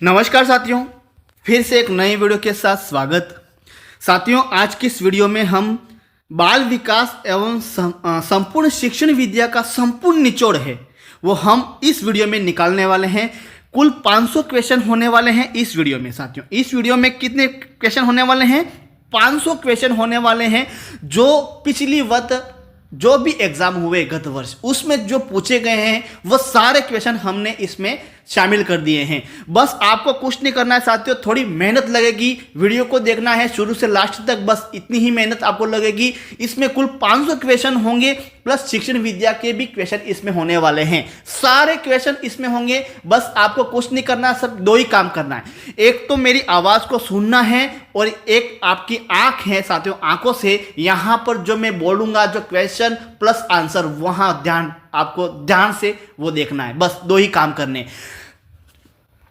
नमस्कार साथियों, फिर से एक नई वीडियो के साथ स्वागत। साथियों, आज की इस वीडियो में हम बाल विकास एवं संपूर्ण शिक्षण विद्या का संपूर्ण निचोड़ है वो हम इस वीडियो में निकालने वाले हैं। कुल 500 क्वेश्चन होने वाले हैं इस वीडियो में। साथियों, इस वीडियो में कितने क्वेश्चन होने वाले हैं? 500 क्वेश्चन होने वाले हैं, जो पिछली जो भी एग्जाम हुए गत वर्ष उसमें जो पूछे गए हैं वो सारे क्वेश्चन हमने इसमें शामिल कर दिए हैं। बस आपको कुछ नहीं करना है साथियों, थोड़ी मेहनत लगेगी, वीडियो को देखना है शुरू से लास्ट तक, बस इतनी ही मेहनत आपको लगेगी। इसमें कुल 500 क्वेश्चन होंगे प्लस शिक्षण विद्या के भी क्वेश्चन इसमें होने वाले हैं। सारे क्वेश्चन इसमें होंगे, बस आपको कुछ नहीं करना, सिर्फ दो ही काम करना है। एक तो मेरी आवाज को सुनना है और एक आपकी आंख है साथियों, आंखों से यहां पर जो मैं बोलूंगा जो क्वेश्चन प्लस आंसर वहां आपको ध्यान से वो देखना है। बस दो ही काम करने।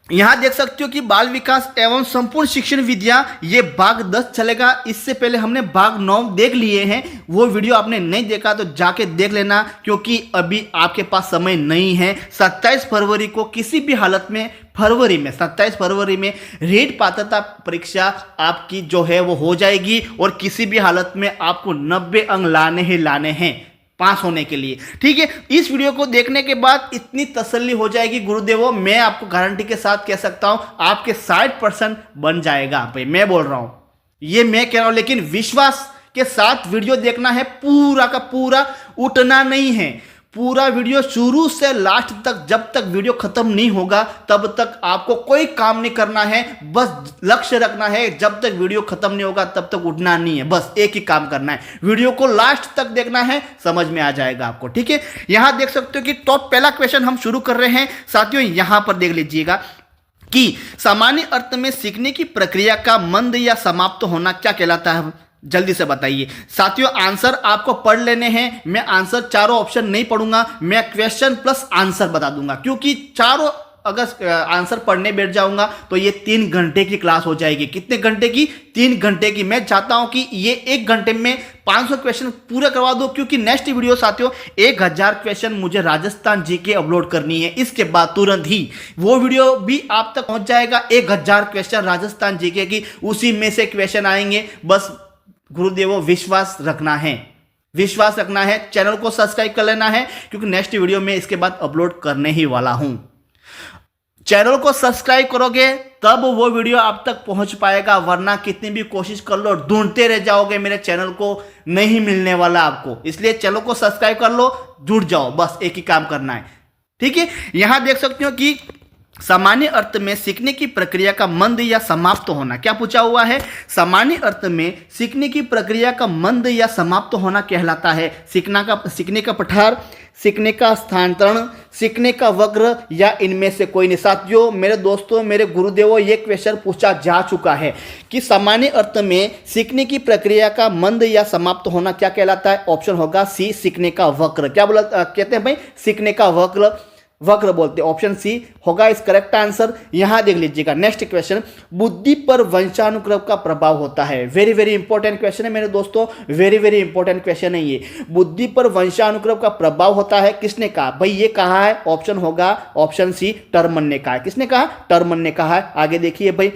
यहां देख सकते हो कि बाल विकास एवं संपूर्ण शिक्षण विद्या ये भाग 10 चलेगा। इससे पहले हमने भाग 9 देख लिए हैं। वो वीडियो आपने नहीं देखा तो जाके देख लेना, क्योंकि अभी आपके पास समय नहीं है। 27 फरवरी को किसी भी हालत में 27 फरवरी में रीट पात्रता परीक्षा आपकी जो है वो हो जाएगी और किसी भी हालत में आपको 90 अंक लाने ही लाने हैं पास होने के लिए। ठीक है, इस वीडियो को देखने के बाद इतनी तसल्ली हो जाएगी गुरुदेवो, मैं आपको गारंटी के साथ कह सकता हूं आपके 60% बन जाएगा। भाई मैं बोल रहा हूं, ये मैं कह रहा हूं, लेकिन विश्वास के साथ वीडियो देखना है, पूरा का पूरा उठना नहीं है। पूरा वीडियो शुरू से लास्ट तक, जब तक वीडियो खत्म नहीं होगा तब तक आपको कोई काम नहीं करना है। बस लक्ष्य रखना है, जब तक वीडियो खत्म नहीं होगा तब तक उठना नहीं है। बस एक ही काम करना है, वीडियो को लास्ट तक देखना है, समझ में आ जाएगा आपको। ठीक है, यहां देख सकते हो कि टॉप पहला क्वेश्चन हम शुरू कर रहे हैं साथियों। यहां पर देख लीजिएगा कि सामान्य अर्थ में सीखने की प्रक्रिया का मंद या समाप्त होना क्या कहलाता है? जल्दी से बताइए साथियों। आंसर आपको पढ़ लेने हैं। मैं आंसर चारों ऑप्शन नहीं पढ़ूंगा, मैं क्वेश्चन प्लस आंसर बता दूंगा, क्योंकि चारों अगर आंसर पढ़ने बैठ जाऊंगा तो ये 3 घंटे की क्लास हो जाएगी। कितने घंटे की? 3 घंटे की। मैं चाहता हूं कि ये 1 घंटे में 500 क्वेश्चन पूरा करवा दो, क्योंकि नेक्स्ट वीडियो साथियों 1000 क्वेश्चन मुझे राजस्थान जीके अपलोड करनी है। इसके बाद तुरंत ही वो वीडियो भी आप तक पहुंच जाएगा। 1000 क्वेश्चन राजस्थान जीके की, उसी में से क्वेश्चन आएंगे। बस गुरुदेवो विश्वास रखना है, विश्वास रखना है। चैनल को सब्सक्राइब कर लेना है, क्योंकि नेक्स्ट वीडियो में इसके बाद अपलोड करने ही वाला हूं। चैनल को सब्सक्राइब करोगे तब वो वीडियो आप तक पहुंच पाएगा, वरना कितनी भी कोशिश कर लो ढूंढते रह जाओगे, मेरे चैनल को नहीं मिलने वाला आपको। इसलिए चैनल को सब्सक्राइब कर लो, जुड़ जाओ, बस एक ही काम करना है। ठीक है, यहां देख सकते हो कि सामान्य अर्थ में सीखने की प्रक्रिया का मंद या समाप्त होना क्या पूछा हुआ है? सामान्य अर्थ में सीखने की प्रक्रिया का मंद या समाप्त होना कहलाता है सीखने का पठार, सीखने का स्थानांतरण, सीखने का वक्र, या इनमें से कोई नहीं। साथियों, मेरे दोस्तों, मेरे गुरुदेवों, ये क्वेश्चन पूछा जा चुका है कि सामान्य अर्थ में सीखने की प्रक्रिया का मंद या समाप्त होना क्या कहलाता है? ऑप्शन होगा सी, सीखने का वक्र। क्या बोला कहते हैं भाई? सीखने का वक्र बोलते हैं। ऑप्शन सी होगा इस करेक्ट आंसर। यहां देख लीजिएगा नेक्स्ट क्वेश्चन, बुद्धि पर वंशानुक्रम का प्रभाव होता है। वेरी वेरी इंपॉर्टेंट क्वेश्चन है मेरे दोस्तों, वेरी वेरी इंपॉर्टेंट क्वेश्चन है ये। बुद्धि पर वंशानुक्रम का प्रभाव होता है, किसने कहा भाई? ये कहा है, ऑप्शन होगा ऑप्शन सी, टर्मन ने कहा है। किसने कहा? टर्मन ने कहा है। आगे देखिए भाई,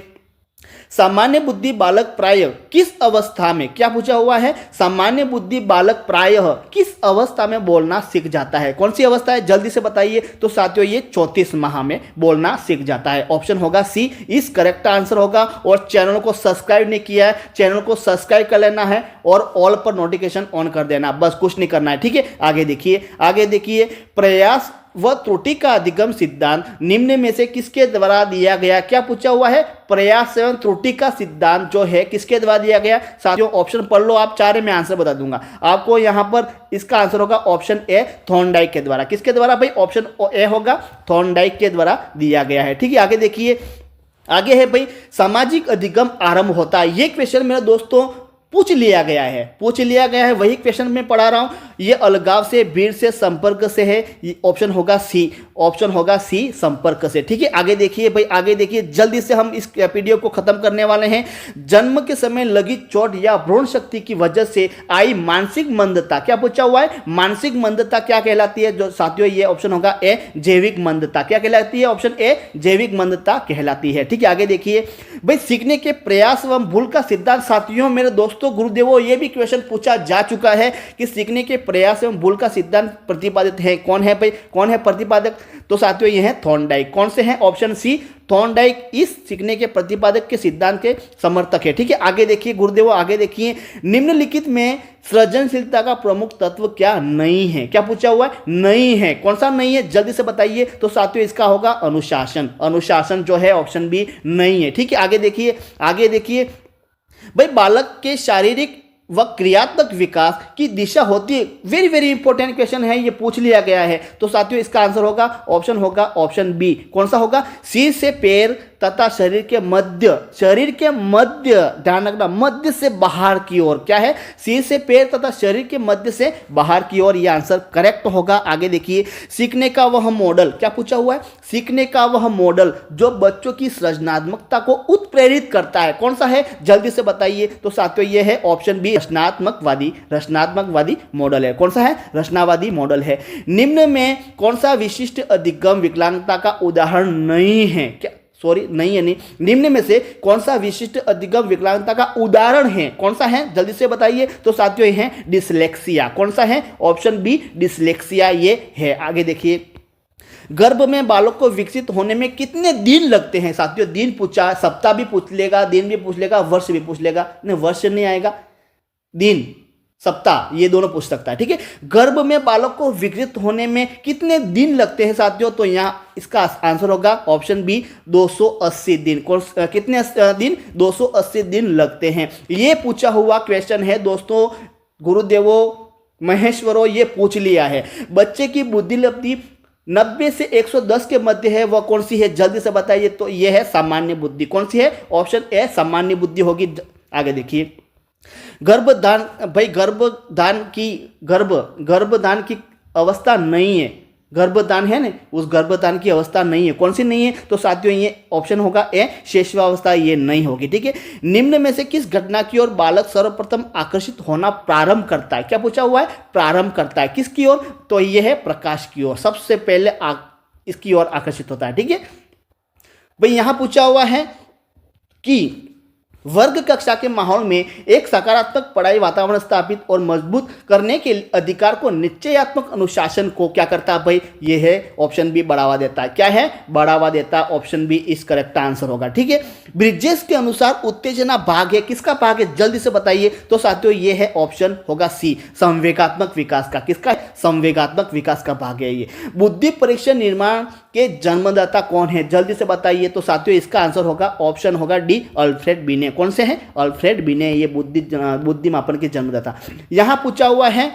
सामान्य बुद्धि बालक प्रायः किस अवस्था में, क्या पूछा हुआ है? सामान्य बुद्धि बालक प्रायः किस अवस्था में बोलना सीख जाता है? कौन सी अवस्था है? जल्दी से बताइए। तो साथियों ये 34 माह में बोलना सीख जाता है। ऑप्शन होगा सी, इस करेक्ट आंसर होगा। और चैनल को सब्सक्राइब नहीं किया है, चैनल को सब्सक्राइब कर लेना है और ऑल पर नोटिफिकेशन ऑन कर देना, बस कुछ नहीं करना है। ठीक है, आगे देखिए, प्रयास व त्रुटि का अधिगम सिद्धांत निम्न में से किसके द्वारा दिया गया? क्या पूछा हुआ है? प्रयास एवं त्रुटि का सिद्धांत जो है किसके द्वारा दिया गया? साथियों ऑप्शन पढ़ लो आप, चारे में आंसर बता दूंगा आपको। यहां पर इसका आंसर होगा ऑप्शन ए, थॉर्नडाइक के द्वारा। किसके द्वारा भाई? ऑप्शन ए होगा, थॉर्नडाइक के द्वारा दिया गया है। ठीक है, आगे देखिए, आगे है भाई, सामाजिक अधिगम आरंभ होता है। ये क्वेश्चन मेरे दोस्तों पूछ लिया गया है, वही क्वेश्चन में पढ़ा रहा हूं। ये अलगाव से, भीड़ से, संपर्क से है। ऑप्शन होगा सी, ऑप्शन होगा सी, संपर्क से। ठीक है, आगे देखिए भाई, आगे देखिए, जल्दी से हम इस पीडीएफ को खत्म करने वाले हैं। जन्म के समय लगी चोट या भ्रूण शक्ति की वजह से आई मानसिक मंदता, क्या पूछा हुआ है? मानसिक मंदता क्या कहलाती है? जो साथियों, ये ऑप्शन होगा ए, जैविक मंदता। क्या कहलाती है? ऑप्शन ए, जैविक मंदता कहलाती है। ठीक है, आगे देखिए भाई, सीखने के प्रयास एवं भूल का सिद्धांत। साथियों, मेरे दोस्तों, गुरुदेवों, ये भी क्वेश्चन पूछा जा चुका है कि सीखने के प्रयास एवं भूल का सिद्धांत प्रतिपादित है, कौन है भाई, कौन है प्रतिपादक? तो साथियों, ये है थॉर्नडाइक। कौन से हैं? ऑप्शन सी, थॉर्नडाइक इस सीखने के प्रतिपादक के सिद्धांत के समर्थक है। ठीक है, आगे देखिए गुरुदेव, आगे देखिए, निम्नलिखित में सृजनशीलता का प्रमुख तत्व क्या नहीं है? क्या पूछा हुआ है? नहीं है। कौन सा नहीं है? जल्दी से बताइए। तो साथियों, इसका होगा अनुशासन। अनुशासन जो है ऑप्शन बी नहीं है। ठीक है, आगे देखिए, आगे देखिए भाई, बालक के शारीरिक व क्रियात्मक विकास की दिशा होती है। वेरी वेरी इंपॉर्टेंट क्वेश्चन है, ये पूछ लिया गया है। तो साथियों, इसका आंसर होगा ऑप्शन होगा ऑप्शन बी। कौन सा होगा? सिर से पैर तथा शरीर के मध्य, ध्यान रखना, मध्य से बाहर की ओर। क्या है? सिर से पैर तथा शरीर के मध्य से बाहर की ओर, यह आंसर करेक्ट होगा। आगे देखिए, सीखने का वह मॉडल, क्या पूछा हुआ है? सीखने का वह मॉडल जो बच्चों की सृजनात्मकता को उत्प्रेरित करता है, कौन सा है? जल्दी से बताइए। तो साथियों, यह है ऑप्शन बी, रचनात्मकवादी मॉडल है। कौन सा है? रचनावादी मॉडल है। निम्न में कौन सा विशिष्ट अधिगम विकलांगता का उदाहरण नहीं है? क्या, सॉरी, नहीं है, नहीं, निम्न में से कौन सा विशिष्ट अधिगम विकलांगता का उदाहरण है? कौन सा है? जल्दी से बताइए। तो साथियों, ये है डिसलेक्सिया। कौन सा है? ऑप्शन बी, डिसलेक्सिया ये है। आगे देखिए, गर्भ में बालक को विकसित होने में कितने दिन लगते हैं? साथियों, दिन पूछा, सप्ताह भी पूछ लेगा, दिन भी पूछ लेगा, वर्ष भी पूछ लेगा। नहीं, वर्ष नहीं आएगा, दिन, सप्ताह, ये दोनों पूछ सकता है। ठीक है, गर्भ में बालक को विकसित होने में कितने दिन लगते हैं साथियों? तो यहां इसका आंसर होगा ऑप्शन बी, 280 दिन। कितने दिन? 280 दिन लगते हैं। ये पूछा हुआ क्वेश्चन है दोस्तों, गुरुदेवो, महेश्वरों, ये पूछ लिया है। बच्चे की बुद्धिलब्धि 90 से 110 के मध्य है, वह कौन सी है? जल्दी से बताइए। तो यह है सामान्य बुद्धि। कौन सी है? ऑप्शन ए, सामान्य बुद्धि होगी। आगे देखिए, गर्भधान भाई, गर्भधान की अवस्था नहीं है, गर्भधान है ना, उस गर्भधान की अवस्था नहीं है। कौन सी नहीं है? तो साथियों, ये ऑप्शन होगा ए, शेषवावस्था, ये नहीं होगी। ठीक है, निम्न में से किस घटना की ओर बालक सर्वप्रथम आकर्षित होना प्रारंभ करता है? क्या पूछा हुआ है? प्रारंभ करता है किसकी ओर? तो ये है प्रकाश की ओर, सबसे पहले इसकी ओर आकर्षित होता है। ठीक है भाई, यहां पूछा हुआ है कि वर्ग कक्षा के माहौल में एक सकारात्मक पढ़ाई वातावरण स्थापित और मजबूत करने के अधिकार को निश्चयात्मक अनुशासन को क्या करता है भाई? ये है ऑप्शन बी, बढ़ावा देता है। क्या है? बढ़ावा देता है। ऑप्शन बी इस करेक्ट आंसर होगा। ठीक है, ब्रिजेस के अनुसार उत्तेजना भाग है, किसका भाग है? जल्दी से बताइए। तो साथियों, ये है ऑप्शन होगा सी, संवेगात्मक विकास का। किसका? संवेगात्मक विकास का भाग है ये। बुद्धि परीक्षण निर्माण के जन्मदाता कौन है? जल्दी से बताइए। तो साथियों, इसका आंसर होगा ऑप्शन होगा डी, अल्फ्रेड बिने। कौन से हैं? अल्फ्रेड बिने, ये बुद्धि मापन के जन्मदाता। यहां पूछा हुआ है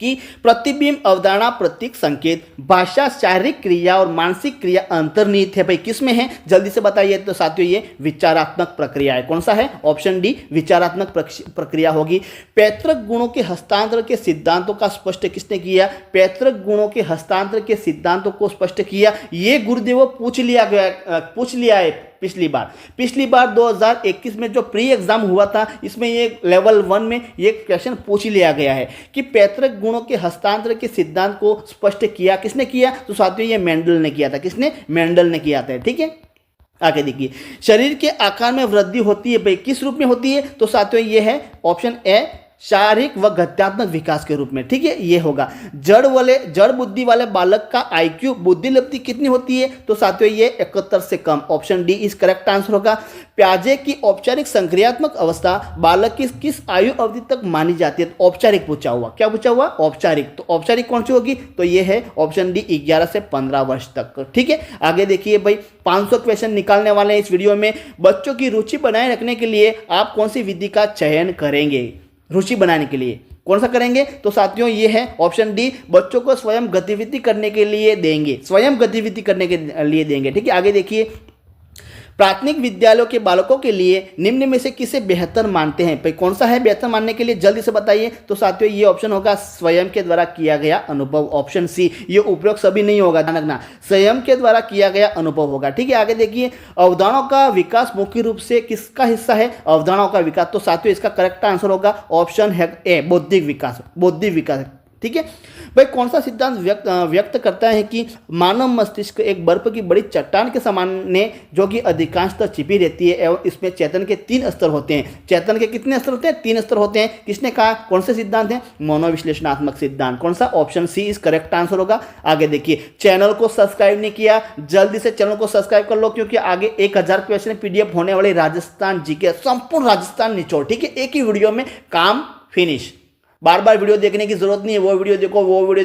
कि प्रतिबिंब, अवधारणा, प्रतीक, संकेत, भाषा, शारीरिक क्रिया और मानसिक क्रिया अंतर्निहित है भाई, किसमें है? जल्दी से बताइए। तो साथियों, ये विचारात्मक प्रक्रिया है। कौन सा है? ऑप्शन डी, विचारात्मक प्रक्रिया होगी। पैतृक गुणों के हस्तांतरण के सिद्धांतों का स्पष्ट किसने किया? पैतृक गुणों के हस्तांतरण के सिद्धांतों को स्पष्ट किया, ये गुरुदेव पूछ लिया है पिछली बार 2021 में जो प्री एग्जाम हुआ था, इसमें ये लेवल 1 में ये क्वेश्चन पूछ लिया गया है कि पैतृक गुणों के हस्तांतरण के सिद्धांत को स्पष्ट किया, किसने किया? तो साथियों, ये मेंडल ने किया था। किसने? मेंडल ने किया था। ठीक है, आगे देखिए, शरीर के आकार में वृद्धि होती है भाई, किस रूप में होती है? तो साथियों, ये है ऑप्शन ए, शारीरिक व गत्यात्मक विकास के रूप में। ठीक है, ये होगा। जड़ बुद्धि वाले बालक का आईक्यू, बुद्धिलब्धि कितनी होती है? तो साथियों, ये 71 से कम। ऑप्शन डी इस करेक्ट आंसर होगा। प्याजे की औपचारिक संक्रियात्मक अवस्था बालक की किस आयु अवधि तक मानी जाती है? तो औपचारिक पूछा हुआ। क्या पूछा हुआ? औपचारिक। तो औपचारिक कौन सी होगी? तो ये है ऑप्शन डी, 11 से 15 वर्ष तक। ठीक है, आगे देखिए भाई, 500 क्वेश्चन निकालने वाले हैं इस वीडियो में। बच्चों की रुचि बनाए रखने के लिए आप कौन सी विधि का चयन करेंगे? रुचि बनाने के लिए कौन सा करेंगे? तो साथियों, ये है ऑप्शन डी, बच्चों को स्वयं गतिविधि करने के लिए देंगे, स्वयं गतिविधि करने के लिए देंगे। ठीक है, आगे देखिए, प्राथमिक विद्यालयों के बालकों के लिए निम्न में से किसे बेहतर मानते हैं? भाई कौन सा है बेहतर मानने के लिए, जल्दी से बताइए। तो साथियों ये ऑप्शन होगा स्वयं के द्वारा किया गया अनुभव, ऑप्शन सी। ये उपयोग सभी नहीं होगा, ध्यान रखना, स्वयं के द्वारा किया गया अनुभव होगा। ठीक है, आगे देखिए, अवधारणाओं का विकास मुख्य रूप से किसका हिस्सा है? अवधारणाओं का विकास। तो साथियों इसका करेक्ट आंसर होगा ऑप्शन है ए, बौद्धिक विकास, बौद्धिक विकास। ठीक है भाई, कौन सा सिद्धांत व्यक्त करता है कि मानव मस्तिष्क एक बर्फ की बड़ी चट्टान के समान ने जो कि अधिकांशतः छिपी रहती है एवं इसमें चेतन के 3 स्तर होते हैं। चेतन के कितने स्तर होते हैं? 3 स्तर होते हैं। किसने कहा? कौन से सिद्धांत हैं? मनोविश्लेषणात्मक सिद्धांत। कौन सा? ऑप्शन सी इस करेक्ट आंसर होगा। आगे देखिए, चैनल को सब्सक्राइब नहीं किया, जल्दी से चैनल को सब्सक्राइब कर लो, क्योंकि आगे 1000 क्वेश्चन पीडीएफ होने वाले राजस्थान जीके, संपूर्ण राजस्थान निचोड़। ठीक है, एक ही वीडियो में काम फिनिश। बार बार वीडियो देखने की जरूरत नहीं है, वो वीडियो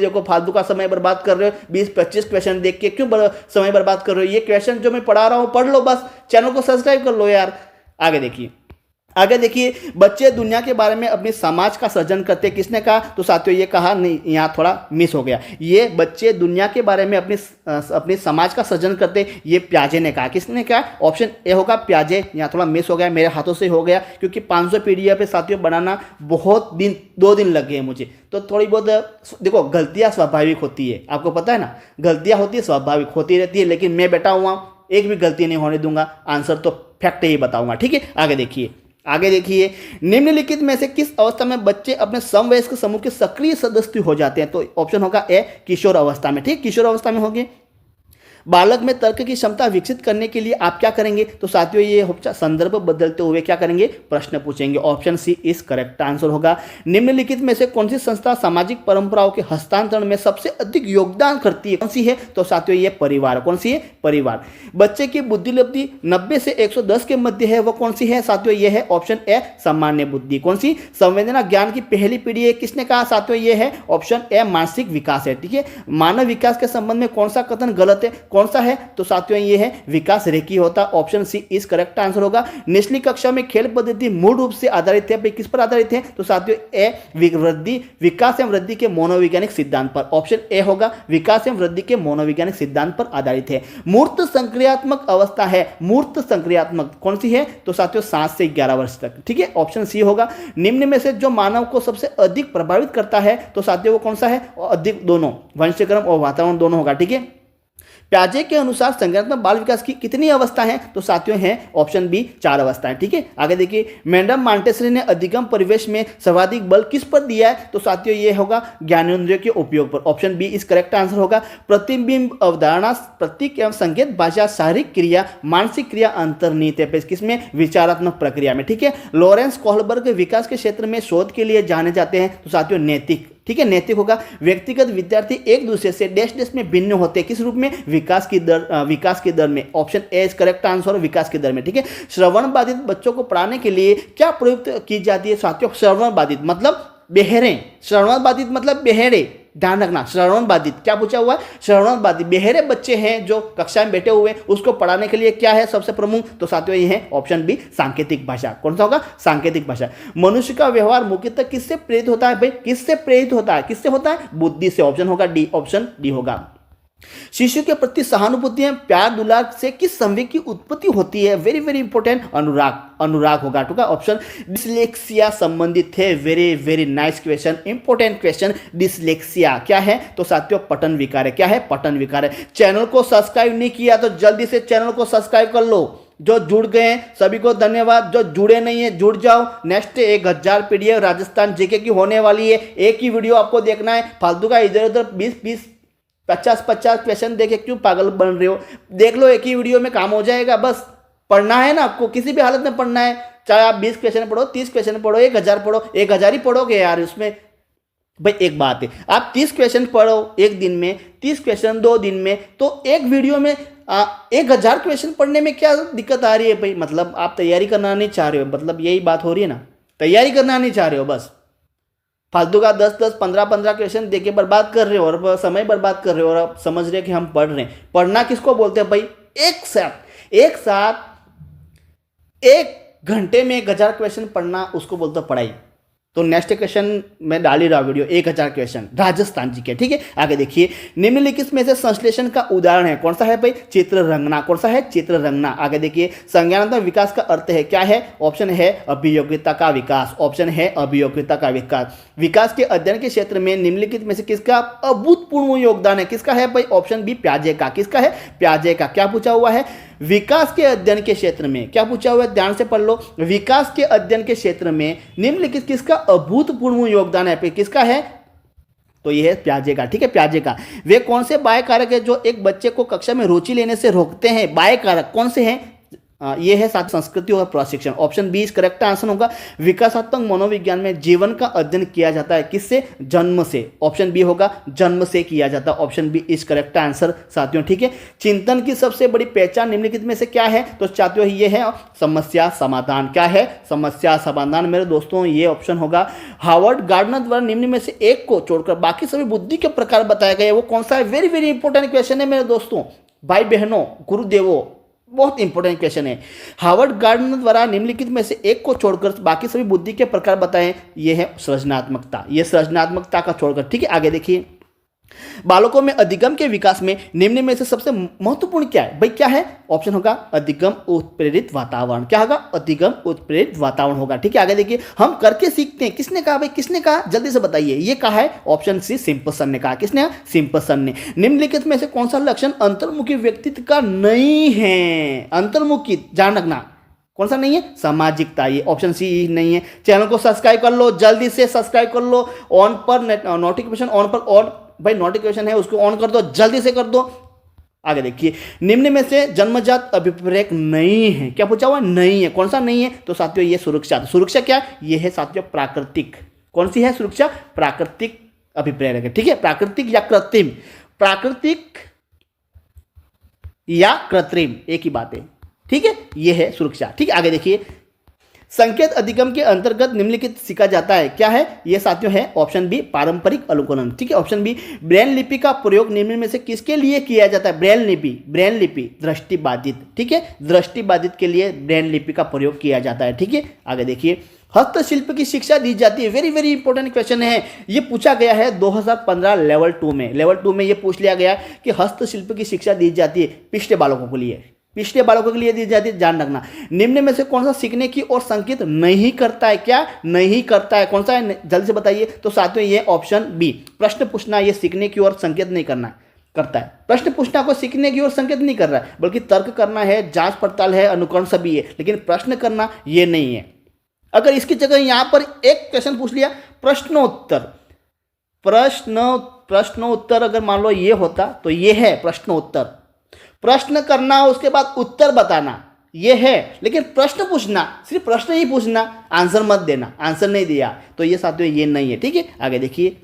देखो, फालतू का समय बर्बाद कर रहे हो। 20-25 क्वेश्चन देख के क्यों समय बर्बाद कर रहे हो? ये क्वेश्चन जो मैं पढ़ा रहा हूं पढ़ लो, बस चैनल को सब्सक्राइब कर लो यार। आगे देखिए, बच्चे दुनिया के बारे में अपनी समाज का सृजन करते हैं। किसने कहा? तो साथियों ये कहा नहीं, यहाँ थोड़ा मिस हो गया। ये बच्चे दुनिया के बारे में अपनी समाज का सृजन करते, ये प्याजे ने कहा। किसने कहा? ऑप्शन ए होगा प्याजे। यहाँ थोड़ा मिस हो गया, मेरे हाथों से हो गया, क्योंकि 500 पीडीएफ पे साथियों बनाना बहुत दिन, 2 दिन लग गए मुझे, तो थोड़ी बहुत देखो गलतियाँ स्वाभाविक होती है, आपको पता है ना, गलतियाँ होती है, स्वाभाविक होती रहती है, लेकिन मैं बैठा हुआ एक भी गलती नहीं होने दूंगा, आंसर तो फैक्ट ही बताऊंगा। ठीक है, आगे देखिए, निम्नलिखित में से किस अवस्था में बच्चे अपने समवयस्क समूह के सक्रिय सदस्य हो जाते हैं? तो ऑप्शन होगा ए, किशोर अवस्था में। ठीक, किशोर अवस्था में होंगे। बालक में तर्क की क्षमता विकसित करने के लिए आप क्या करेंगे? तो साथियों ये संदर्भ बदलते हुए क्या करेंगे? प्रश्न पूछेंगे। ऑप्शन सी इस करेक्ट आंसर होगा। निम्नलिखित में से कौन सी संस्था सामाजिक परंपराओं के हस्तांतरण में सबसे अधिक योगदान करती है? कौन सी है? तो साथियों ये परिवार। कौन सी है? परिवार। बच्चे की बुद्धिलब्धि 90 से 110 के मध्य है, वो कौन सी है? साथियों ये है ऑप्शन ए, सामान्य बुद्धि। कौन सी? संवेदना ज्ञान की पहली पीढ़ी है। किसने कहा? साथियों ये है ऑप्शन ए, मानसिक विकास है। ठीक है, मानव विकास के संबंध में कौन सा कथन गलत है? कौन सा है? तो साथियों ये है विकास रेखीय होता। ऑप्शन सी इस करेक्ट आंसर होगा। निचली कक्षा में खेल पद्धति मूल रूप से आधारित है, किस पर आधारित है? तो साथियों ए, विकास एवं वृद्धि के मनोवैज्ञानिक सिद्धांत पर। ऑप्शन ए होगा, विकास एवं वृद्धि के मनोवैज्ञानिक सिद्धांत पर आधारित है। मूर्त संक्रियात्मक अवस्था है, मूर्त संक्रियात्मक कौन सी है? तो साथियों 7 से 11 वर्ष तक। ठीक है, ऑप्शन सी होगा। निम्न में से जो मानव को सबसे अधिक प्रभावित करता है, तो साथियों वो कौन सा है? अधिक, दोनों, वंशक्रम और वातावरण दोनों होगा। ठीक है, प्याजे के अनुसार संज्ञानात्मक बाल विकास की कितनी अवस्था है? तो साथियों है ऑप्शन बी, 4 अवस्थाएं। ठीक है, आगे देखिए, मैडम मॉन्टेसरी ने अधिगम परिवेश में सर्वाधिक बल किस पर दिया है? तो साथियों ये होगा ज्ञानेंद्रियों के उपयोग पर। ऑप्शन बी इस करेक्ट आंसर होगा। प्रतिबिंब, अवधारणा, प्रतीक एवं संकेत भाषा, शारीरिक क्रिया, मानसिक क्रिया अंतर्निहित है किसमें? विचारात्मक प्रक्रिया में। ठीक है, लॉरेंस कोहलबर्ग विकास के क्षेत्र में शोध के लिए जाने जाते हैं। तो साथियों नैतिक। ठीक है, नैतिक होगा। व्यक्तिगत विद्यार्थी एक दूसरे से डैश डैश में भिन्न होते हैं, किस रूप में? विकास की दर में। Option A is correct answer, विकास की दर में। ठीक है, श्रवण बाधित बच्चों को पढ़ाने के लिए क्या प्रयुक्त की जाती है? साथियों श्रवण बाधित मतलब बेहरे, श्रवण बाधित मतलब बेहरे, ध्यान रखना। श्रवण बाधित क्या पूछा हुआ है? श्रवण बाधित बेहरे बच्चे हैं जो कक्षा में बैठे हुए, उसको पढ़ाने के लिए क्या है सबसे प्रमुख? तो साथियों ये है ऑप्शन बी, सांकेतिक भाषा। कौन सा होगा? सांकेतिक भाषा। मनुष्य का व्यवहार मुख्यतः किससे प्रेरित होता है? भाई किससे प्रेरित होता है? किससे होता है? बुद्धि से। ऑप्शन होगा डी, ऑप्शन डी होगा। शिशु के प्रति सहानुभूति में प्यार दुलार से किस संवेग की उत्पत्ति होती है? वेरी वेरी इंपॉर्टेंट, अनुराग होगा। ठीक है, ऑप्शन डिसलेक्सिया संबंधित है। Very very nice question, important question. Dyslexia क्या है? तो साथियों पठन विकार है। क्या है? पठन विकार है। चैनल को सब्सक्राइब नहीं किया तो जल्दी से चैनल को सब्सक्राइब कर लो। जो जुड़ गए हैं सभी को धन्यवाद, जो जुड़े नहीं है जुड़ जाओ। नेक्स्ट 1000 पीडीएफ राजस्थान जीके की होने वाली है। एक ही वीडियो आपको देखना है, फालतू का इधर उधर 20-20 50-50 क्वेश्चन देखे क्यों पागल बन रहे हो? देख लो, एक ही वीडियो में काम हो जाएगा। बस पढ़ना है ना आपको, किसी भी हालत में पढ़ना है, चाहे आप 20 क्वेश्चन पढ़ो, 30 क्वेश्चन पढ़ो, 1000 पढ़ो, 1000 ही पढ़ोगे यार। उसमें भाई एक बात है, आप 30 क्वेश्चन पढ़ो एक दिन में, 30 क्वेश्चन 2 दिन में, तो एक वीडियो में 1000 क्वेश्चन पढ़ने में क्या दिक्कत आ रही है भाई? मतलब आप तैयारी करना नहीं चाह रहे हो, मतलब यही बात हो रही है ना, तैयारी करना नहीं चाह रहे हो, बस फालतू का 10-10 15-15 क्वेश्चन देके बर्बाद कर रहे हो और समय बर्बाद कर रहे हो, और आप समझ रहे हो कि हम पढ़ रहे हैं। पढ़ना किसको बोलते हैं भाई? एक साथ 1 घंटे में 1000 क्वेश्चन पढ़ना, उसको बोलते हैं पढ़ाई। तो नेक्स्ट क्वेश्चन मैं डाल ही रहा वीडियो, 1000 क्वेश्चन राजस्थान जी के। ठीक है, आगे देखिए, निम्नलिखित में से संश्लेषण का उदाहरण है, कौन सा है भाई? चित्र रंगना। कौन सा है? चित्र रंगना। आगे देखिए, संज्ञानात्मक विकास का अर्थ है, क्या है? ऑप्शन है अभियोग्यता का विकास। ऑप्शन है अभियोग्यता का विकास। विकास के अध्ययन के क्षेत्र में निम्नलिखित में से किसका अभूतपूर्व योगदान है? किसका है भाई? ऑप्शन बी प्याजे का। किसका है? प्याजे का। क्या पूछा हुआ है? विकास के अध्ययन के क्षेत्र में क्या पूछा हुआ है? ध्यान से पढ़ लो। विकास के अध्ययन के क्षेत्र में निम्नलिखित किसका अभूतपूर्व योगदान है? किसका है? तो यह है प्याजे का। ठीक है, प्याजे का। वे कौन से बाह्य कारक है जो एक बच्चे को कक्षा में रुचि लेने से रोकते हैं? बाह्य कारक कौन से हैं? ये है साथ संस्कृति और प्रशिक्षण। ऑप्शन बी इस करेक्ट आंसर होगा। विकासात्मक मनोविज्ञान में जीवन का अध्ययन किया जाता है, किससे? जन्म से। ऑप्शन बी होगा, जन्म से किया जाता है। ऑप्शन बी इस करेक्ट आंसर साथियों। ठीक है, चिंतन की सबसे बड़ी पहचान निम्नलिखित में से क्या है? तो साथियों ये है समस्या समाधान। क्या है? समस्या समाधान मेरे दोस्तों, ये ऑप्शन होगा। हार्वर्ड गार्डनर द्वारा निम्न में से एक को छोड़कर बाकी सभी बुद्धि के प्रकार बताए गए, वो कौन सा है? वेरी वेरी इंपॉर्टेंट क्वेश्चन है मेरे दोस्तों, भाई बहनों, गुरुदेवों, बहुत इंपॉर्टेंट क्वेश्चन है। हार्वर्ड गार्डनर द्वारा निम्नलिखित में से एक को छोड़कर बाकी सभी बुद्धि के प्रकार बताएं, यह है सृजनात्मकता। यह सृजनात्मकता का छोड़कर। ठीक है, आगे देखिए, बालकों में अधिगम के विकास में निम्न में से सबसे महत्वपूर्ण क्या है भाई? क्या है? ऑप्शन होगा अधिगम उत्प्रेरित वातावरण। क्या होगा? अधिगम उत्प्रेरित वातावरण होगा। ठीक है, आगे देखिए, हम करके सीखते हैं। किसने कहा भाई? किसने कहा? जल्दी से बताइए। ये कहा है ऑप्शन सी सिम्पसन ने कहा। किसने? सिम्पसन ने। निम्नलिखित में से कौन सा लक्षण अंतर्मुखी व्यक्तित्व का नहीं है? अंतर्मुखी, ध्यान रखना, कौन सा नहीं है? सामाजिकता। ये ऑप्शन सी नहीं है। चैनल को सब्सक्राइब कर लो, जल्दी से सब्सक्राइब कर लो। ऑन पर नोटिफिकेशन ऑन पर ऑन भाई नोटिफिकेशन है उसको ऑन कर दो, जल्दी से कर दो। आगे देखिए, निम्न में से जन्मजात अभिप्रेरक नहीं है। क्या पूछा हुआ? नहीं है। कौन सा नहीं है? तो साथियों ये सुरक्षा। सुरक्षा क्या? ये है साथियों प्राकृतिक। कौन सी है सुरक्षा? प्राकृतिक अभिप्रेरक है। ठीक है, प्राकृतिक या कृत्रिम। प्राकृतिक या कृत्रिम एक ही बात है। ठीक है, ये है सुरक्षा। ठीक है, आगे देखिए, संकेत अधिगम के अंतर्गत निम्नलिखित सीखा जाता है। क्या है? ये साथियों है ऑप्शन बी पारंपरिक अनुकरण। ठीक है, ऑप्शन बी ब्रेल लिपि का प्रयोग निम्न में से किसके लिए किया जाता है? ब्रेल लिपि। ब्रेल लिपि दृष्टिबाधित। ठीक है, दृष्टिबाधित के लिए ब्रेल लिपि का प्रयोग किया जाता है। ठीक है, आगे देखिए, हस्तशिल्प की शिक्षा दी जाती है। वेरी वेरी इंपॉर्टेंट क्वेश्चन है, ये पूछा गया है 2015 लेवल 2 में। लेवल 2 में ये पूछ लिया गया कि हस्तशिल्प की शिक्षा दी जाती है पिछड़े बालकों के लिए, पिछड़े बालकों के लिए दी जाती है। ध्यान रखना, निम्न में से कौन सा सीखने की ओर संकेत नहीं करता है? क्या नहीं करता है? कौन सा है? जल्दी से बताइए। तो साथियों ये ऑप्शन बी, प्रश्न पूछना, ये सीखने की ओर संकेत नहीं करना करता है। प्रश्न पूछना को सीखने की ओर संकेत नहीं कर रहा है, बल्कि तर्क करना है, जांच पड़ताल है, अनुकरण सभी है, लेकिन प्रश्न करना ये नहीं है। अगर इसकी जगह यहां पर एक क्वेश्चन पूछ लिया प्रश्नोत्तर, प्रश्नोत्तर अगर मान लो ये होता तो ये है प्रश्नोत्तर। प्रश्न करना उसके बाद उत्तर बताना ये है, लेकिन प्रश्न पूछना, सिर्फ प्रश्न ही पूछना, आंसर मत देना, आंसर नहीं दिया तो ये साथियों ये नहीं है। ठीक है, आगे देखिए,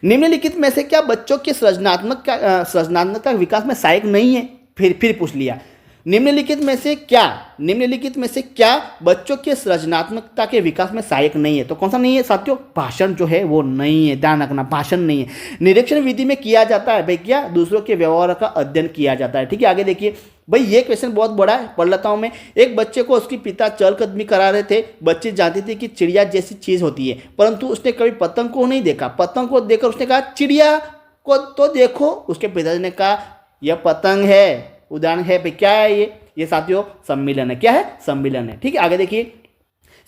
निम्नलिखित में से क्या बच्चों के सृजनात्मकता विकास में सहायक नहीं है? फिर पूछ लिया, निम्नलिखित में से क्या बच्चों के सृजनात्मकता के विकास में सहायक नहीं है? तो कौन सा नहीं है साथियों? भाषण जो है वो नहीं है, ध्यान रखना, भाषण नहीं है। निरीक्षण विधि में किया जाता है भाई क्या? दूसरों के व्यवहार का अध्ययन किया जाता है। ठीक है, आगे देखिए भाई, ये क्वेश्चन बहुत बड़ा है, पढ़ लेता हूं मैं। एक बच्चे को उसके पिता चहलकदमी करा रहे थे। बच्चे जानते थे कि चिड़िया जैसी चीज होती है, परंतु उसने कभी पतंग को नहीं देखा। पतंग को देखकर उसने कहा चिड़िया को तो देखो। उसके पिताजी ने कहा यह पतंग है, उदाहरण है भाई। क्या है ये साथियों? सम्मिलन है। क्या है? सम्मिलन है। ठीक है, आगे देखिए,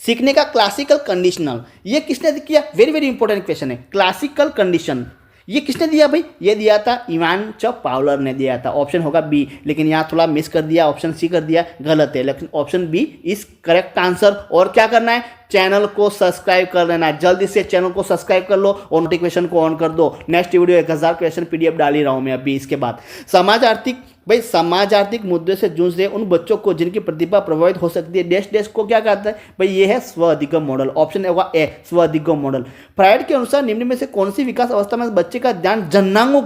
सीखने का क्लासिकल कंडीशनल, ये किसने किया? वेरी वेरी इंपॉर्टेंट क्वेश्चन है। क्लासिकल कंडीशन ये किसने दिया भाई? ये दिया था इवान पावलर ने दिया था। ऑप्शन होगा बी, लेकिन यहाँ थोड़ा मिस कर दिया, ऑप्शन सी कर दिया, गलत है, लेकिन option B is correct answer. और क्या करना है? चैनल को सब्सक्राइब कर लेना है, जल्दी से चैनल को सब्सक्राइब कर लो और नोटिफिकेशन को ऑन कर दो। नेक्स्ट वीडियो 1000 क्वेश्चन पीडीएफ डाल ही रहा हूँ मैं अभी। इसके बाद समाज आर्थिक मुद्दे से जूझ रहे उन बच्चों को जिनकी प्रतिभा प्रभावित हो सकती है डैश को क्या कहता है भाई? ये है स्व अधिगम मॉडल। ऑप्शन होगा ए, स्व अधिगम मॉडल। फ्रायड के अनुसार निम्न में से कौन सी विकास अवस्था में बच्चे का ध्यान जन्नांगों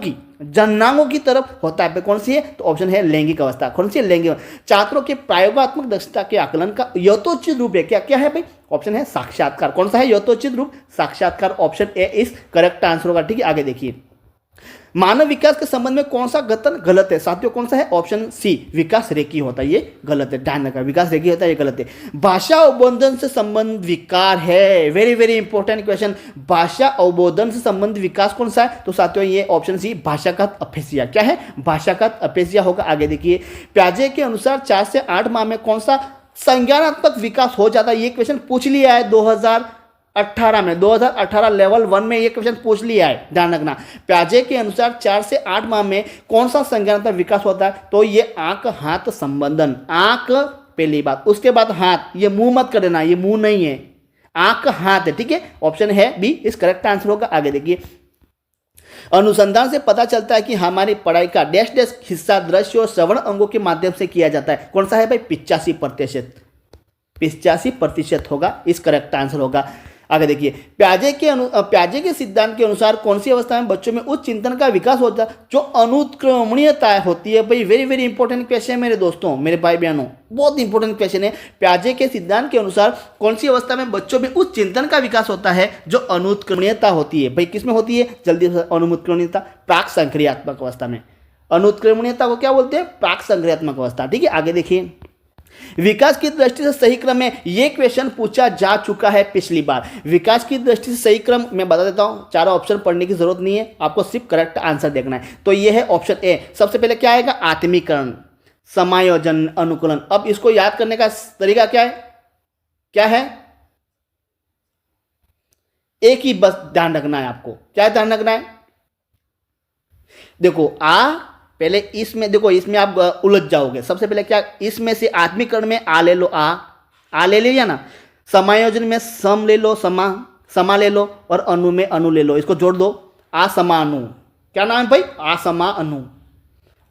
की तरफ होता है? कौन सी है? तो ऑप्शन है लैंगिक अवस्था। कौन सी है? लैंगिक। छात्रों के प्रयोगात्मक दक्षता के आकलन का यथोचित रूप है। क्या है भाई? ऑप्शन है साक्षात्कार। कौन सा है यथोचित रूप? साक्षात्कार। ऑप्शन ए इस करेक्ट आंसर होगा। ठीक है, आगे देखिए, मानव विकास के संबंध में कौन सा कथन गलत है साथियों? कौन सा है? ऑप्शन सी, विकास रेखीय होता है, ये गलत है। ध्यान रखना, विकास रेखीय होता है, ये गलत है। भाषा अवबोधन से संबंध विकार है, वेरी वेरी इंपॉर्टेंट क्वेश्चन। भाषा अवबोधन से संबंध विकास कौन सा है? तो साथियों ये ऑप्शन सी, भाषागत अपैसिया। क्या है? भाषागत अपैसिया होगा। आगे देखिए, प्याजे के अनुसार 4 से 8 माह में कौन सा संज्ञानात्मक विकास हो जाता है? ये क्वेश्चन पूछ लिया है 2018 में, 2018 लेवल 1 में ये क्वेश्चन पूछ लिया है। ध्यान रखना, प्याजे के अनुसार 4 से 8 माह में कौन सा संज्ञानात्मक विकास होता है? तो ये आंख हाथ संबंधन। आंख पहली बात, उसके बाद हाथ, ये मुंह मत कर देना, ये मुंह नहीं है, आंख हाथ है। ठीक है, ऑप्शन है बी इस करेक्ट आंसर होगा। आगे देखिए, अनुसंधान से पता चलता है कि हमारी पढ़ाई का डैश डैश हिस्सा दृश्य और श्रवण अंगों के माध्यम से किया जाता है। कौन सा है भाई? 85%। 85% होगा, इस करेक्ट आंसर होगा। आगे देखिए, प्याजे के सिद्धांत के अनुसार कौन सी अवस्था में बच्चों में उच्च चिंतन का विकास होता है? जो अनुत्क्रमणीयता होती है। भाई वेरी वेरी इंपॉर्टेंट क्वेश्चन है मेरे दोस्तों, मेरे भाई बहनों, बहुत इंपॉर्टेंट क्वेश्चन है। प्याजे के सिद्धांत के अनुसार कौन सी अवस्था में बच्चों में उच्च चिंतन का विकास होता है? जो अनुत्क्रमणीयता होती है। भाई किसमें होती है? जल्दी से, अनुत्क्रमणीयता प्राक संक्रियात्मक अवस्था में। अनुत्क्रमणीयता को क्या बोलते हैं? प्राक संक्रियात्मक अवस्था। ठीक है, आगे देखिए, विकास की दृष्टि से सही क्रम में यह क्वेश्चन पूछा जा चुका है पिछली बार। विकास की दृष्टि से सही क्रम मैं बता देता हूं, चारों ऑप्शन पढ़ने की जरूरत नहीं है, आपको सिर्फ करेक्ट आंसर देखना है। तो यह है ऑप्शन ए। सबसे पहले क्या आएगा? आत्मीकरण, समायोजन, अनुकूलन। अब इसको याद करने का तरीका क्या है? क्या है? एक ही बस ध्यान रखना है आपको। क्या ध्यान रखना है? देखो, पहले इसमें देखो, इसमें आप उलझ जाओगे। सबसे पहले क्या, इसमें से आत्मीकरण में आ ले लो, आ ले लिया ना। समायोजन में सम ले लो, समा ले लो, और अनु में अनु ले लो, इसको जोड़ दो, असमा अनु। क्या नाम है भाई? असमा अनु।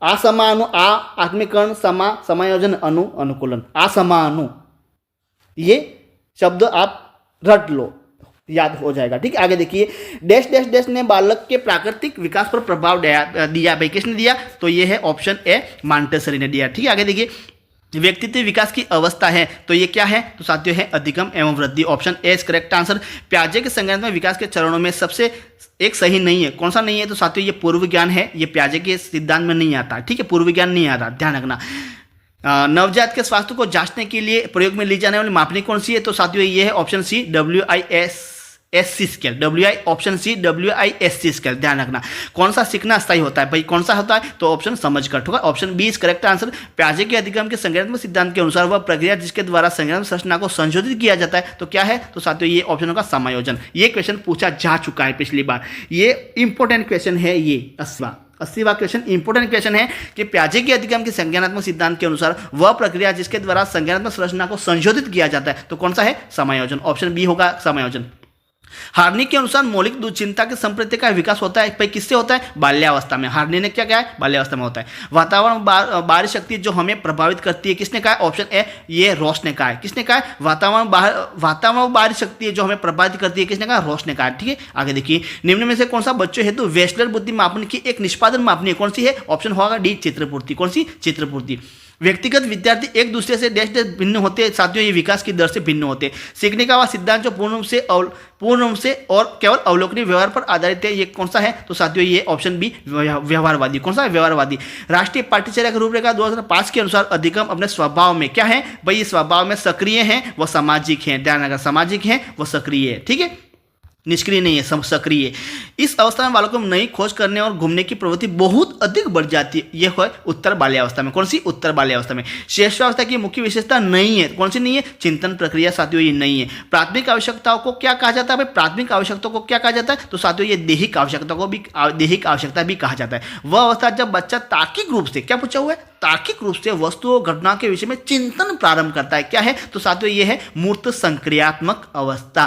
असमा अनु, आ आत्मीकरण, समा समायोजन, अनु अनुकूलन, असमा अनु। ये शब्द आप रट लो, याद हो जाएगा। ठीक है, आगे देखिए, डैश डैश डैश ने बालक के प्राकृतिक विकास पर प्रभाव दिया। भाई किसने दिया? तो ये है ऑप्शन ए, मॉन्टेसरी ने दिया। ठीक है, आगे देखिए, व्यक्तित्व विकास की अवस्था है, तो ये क्या है? तो साथियों है अधिगम एवं वृद्धि। Option A is correct answer. प्याजे के संज्ञानात्मक विकास के चरणों में सबसे एक सही नहीं है। कौन सा नहीं है? तो साथियों ये पूर्व ज्ञान है, ये प्याजे के सिद्धांत में नहीं आता। ठीक है, पूर्व ज्ञान नहीं आता, ध्यान रखना। नवजात के स्वास्थ्य को जांचने के लिए प्रयोग में ली जाने वाली मापनी कौन सी है? तो साथियों ये है option C, WISC scale. Option C, WISC scale. ध्यान रखना, कौन सा सीखना स्थायी होता है? भाई कौन सा होता है? तो ऑप्शन समझ कर होगा, option B is correct answer. प्याजे के अधिगम के संज्ञानात्मक सिद्धांत के अनुसार वह प्रक्रिया जिसके द्वारा संज्ञानात्मक संरचना को संशोधित किया जाता है, तो क्या है? तो साथियों ये ऑप्शन होगा समायोजन। ये क्वेश्चन पूछा जा चुका है पिछली बार, ये इंपॉर्टेंट क्वेश्चन है। ये 80वां क्वेश्चन इंपॉर्टेंट क्वेश्चन है कि प्याजे के अधिगम के संज्ञानात्मक सिद्धांत के अनुसार वह प्रक्रिया जिसके द्वारा संज्ञानात्मक संरचना को संशोधित किया जाता है, तो कौन सा है? समायोजन। ऑप्शन बी होगा समायोजन। हार्नी के अनुसार मौलिक दुश्चिंता के संप्रति का विकास होता है, भाई किससे होता है? बाल्यावस्था में। हार्नी ने क्या है? बाल्यावस्था में होता है। वातावरण बाहरी शक्ति जो हमें प्रभावित करती है, किसने कहा? ऑप्शन ए, ये रॉस ने कहा है। किसने कहा है? वातावरण बाहरी शक्ति जो हमें प्रभावित करती है, किसने कहा? रॉस ने कहा है। ठीक है, आगे देखिए, निम्न में से कौन सा बच्चों हेतु वेस्लर बुद्धि मापन की एक निष्पादन मापनी है? कौन सी है? ऑप्शन होगा डी, चित्रपूर्ति। कौन सी? चित्रपूर्ति। व्यक्तिगत विद्यार्थी एक दूसरे से डैश डैश भिन्न होते हैं, साथियों ये विकास की दर से भिन्न होते हैं। सीखने का वह सिद्धांत जो पूर्ण रूप से और केवल अवलोकनीय व्यवहार पर आधारित है, ये कौन सा है? तो साथियों ये ऑप्शन बी, व्यवहारवादी। कौन सा है? व्यवहारवादी। राष्ट्रीय पाठ्यचर्या की रूपरेखा 2005 के अनुसार अधिगम अपने स्वभाव में क्या है? भाई ये स्वभाव में सक्रिय है, वह सामाजिक है। ध्यान रखना, सामाजिक है, वह सक्रिय है। ठीक है, निष्क्रिय नहीं है, सक्रिय। इस अवस्था में बालकों में नई खोज करने और घूमने की प्रवृत्ति बहुत अधिक बढ़ जाती है। यह है उत्तर बाल्यावस्था में। कौन सी? उत्तर बाल्यावस्था में। श्रेष्ठावस्था की मुख्य विशेषता नहीं है। कौन सी नहीं है? चिंतन प्रक्रिया साथियों ये नहीं है। प्राथमिक आवश्यकताओं को क्या कहा जाता है? भाई प्राथमिक आवश्यकताओं को क्या कहा जाता है? तो साथियों ये दैहिक आवश्यकता को भी दैहिक आवश्यकता भी कहा जाता है। वह अवस्था जब बच्चा तार्किक रूप से, क्या पूछा हुआ है? तार्किक रूप से वस्तुओं घटना के विषय में चिंतन प्रारंभ करता है। क्या है? तो साथियों ये है मूर्त संक्रियात्मक अवस्था।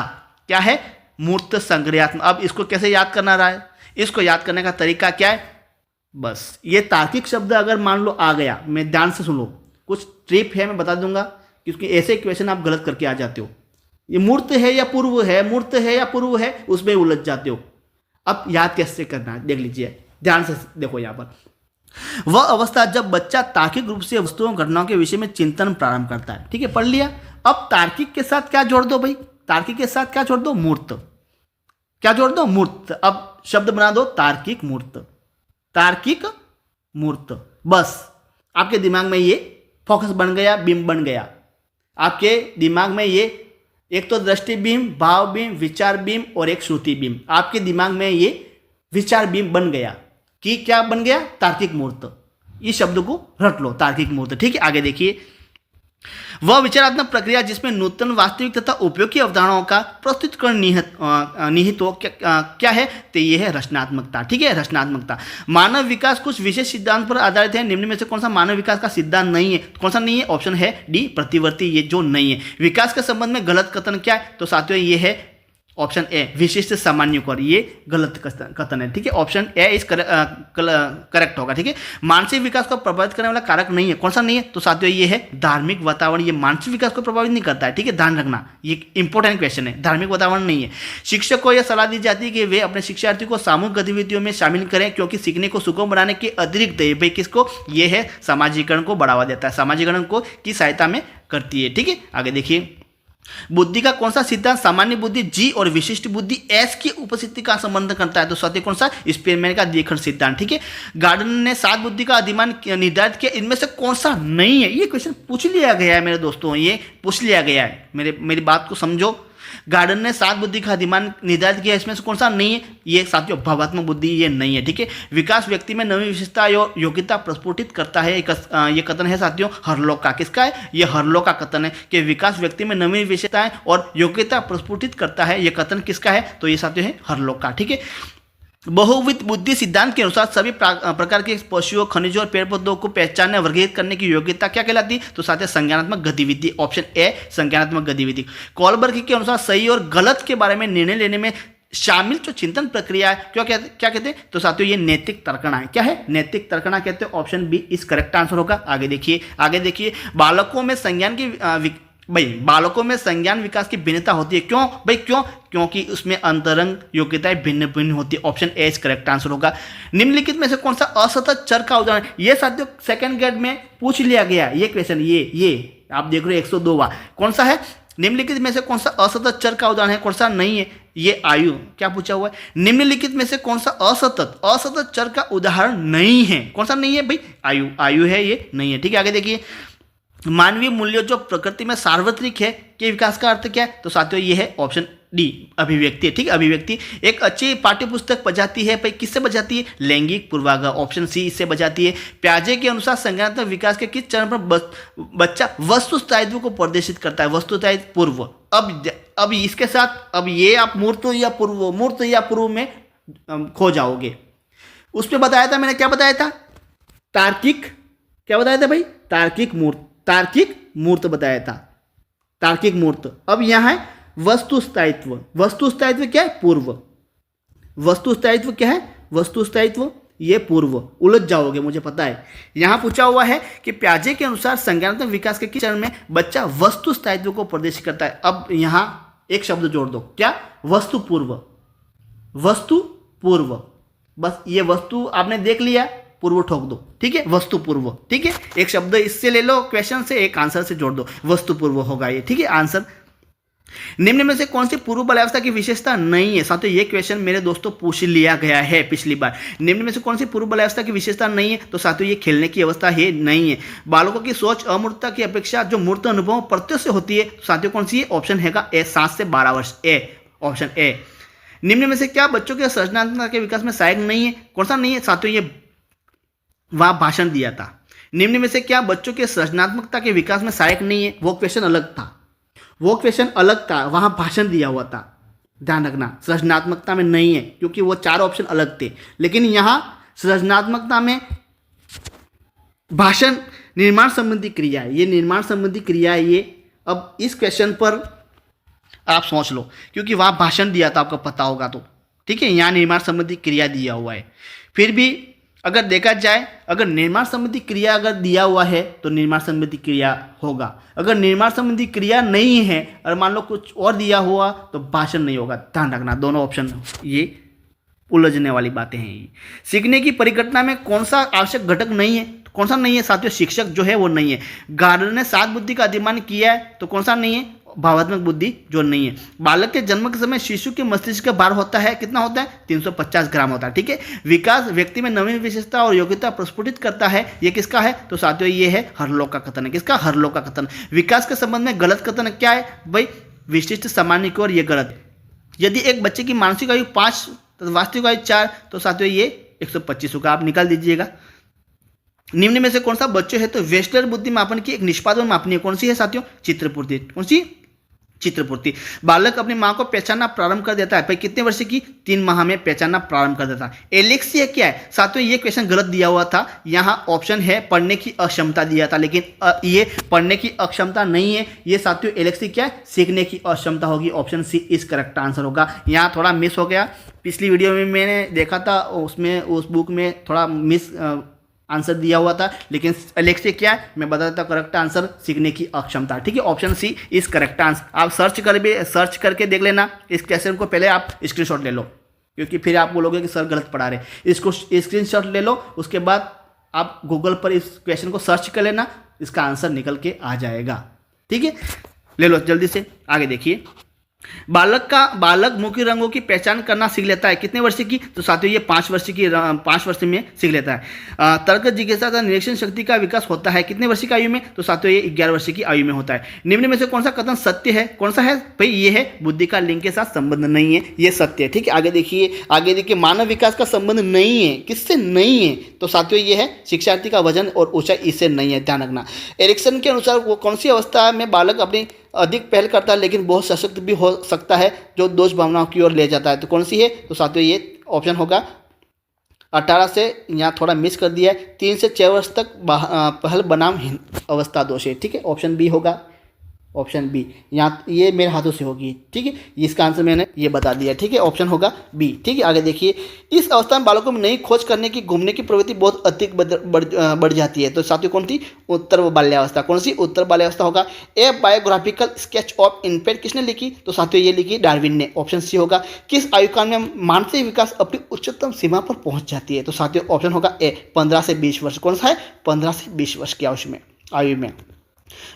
क्या है? मूर्त संक्रियात्मक। अब इसको कैसे याद करना रहा है? इसको याद करने का तरीका क्या है? बस ये तार्किक शब्द अगर मान लो आ गया, मैं ध्यान से सुन लो, कुछ ट्रिप है मैं बता दूंगा, क्योंकि ऐसे क्वेश्चन आप गलत करके आ जाते हो। ये मूर्त है या पूर्व है, मूर्त है या पूर्व है, उसमें उलझ जाते हो। अब याद कैसे करना है देख लीजिए, ध्यान से देखो यहाँ पर। वह अवस्था जब बच्चा तार्किक रूप से वस्तुओं घटनाओं के विषय में चिंतन प्रारंभ करता है। ठीक है, पढ़ लिया। अब तार्किक के साथ क्या जोड़ दो भाई? तार्किक के साथ क्या जोड़ दो? मूर्त। क्या जोड़ दो? मूर्त। अब शब्द बना दो तार्किक मूर्त। तार्किक मूर्त। बस आपके दिमाग में ये फोकस बन गया, बिंब बन गया आपके दिमाग में। ये एक तो दृष्टि बिंब, भाव बिंब, विचार बिंब और एक श्रुति बिंब। आपके दिमाग में ये विचार बिंब बन गया कि क्या बन गया? तार्किक मूर्त। इस शब्द को रट लो, तार्किक मूर्त। ठीक है, आगे देखिए। वह विचारात्मक प्रक्रिया जिसमें नूतन, वास्तविक तथा उपयोगी अवधारणाओं का प्रस्तुतिकरण निहित हो, क्या है? तो यह है रचनात्मकता। ठीक है, रचनात्मकता। मानव विकास कुछ विशेष सिद्धांत पर आधारित है। निम्न में से कौन सा मानव विकास का सिद्धांत नहीं है? कौन सा नहीं है? ऑप्शन है डी, प्रतिवर्ती। ये जो नहीं है। विकास के संबंध में गलत कथन क्या है? तो साथियों ये है ऑप्शन ए, विशिष्ट सामान्यीकरण। ये गलत कथन है। ठीक है, ऑप्शन ए इस करेक्ट होगा। ठीक है, मानसिक विकास को प्रभावित करने वाला कारक नहीं है। कौन सा नहीं है? तो साथियों ये है धार्मिक वातावरण। ये मानसिक विकास को प्रभावित नहीं करता है। ठीक है, ध्यान रखना, ये इंपॉर्टेंट क्वेश्चन है। धार्मिक वातावरण नहीं है। शिक्षक को यह सलाह दी जाती है कि वे अपने शिक्षार्थियों को सामूहिक गतिविधियों में शामिल करें, क्योंकि सीखने को सुगम बनाने के अतिरिक्त भाई किसको? ये है सामाजिकरण को बढ़ावा देता है, सामाजिकरण को की सहायता में करती है। ठीक है, आगे देखिए। बुद्धि का कौन सा सिद्धांत सामान्य बुद्धि जी और विशिष्ट बुद्धि एस की उपस्थिति का संबंध करता है? तो साथी कौन सा? स्पीयरमैन का द्विखंड सिद्धांत। ठीक है, गार्डनर ने 7 बुद्धि का अधिमान निर्धारित किया, इनमें से कौन सा नहीं है? ये क्वेश्चन पूछ लिया गया है मेरे दोस्तों, ये पूछ लिया गया है। मेरी बात को समझो। गार्डनर ने 7 बुद्धि का अधिमान निर्धारित किया, इसमें से कौन सा नहीं है? ये साथियों भावात्मक बुद्धि ये नहीं है। ठीक है, विकास व्यक्ति में नवी विशेषता और योग्यता प्रस्फुटित करता है। ये कथन है साथियों हरलॉक का। किसका है? ये हरलॉक का कथन है कि विकास व्यक्ति में नवी विशेषताएं और योग्यता प्रस्फुटित करता है। ये कथन किसका है? तो ये साथियों है हरलॉक का। ठीक है, बहुविध बुद्धि सिद्धांत के अनुसार सभी प्रकार के पशुओं, खनिजों और पेड़ पौधों को पहचानने, वर्गीकृत करने की योग्यता क्या कहलाती? तो साथ ही संज्ञानात्मक गतिविधि। ऑप्शन ए संज्ञानात्मक गतिविधि। कॉलबर्ग के अनुसार सही और गलत के बारे में निर्णय लेने में शामिल जो चिंतन प्रक्रिया है क्या कहते हैं? तो साथियों ये नैतिक तर्कणा है। क्या है? नैतिक तर्कणा कहते हैं। ऑप्शन बी इस करेक्ट आंसर होगा। आगे देखिए। बालकों में संज्ञान विकास की भिन्नता होती है। क्यों भाई? क्योंकि उसमें अंतरंग योग्यताएं भिन्न भिन्न होती है। ऑप्शन ए इस करेक्ट आंसर होगा। निम्नलिखित में से कौन सा असतत चर का उदाहरण? ये साथियों सेकंड ग्रेड में पूछ लिया गया ये क्वेश्चन। ये आप देख रहे हो 102वां। कौन सा है? निम्नलिखित में से कौन सा असतत चर का उदाहरण है? कौन सा नहीं है? ये आयु। क्या पूछा हुआ है? निम्नलिखित में से कौन सा असतत चर का उदाहरण नहीं है? कौन सा नहीं है भाई? आयु है, ये नहीं है। ठीक है, आगे देखिए। मानवीय मूल्यों जो प्रकृति में सार्वत्रिक है के विकास का अर्थ क्या है? तो साथियों ये है ऑप्शन डी अभिव्यक्ति। ठीक है, अभिव्यक्ति। एक अच्छी पाठ्यपुस्तक बचाती है भाई, किससे बचाती है? लैंगिक पूर्वाग्रह। ऑप्शन सी इससे बचाती है। प्याजे के अनुसार संज्ञानात्मक विकास के किस चरण पर बच्चा वस्तु स्थायित्व को प्रदर्शित करता है? वस्तु स्थायित्व पूर्व। अब इसके साथ अब ये आप मूर्त या पूर्व में खो जाओगे। उस पर बताया था मैंने, क्या बताया था? तार्किक। क्या बताया था भाई? तार्किक मूर्त बताया था। तार्किक मूर्त। अब यहां है वस्तु स्थायित्व। वस्तु स्थायित्व क्या है? पूर्व। वस्तु स्थायित्व क्या है? वस्तु स्थायित्व ये पूर्व। उलझ जाओगे मुझे पता है। यहां पूछा हुआ है कि प्याजे के अनुसार संज्ञानात्मक विकास के किस चरण में बच्चा वस्तु स्थायित्व को प्रदर्शित करता है? अब यहां एक शब्द जोड़ दो। क्या? वस्तु पूर्व। वस्तु पूर्व। बस ये वस्तु आपने देख लिया, पूर्व ठोक दो। ठीक है, वस्तु पूर्व। ठीक है, एक शब्द इससे ले लो क्वेश्चन से, एक आंसर से जोड़ दो। वस्तु पूर्व होगा ये। ठीक है, आंसर। निम्न में से कौन सी पूर्व बाल्यावस्था की विशेषता नहीं है? साथियों ये क्वेश्चन मेरे दोस्तों पूछ लिया गया है पिछली बार। निम्न में से कौन सी पूर्व बाल्यावस्था की विशेषता नहीं है? तो साथियों ये खेलने की अवस्था है नहीं है। बालकों की सोच अमूर्तता की अपेक्षा जो मूर्त अनुभव प्रत्यक्ष होती है, तो साथियों कौन सी है? ऑप्शन हैगा ए 7 से 12 वर्ष। A option A. निम्न में से क्या बच्चों के सृजनात्मकता के विकास में सहायक नहीं है? कौन सा नहीं है? साथियों ये वहां भाषण दिया था। निम्न में से क्या बच्चों के सृजनात्मकता के विकास में सहायक नहीं है? वो क्वेश्चन अलग था, वहां भाषण दिया हुआ था। ध्यान रखना, सृजनात्मकता में नहीं है क्योंकि वो 4 ऑप्शन अलग थे। लेकिन यहां सृजनात्मकता में भाषण निर्माण संबंधी क्रिया है। ये निर्माण संबंधी क्रिया है ये। अब इस क्वेश्चन पर आप सोच लो, क्योंकि वहां भाषण दिया था, आपको पता होगा तो। ठीक है, यहाँ निर्माण संबंधी क्रिया दिया हुआ है। फिर भी अगर देखा जाए, अगर निर्माण संबंधी क्रिया अगर दिया हुआ है तो निर्माण संबंधी क्रिया होगा। अगर निर्माण संबंधी क्रिया नहीं है और मान लो कुछ और दिया हुआ तो भाषण नहीं होगा। ध्यान रखना, दोनों ऑप्शन ये उलझने वाली बातें हैं। ये सीखने की परिघटना में कौन सा आवश्यक घटक नहीं है? कौन सा नहीं है साथियों? शिक्षक जो है वो नहीं है। गार्डनर ने 7 बुद्धि का अधिमान किया है तो कौन सा नहीं है? भावात्मक बुद्धि जो नहीं है। बालक के जन्म के समय शिशु के मस्तिष्क का भार होता है, कितना होता है, 350 ग्राम होता है, ठीक है। विकास व्यक्ति में नवीन विशेषता और योग्यता प्रस्फुटित करता है, ये किसका है, तो साथियों ये है हरलोक का कथन है। किसका, हरलोक का कथन। विकास के संबंध में गलत कथन क्या है भाई, विशिष्ट सामान्य की ओर, ये गलत है। यदि एक बच्चे की मानसिक आयु 5 तो वास्तविक आयु 4, तो साथियों ये 125 होगा, आप निकाल दीजिएगा। निम्न में से कौन सा बच्चों है, तो वेस्टर बुद्धि मापन की एक निष्पादन मापनी है, कौन सी है साथियों, चित्रपूर्ति। कौन सी, चित्रपूर्ति। बालक अपनी मां को पहचानना प्रारंभ कर देता है, भाई कितने वर्ष की, 3 माह में पहचानना प्रारंभ कर देता है। एलेक्सिया क्या है साथियों, ये क्वेश्चन गलत दिया हुआ था, यहाँ ऑप्शन है पढ़ने की अक्षमता दिया था, लेकिन ये पढ़ने की अक्षमता नहीं है, ये साथियों एलेक्सिया क्या है, सीखने की अक्षमता होगी। ऑप्शन सी इस करेक्ट आंसर होगा। यहाँ थोड़ा मिस हो गया, पिछली वीडियो में मैंने देखा था, उसमें उस बुक में थोड़ा मिस आंसर दिया हुआ था, लेकिन एलेक्सिया क्या है मैं बता देता, करेक्ट आंसर सीखने की अक्षमता, ठीक है। ऑप्शन सी इस करेक्ट आंसर। आप सर्च करके देख लेना, इस क्वेश्चन को पहले आप स्क्रीनशॉट ले लो, क्योंकि फिर आप बोलोगे कि सर गलत पढ़ा रहे। इसको स्क्रीनशॉट ले लो, उसके बाद आप गूगल पर इस क्वेश्चन को सर्च कर लेना, इसका आंसर निकल के आ जाएगा, ठीक है। ले लो जल्दी से, आगे देखिए। बालक मुख्य रंगों की पहचान करना सीख लेता है, कितने वर्ष की, तो साथियों ये 5 वर्ष में सीख लेता है। तर्क जिज्ञासा का निरीक्षण शक्ति का विकास होता है कितने वर्ष की आयु में, तो साथियों ये 11 वर्ष की आयु में होता है। निम्न में से कौन सा कथन सत्य है, कौन सा है भाई, ये है बुद्धि का लिंग के साथ संबंध नहीं है, ये सत्य है, ठीक है। आगे देखिए, मानव विकास का संबंध नहीं है, किससे नहीं है, तो साथियों ये है शिक्षार्थी का वजन और ऊंचाई, इससे नहीं है, ध्यान रखना। एरिक्सन के अनुसार वो कौन सी अवस्था में बालक अपनी अधिक पहल करता है, लेकिन बहुत सशक्त भी हो सकता है, जो दोष भावनाओं की ओर ले जाता है, तो कौन सी है, तो साथियों ये ऑप्शन होगा 18 से, यहाँ थोड़ा मिस कर दिया है, 3 से 6 वर्ष तक पहल बनाम अवस्था दोष है, ठीक है। ऑप्शन बी होगा, ऑप्शन बी, यहाँ ये मेरे हाथों से होगी, ठीक है। इसका आंसर मैंने ये बता दिया, ठीक है, ऑप्शन होगा बी, ठीक है। आगे देखिए, इस अवस्था में बालकों में नई खोज करने की, घूमने की प्रवृत्ति बहुत अधिक बढ़ जाती है, तो साथियों कौन थी, उत्तर बाल्यावस्था। कौन सी, उत्तर बाल्यावस्था होगा। ए बायोग्राफिकल स्केच ऑफ इन्फेंट किसने लिखी, तो साथियों ये लिखी डार्विन ने, ऑप्शन सी होगा। किस आयु काल में मानसिक विकास अपनी उच्चतम सीमा पर पहुंच जाती है, तो साथियों ऑप्शन होगा ए 15 से 20 वर्ष। कौन सा है, 15 से 20 वर्ष की आयु में।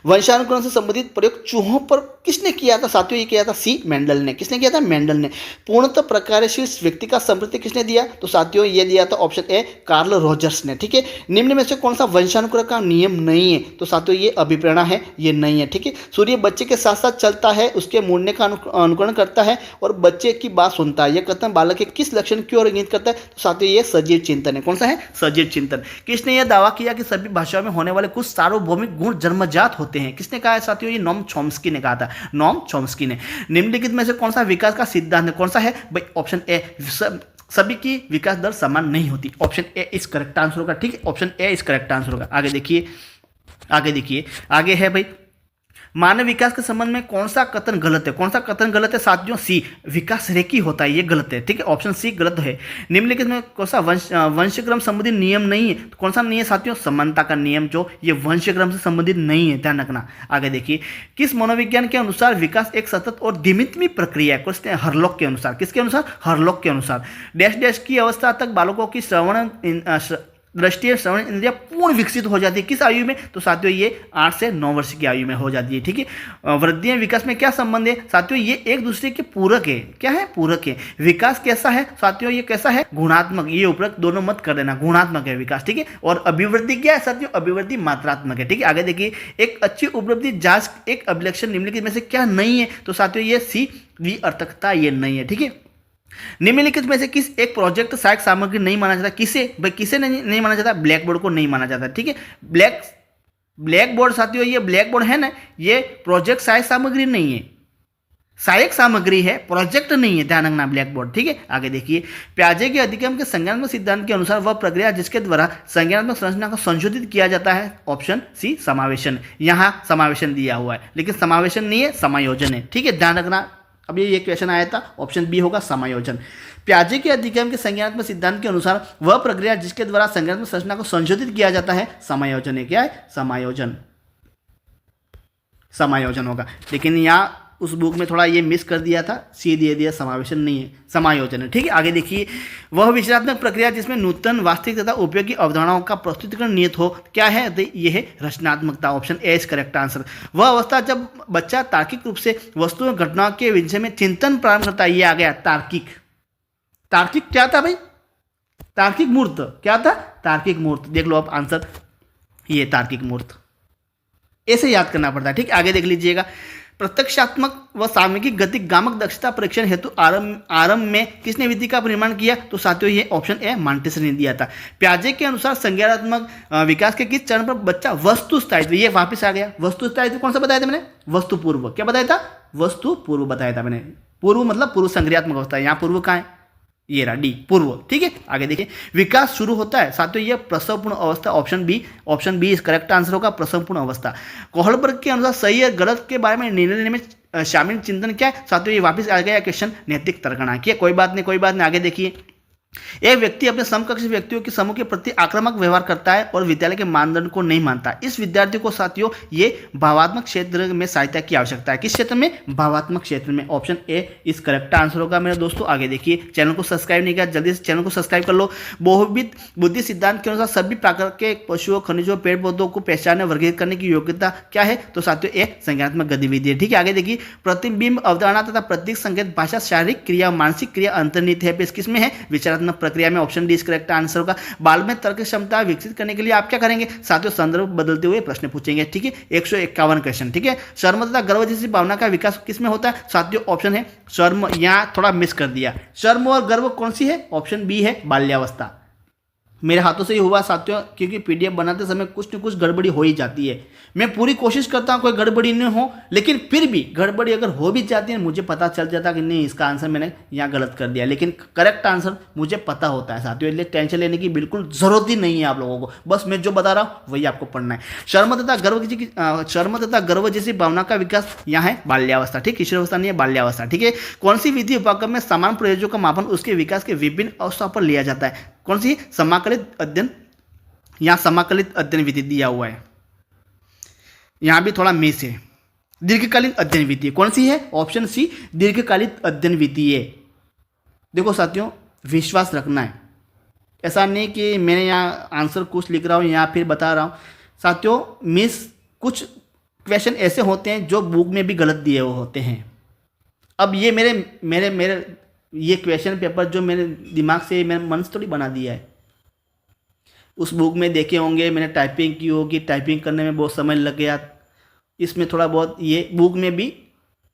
वंशानुक्रमण से संबंधित प्रयोग चूहों पर किसने किया था, साथियों ये किया था सी मेंडल ने। किसने किया था, मेंडल ने। पूर्णतः प्रकार्यशील व्यक्ति का संप्रति किसने दिया, तो साथियों ये दिया था ऑप्शन ए कार्ल रोजर्स ने, ठीक है। निम्न में से कौन सा वंशानुक्रमण का नियम नहीं है, तो साथियों ये अभिप्रेरणा है, ये नहीं है, ठीक है। सूर्य बच्चे के साथ साथ चलता है, उसके मुड़ने का अनुकरण करता है और बच्चे की बात सुनता है, यह कथन बालक के किस लक्षण की ओर इंगित करता है, तो साथियों ये सजीव चिंतन है। कौन सा है, सजीव चिंतन। किसने यह दावा किया कि सभी भाषाओं में होने वाले कुछ सार्वभौमिक गुण जन्मजात होते हैं, किसने कहा है साथियों, ये नोम चॉम्स्की ने कहा था, नोम चॉम्स्की ने। निम्नलिखित में से कौन सा विकास का सिद्धांत है, कौन सा है भाई, ऑप्शन ए सभी की विकास दर समान नहीं होती, ऑप्शन ए इस करेक्ट आंसर होगा, ठीक है। ऑप्शन ए इस करेक्ट आंसर होगा। आगे देखिए, आगे है भाई, मानव विकास के संबंध में कौन सा कथन गलत है, कौन सा कथन गलत है साथियों, सी विकास रेखी होता है, ये गलत है, ठीक है। ऑप्शन सी गलत है। निम्नलिखित में कौन सा वंशक्रम संबंधित नियम नहीं है, तो कौन सा नहीं है साथियों, समानता का नियम, जो ये वंशक्रम से संबंधित नहीं है, ध्यान रखना। आगे देखिए, किस मनोविज्ञान के अनुसार विकास एक सतत और धीमी प्रक्रिया है, किसने, हरलोक के अनुसार। किसके अनुसार, हरलोक के अनुसार। डैश की अवस्था तक बालकों की दृष्टि श्रवण इंद्रिया पूर्ण विकसित हो जाती है, किस आयु में, तो साथियों ये 8 से 9 वर्ष की आयु में हो जाती है, ठीक है। वृद्धि विकास में क्या संबंध है साथियों, ये एक दूसरे के पूरक है, क्या है, पूरक है। विकास कैसा है साथियों, ये कैसा है, गुणात्मक, ये उपरोक्त दोनों मत कर देना, गुणात्मक है विकास, ठीक है। और अभिवृद्धि क्या है साथियों, अभिवृद्धि मात्रात्मक है, ठीक है। आगे देखिए, एक अच्छी उपलब्धि जांच एक अभिलक्षण निम्नलिखित में से क्या नहीं है, तो साथियों ये सी विअर्थकता, ये नहीं है, ठीक है। निम्नलिखित में से किस एक प्रोजेक्ट सहायक सामग्री नहीं माना जाता, किसे नहीं माना जाता, ब्लैक बोर्ड को नहीं माना जाता, ठीक है। ब्लैक बोर्ड साथियों, ये ब्लैक बोर्ड है ना, ये प्रोजेक्ट सहायक सामग्री नहीं है, सहायक सामग्री है, प्रोजेक्ट नहीं है, ध्यान रखना, ब्लैक बोर्ड, ठीक है। आगे देखिए, प्याजे के अधिगम के संज्ञानात्मक सिद्धांत के अनुसार वह प्रक्रिया जिसके द्वारा संज्ञानात्मक संरचना को संशोधित किया जाता है, ऑप्शन सी समावेशन। यहाँ समावेशन दिया हुआ है, लेकिन समावेशन नहीं है, समायोजन है, ठीक है, ध्यान रखना। अभी ये क्वेश्चन आया था, ऑप्शन बी होगा समायोजन। प्याजे के अधिगम के संज्ञानात्मक सिद्धांत के अनुसार वह प्रक्रिया जिसके द्वारा संज्ञानात्मक संरचना को संशोधित किया जाता है, समायोजन है, क्या है, समायोजन होगा। लेकिन यहाँ उस बुक में थोड़ा ये मिस कर दिया था, सी दे दिया, समावेशन नहीं है, समायोजन है। ठीक है, आगे देखिए, वह विचारात्मक प्रक्रिया जिसमें नूतन वास्तविक तथा उपयोगी अवधारणाओं का प्रस्तुतिकरण नियत हो, क्या है? तो ये है रचनात्मकता। Option A is correct answer. वह अवस्था जब बच्चा तार्किक रूप से वस्तुओं घटनाओं के विषय में चिंतन प्रारंभ करता है। ये आ गया तार्किक। तार्किक क्या था भाई? तार्किक मूर्त। क्या था? तार्किक मूर्त। देख लो आप आंसर, ये तार्किक मूर्त। ऐसे याद करना पड़ता है। ठीक, आगे देख लीजिएगा, प्रत्यक्षात्मक व सामयिक गति गामक दक्षता परीक्षण हेतु आरंभ में किसने विधि का निर्माण किया? तो साथियों ये ऑप्शन ए मॉन्टेसरी ने दिया था। पियाजे के अनुसार संज्ञानात्मक विकास के किस चरण पर बच्चा वस्तु स्थायित्व, ये वापस आ गया। वस्तु स्थायित्व कौन सा बताया था मैंने? वस्तु पूर्व। क्या बताया था? वस्तु पूर्व बताया था मैंने। पूर्व मतलब पूर्व संक्रियात्मक अवस्था। यहाँ पूर्व कहाँ है? ये रहा डी, पूर्व। ठीक है, आगे देखिए, विकास शुरू होता है साथियों ये प्रसवपूर्ण अवस्था। ऑप्शन बी इस करेक्ट आंसर होगा, प्रसवपूर्ण अवस्था। कोहलबर्ग के अनुसार सही या गलत के बारे में निर्णय लेने में शामिल चिंतन क्या है? साथियों ये वापस आ गया क्वेश्चन, नैतिक तर्कणा। किया, कोई बात नहीं, आगे देखिए, एक व्यक्ति अपने समकक्ष व्यक्तियों के समूह के प्रति आक्रामक व्यवहार करता है और विद्यालय के मानदंड को नहीं मानता। इस विद्यार्थी को साथियों ये भावात्मक क्षेत्र में सहायता की आवश्यकता है। किस क्षेत्र में? भावात्मक क्षेत्र में। ऑप्शन ए इस करेक्ट आंसर होगा मेरे दोस्तों। आगे देखिए, चैनल को सब्सक्राइब नहीं किया, जल्दी से चैनल को सब्सक्राइब कर लो। बहुविध बुद्धि सिद्धांत के अनुसार सभी प्रकार के पशुओं, खनिजों, पेड़ पौधों को पहचानने, वर्गीकृत करने की योग्यता क्या है? तो साथियों ए संज्ञानात्मक गतिविधि है। ठीक है, आगे देखिए, प्रतिबिंब अवधारणा तथा प्रतीक संकेत भाषा शारीरिक क्रिया मानसिक क्रिया अंतर्निहित है। किसमें है? विचारात्मक प्रक्रिया में। ऑप्शन डी करेक्ट आंसर होगा। बाल में तर्क क्षमता विकसित करने के लिए आप क्या करेंगे? साथियों संदर्भ बदलते हुए प्रश्न पूछेंगे। ठीक है, 151 क्वेश्चन। ठीक है, शर्म तथा गर्व जैसी भावना का विकास किसमें होता है? साथियों ऑप्शन है शर्म, यहां थोड़ा मिस कर दिया। शर्म और गर्व कौन सी है? ऑप्शन बी है बाल्यावस्था। मेरे हाथों से ही हुआ साथियों, क्योंकि पीडीएफ बनाते समय कुछ न कुछ गड़बड़ी हो ही जाती है। मैं पूरी कोशिश करता हूँ कोई गड़बड़ी नहीं हो, लेकिन फिर भी गड़बड़ी अगर हो भी जाती है, मुझे पता चल जाता कि नहीं इसका आंसर मैंने यहाँ गलत कर दिया, लेकिन करेक्ट आंसर मुझे पता होता है साथियों। इसलिए टेंशन लेने की बिल्कुल जरूरत ही नहीं है आप लोगों को। बस मैं जो बता रहा हूँ वही आपको पढ़ना है। शर्म तथा गर्व जैसी भावना का विकास यहाँ है बाल्यावस्था। ठीक, किशोरावस्था नहीं है, बाल्यावस्था। ठीक है, कौन सी विधि उपागम में समान प्रयोजों का मापन उसके विकास के विभिन्न अवस्थाओं पर लिया जाता है? कौन सी? समाकलित अध्ययन। यहां समाकलित अध्ययन विधि दिया हुआ है, यहां भी थोड़ा मिस है। दीर्घकालीन अध्ययन विधि कौन सी है? ऑप्शन सी दीर्घकालिक अध्ययन विधि है। देखो साथियों, विश्वास रखना है, ऐसा नहीं कि मैंने यहाँ आंसर कुछ लिख रहा हूँ या फिर बता रहा हूँ। साथियों मिस कुछ क्वेश्चन ऐसे होते हैं जो बुक में भी गलत दिए हुए होते हैं। अब ये मेरे ये क्वेश्चन पेपर जो मेरे दिमाग से, मेरे मन से थोड़ी बना दिया है। उस बुक में देखे होंगे, मैंने टाइपिंग की होगी, टाइपिंग करने में बहुत समय लग गया। इसमें थोड़ा बहुत ये बुक में भी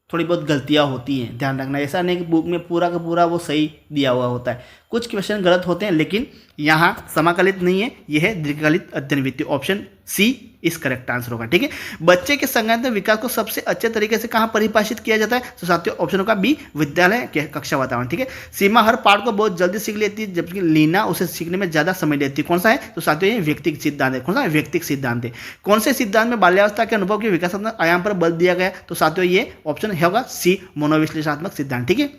थोड़ी बहुत गलतियाँ होती हैं, ध्यान रखना। ऐसा नहीं कि बुक में पूरा का पूरा वो सही दिया हुआ होता है, कुछ क्वेश्चन गलत होते हैं, लेकिन यहाँ समाकलित नहीं है, यह है दीर्घकालिक अध्ययन विधि। ऑप्शन सी इस करेक्ट आंसर होगा। ठीक है, बच्चे के संज्ञानात्मक विकास को सबसे अच्छे तरीके से कहाँ परिभाषित किया जाता है? तो साथियों ऑप्शन होगा बी विद्यालय के कक्षा वातावरण। ठीक है, सीमा हर पाठ को बहुत जल्दी सीख लेती है, जबकि लीना उसे सीखने में ज्यादा समय लेती है। कौन सा है? तो साथियों ये व्यक्तिगत सिद्धांत है। कौन सा है? व्यक्तिगत सिद्धांत है। कौन से सिद्धांत में बाल्यावस्था के अनुभव के विकासात्मक आयाम पर बल दिया गया? तो साथियों ये ऑप्शन होगा सी मनोविश्लेषणात्मक सिद्धांत। ठीक है,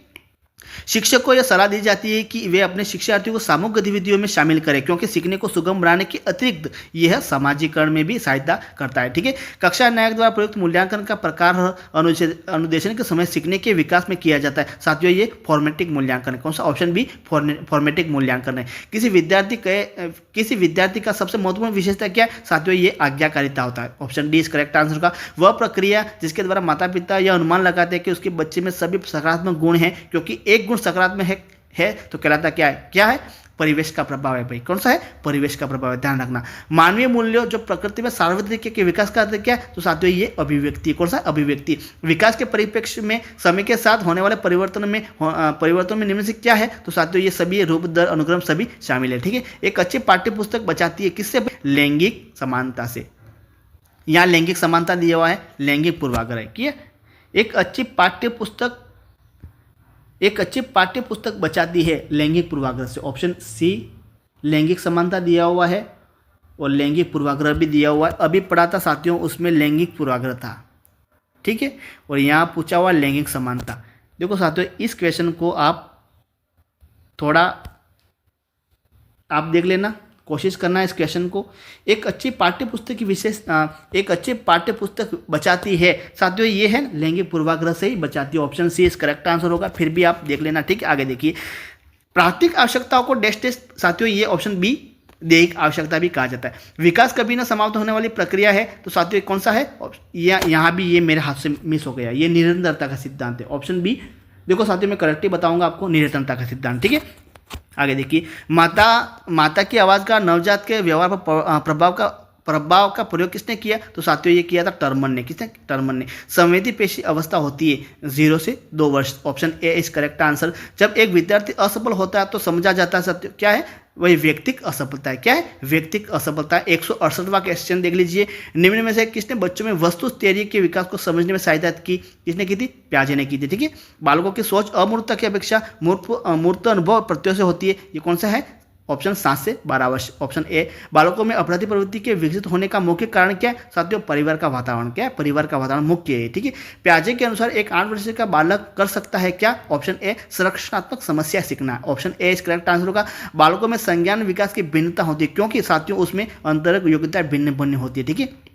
शिक्षक को यह सलाह दी जाती है कि वे अपने शिक्षार्थियों को सामूहिक गतिविधियों में शामिल करें, क्योंकि सीखने को सुगम बनाने के अतिरिक्त यह सामाजिकरण में भी सहायता करता है। ठीक है, कक्षा नायक द्वारा प्रयुक्त मूल्यांकन का प्रकार अनुदेशन के समय सीखने के विकास में किया जाता है। साथियों ये फॉर्मेटिव मूल्यांकन है। कौन सा? ऑप्शन बी फॉर्मेटिव मूल्यांकन है। किसी विद्यार्थी का सबसे महत्वपूर्ण विशेषता क्या है? साथियों ये आज्ञाकारिता होता है। ऑप्शन डी इस करेक्ट आंसर का। वह प्रक्रिया जिसके द्वारा माता पिता यह अनुमान लगाते हैं कि उसके बच्चे में सभी सकारात्मक गुण हैं, क्योंकि एक गुण सकारात्मक है तो कहलाता क्या है? परिवेश का प्रभाव है भाई। कौन सा है? परिवेश का प्रभाव है, ध्यान रखना। मानवीय मूल्यों जो प्रकृति में सार्वत्रिक के विकास का क्या है? तो साथियों ये अभिव्यक्ति। कौन सा? अभिव्यक्ति। विकास के परिप्रेक्ष्य में समय के साथ होने वाले परिवर्तन में निम्न से क्या है? तो साथियों ये सभी रूप दर अनुक्रम सभी शामिल है। ठीक है, एक अच्छी पाठ्य पुस्तक बचाती है किससे? लैंगिक समानता से। यहाँ लैंगिक समानता दिया हुआ है, लैंगिक पूर्वाग्रह की। एक अच्छी पाठ्य पुस्तक बचाती है लैंगिक पूर्वाग्रह से। ऑप्शन सी लैंगिक समानता दिया हुआ है और लैंगिक पूर्वाग्रह भी दिया हुआ है। अभी पढ़ा था साथियों, उसमें लैंगिक पूर्वाग्रह था। ठीक है, और यहाँ पूछा हुआ लैंगिक समानता। देखो साथियों इस क्वेश्चन को आप थोड़ा आप देख लेना, कोशिश करना है इस क्वेश्चन को। एक अच्छी पाठ्य पुस्तक की एक अच्छी पाठ्य पुस्तक बचाती है साथियों, ये है लैंगिक पूर्वाग्रह से ही बचाती है। ऑप्शन सी इस करेक्ट आंसर होगा, फिर भी आप देख लेना, ठीक है। आगे देखिए, प्राथमिक आवश्यकताओं को डैश डैश साथियों, ये ऑप्शन बी दैहिक आवश्यकता भी कहा जाता है। विकास कभी न समाप्त होने वाली प्रक्रिया है, तो साथियों कौन सा है? यहाँ भी ये मेरे हाथ से मिस हो गया, ये निरंतरता का सिद्धांत है। ऑप्शन बी, देखो साथियों मैं करेक्टली बताऊंगा आपको, निरंतरता का सिद्धांत, ठीक है। आगे देखिए, माता की आवाज़ का नवजात के व्यवहार पर प्रभाव का प्रयोग किसने किया? तो साथियों ये किया था टर्मन ने। किसने? टर्मन ने। संवेदी पेशी अवस्था होती है 0 से 2 वर्ष। Option A is correct answer. जब एक विद्यार्थी असफल होता है तो समझा जाता है सत्य क्या है? वही व्यक्तिक असफलता है। क्या है? व्यक्तिक असफलता। 168वां क्वेश्चन देख लीजिए, निम्न में से किसने बच्चों में वस्तु स्थैर्य के विकास को समझने में सहायता की? किसने की थी? प्याजे ने की थी, ठीक है। बालकों की सोच अमूर्तता की अपेक्षा मूर्त अनुभव प्रत्यय से होती है, ये कौन सा है? ऑप्शन 7 से 12 वर्ष। ऑप्शन ए, बालकों में अपराधी प्रवृत्ति के विकसित होने का मुख्य कारण क्या है? साथियों परिवार का वातावरण। क्या है? परिवार का वातावरण मुख्य है, ठीक है। प्याजे के अनुसार एक 8 वर्ष का बालक कर सकता है क्या? ऑप्शन ए, संरचनात्मक समस्या सीखना। ऑप्शन ए इस करेक्ट आंसर होगा। बालकों में संज्ञान विकास की भिन्नता होती है, क्योंकि साथियों उसमें अंतरंग योग्यता भिन्न भिन्न होती है, ठीक है।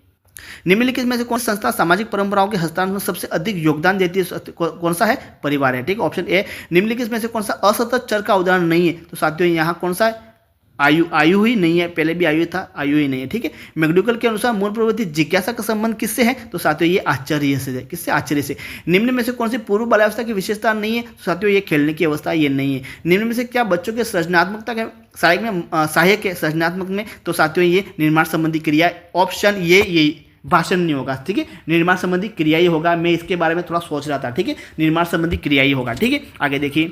निम्नलिखित में से कौन सी संस्था सामाजिक परंपराओं के हस्तांतरण में सबसे अधिक योगदान देती है? कौन सा है? परिवार है, ठीक है। ऑप्शन ए, निम्नलिखित में से कौन सा असतत चर का उदाहरण नहीं है? तो साथियों यहाँ कौन सा है? आयु ही नहीं है, पहले भी आयु था, आयु ही नहीं है, ठीक है। मैकडूगल के अनुसार मूल प्रवृत्ति जिज्ञासा का संबंध किससे है? तो साथियों ये आश्चर्य से है। किससे? आश्चर्य से। निम्न में से कौन सी पूर्व बाल्यावस्था की विशेषता नहीं है? तो साथियों ये खेलने की अवस्था ये नहीं है। निम्न में से क्या बच्चों के सृजनात्मकता के सहायक है सृजनात्मक में? तो साथियों ये निर्माण संबंधी क्रिया। ऑप्शन ये भाषण नहीं होगा, ठीक है। निर्माण संबंधी क्रिया ही होगा। मैं इसके बारे में थोड़ा सोच रहा था, ठीक है। निर्माण संबंधी क्रिया ही होगा, ठीक है। आगे देखिए,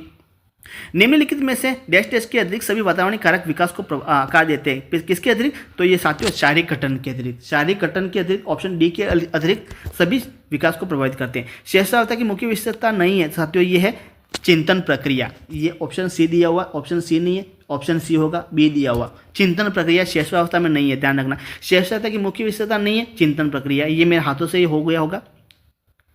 निम्नलिखित में से डैश डैश के अतिरिक्त सभी वातावरणीय कारक विकास को आकार देते हैं। किसके अतिरिक्त? तो ये साथियों शारीरिक गठन के अतिरिक्त। शारीरिक गठन के अतिरिक्त ऑप्शन डी के अतिरिक्त सभी विकास को प्रभावित करते हैं। शेषावस्था की मुख्य विशेषता नहीं है साथियों, ये है चिंतन प्रक्रिया। ये ऑप्शन सी दिया हुआ, ऑप्शन सी नहीं है, ऑप्शन सी होगा, बी दिया हुआ। चिंतन प्रक्रिया शेषावस्था में नहीं है, ध्यान रखना। शेषावस्था की मुख्य विशेषता नहीं है चिंतन प्रक्रिया, ये मेरे हाथों से ही हो गया होगा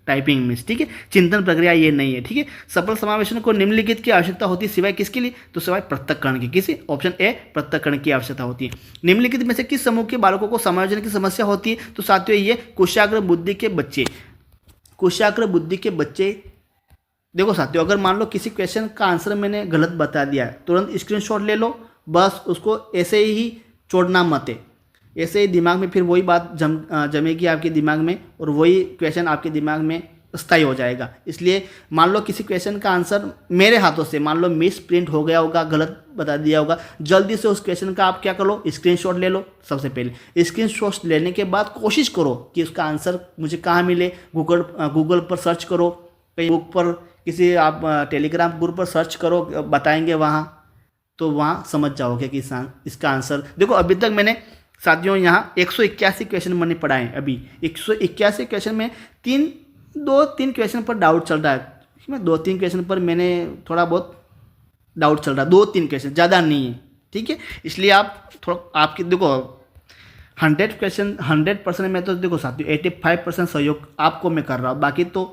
टाइपिंग मिस, ठीक है। चिंतन प्रक्रिया ये नहीं है, ठीक है। सफल समावेशन को निम्नलिखित की आवश्यकता होती है सिवाय किसके लिए? तो सिवाय पृथक्करण की। किसी? ऑप्शन ए पृथक्करण की आवश्यकता होती है। निम्नलिखित में से किस समूह के बालकों को समायोजन की समस्या होती है? तो साथियों ये कुशाग्र बुद्धि के बच्चे। कुशाग्र बुद्धि के बच्चे। देखो साथियों, अगर मान लो किसी क्वेश्चन का आंसर मैंने गलत बता दिया है, तुरंत स्क्रीनशॉट ले लो, बस उसको ऐसे ही छोड़ना मत है। ऐसे ही दिमाग में फिर वही बात जमेगी आपके दिमाग में, और वही क्वेश्चन आपके दिमाग में स्थायी हो जाएगा। इसलिए मान लो किसी क्वेश्चन का आंसर मेरे हाथों से मान लो मिस प्रिंट हो गया होगा, गलत बता दिया होगा, जल्दी से उस क्वेश्चन का आप क्या करो? स्क्रीनशॉट ले लो। सबसे पहले स्क्रीनशॉट लेने के बाद कोशिश करो कि उसका आंसर मुझे कहाँ मिले। गूगल पर सर्च करो, कहीं बुक पर, किसी आप टेलीग्राम ग्रुप पर सर्च करो, बताएंगे वहाँ, तो वहाँ समझ जाओगे कि इसका आंसर। देखो अभी तक मैंने साथियों यहाँ 181 क्वेश्चन मैंने पढ़ाए हैं। अभी 181 क्वेश्चन में 2-3 क्वेश्चन पर डाउट चल रहा है। 2-3 क्वेश्चन पर मैंने थोड़ा बहुत डाउट चल रहा है, 2-3 क्वेश्चन, ज़्यादा नहीं है, ठीक है। इसलिए आप थोड़ा आपकी देखो 100% में तो देखो साथियों 85% सहयोग आपको मैं कर रहा हूँ, बाकी तो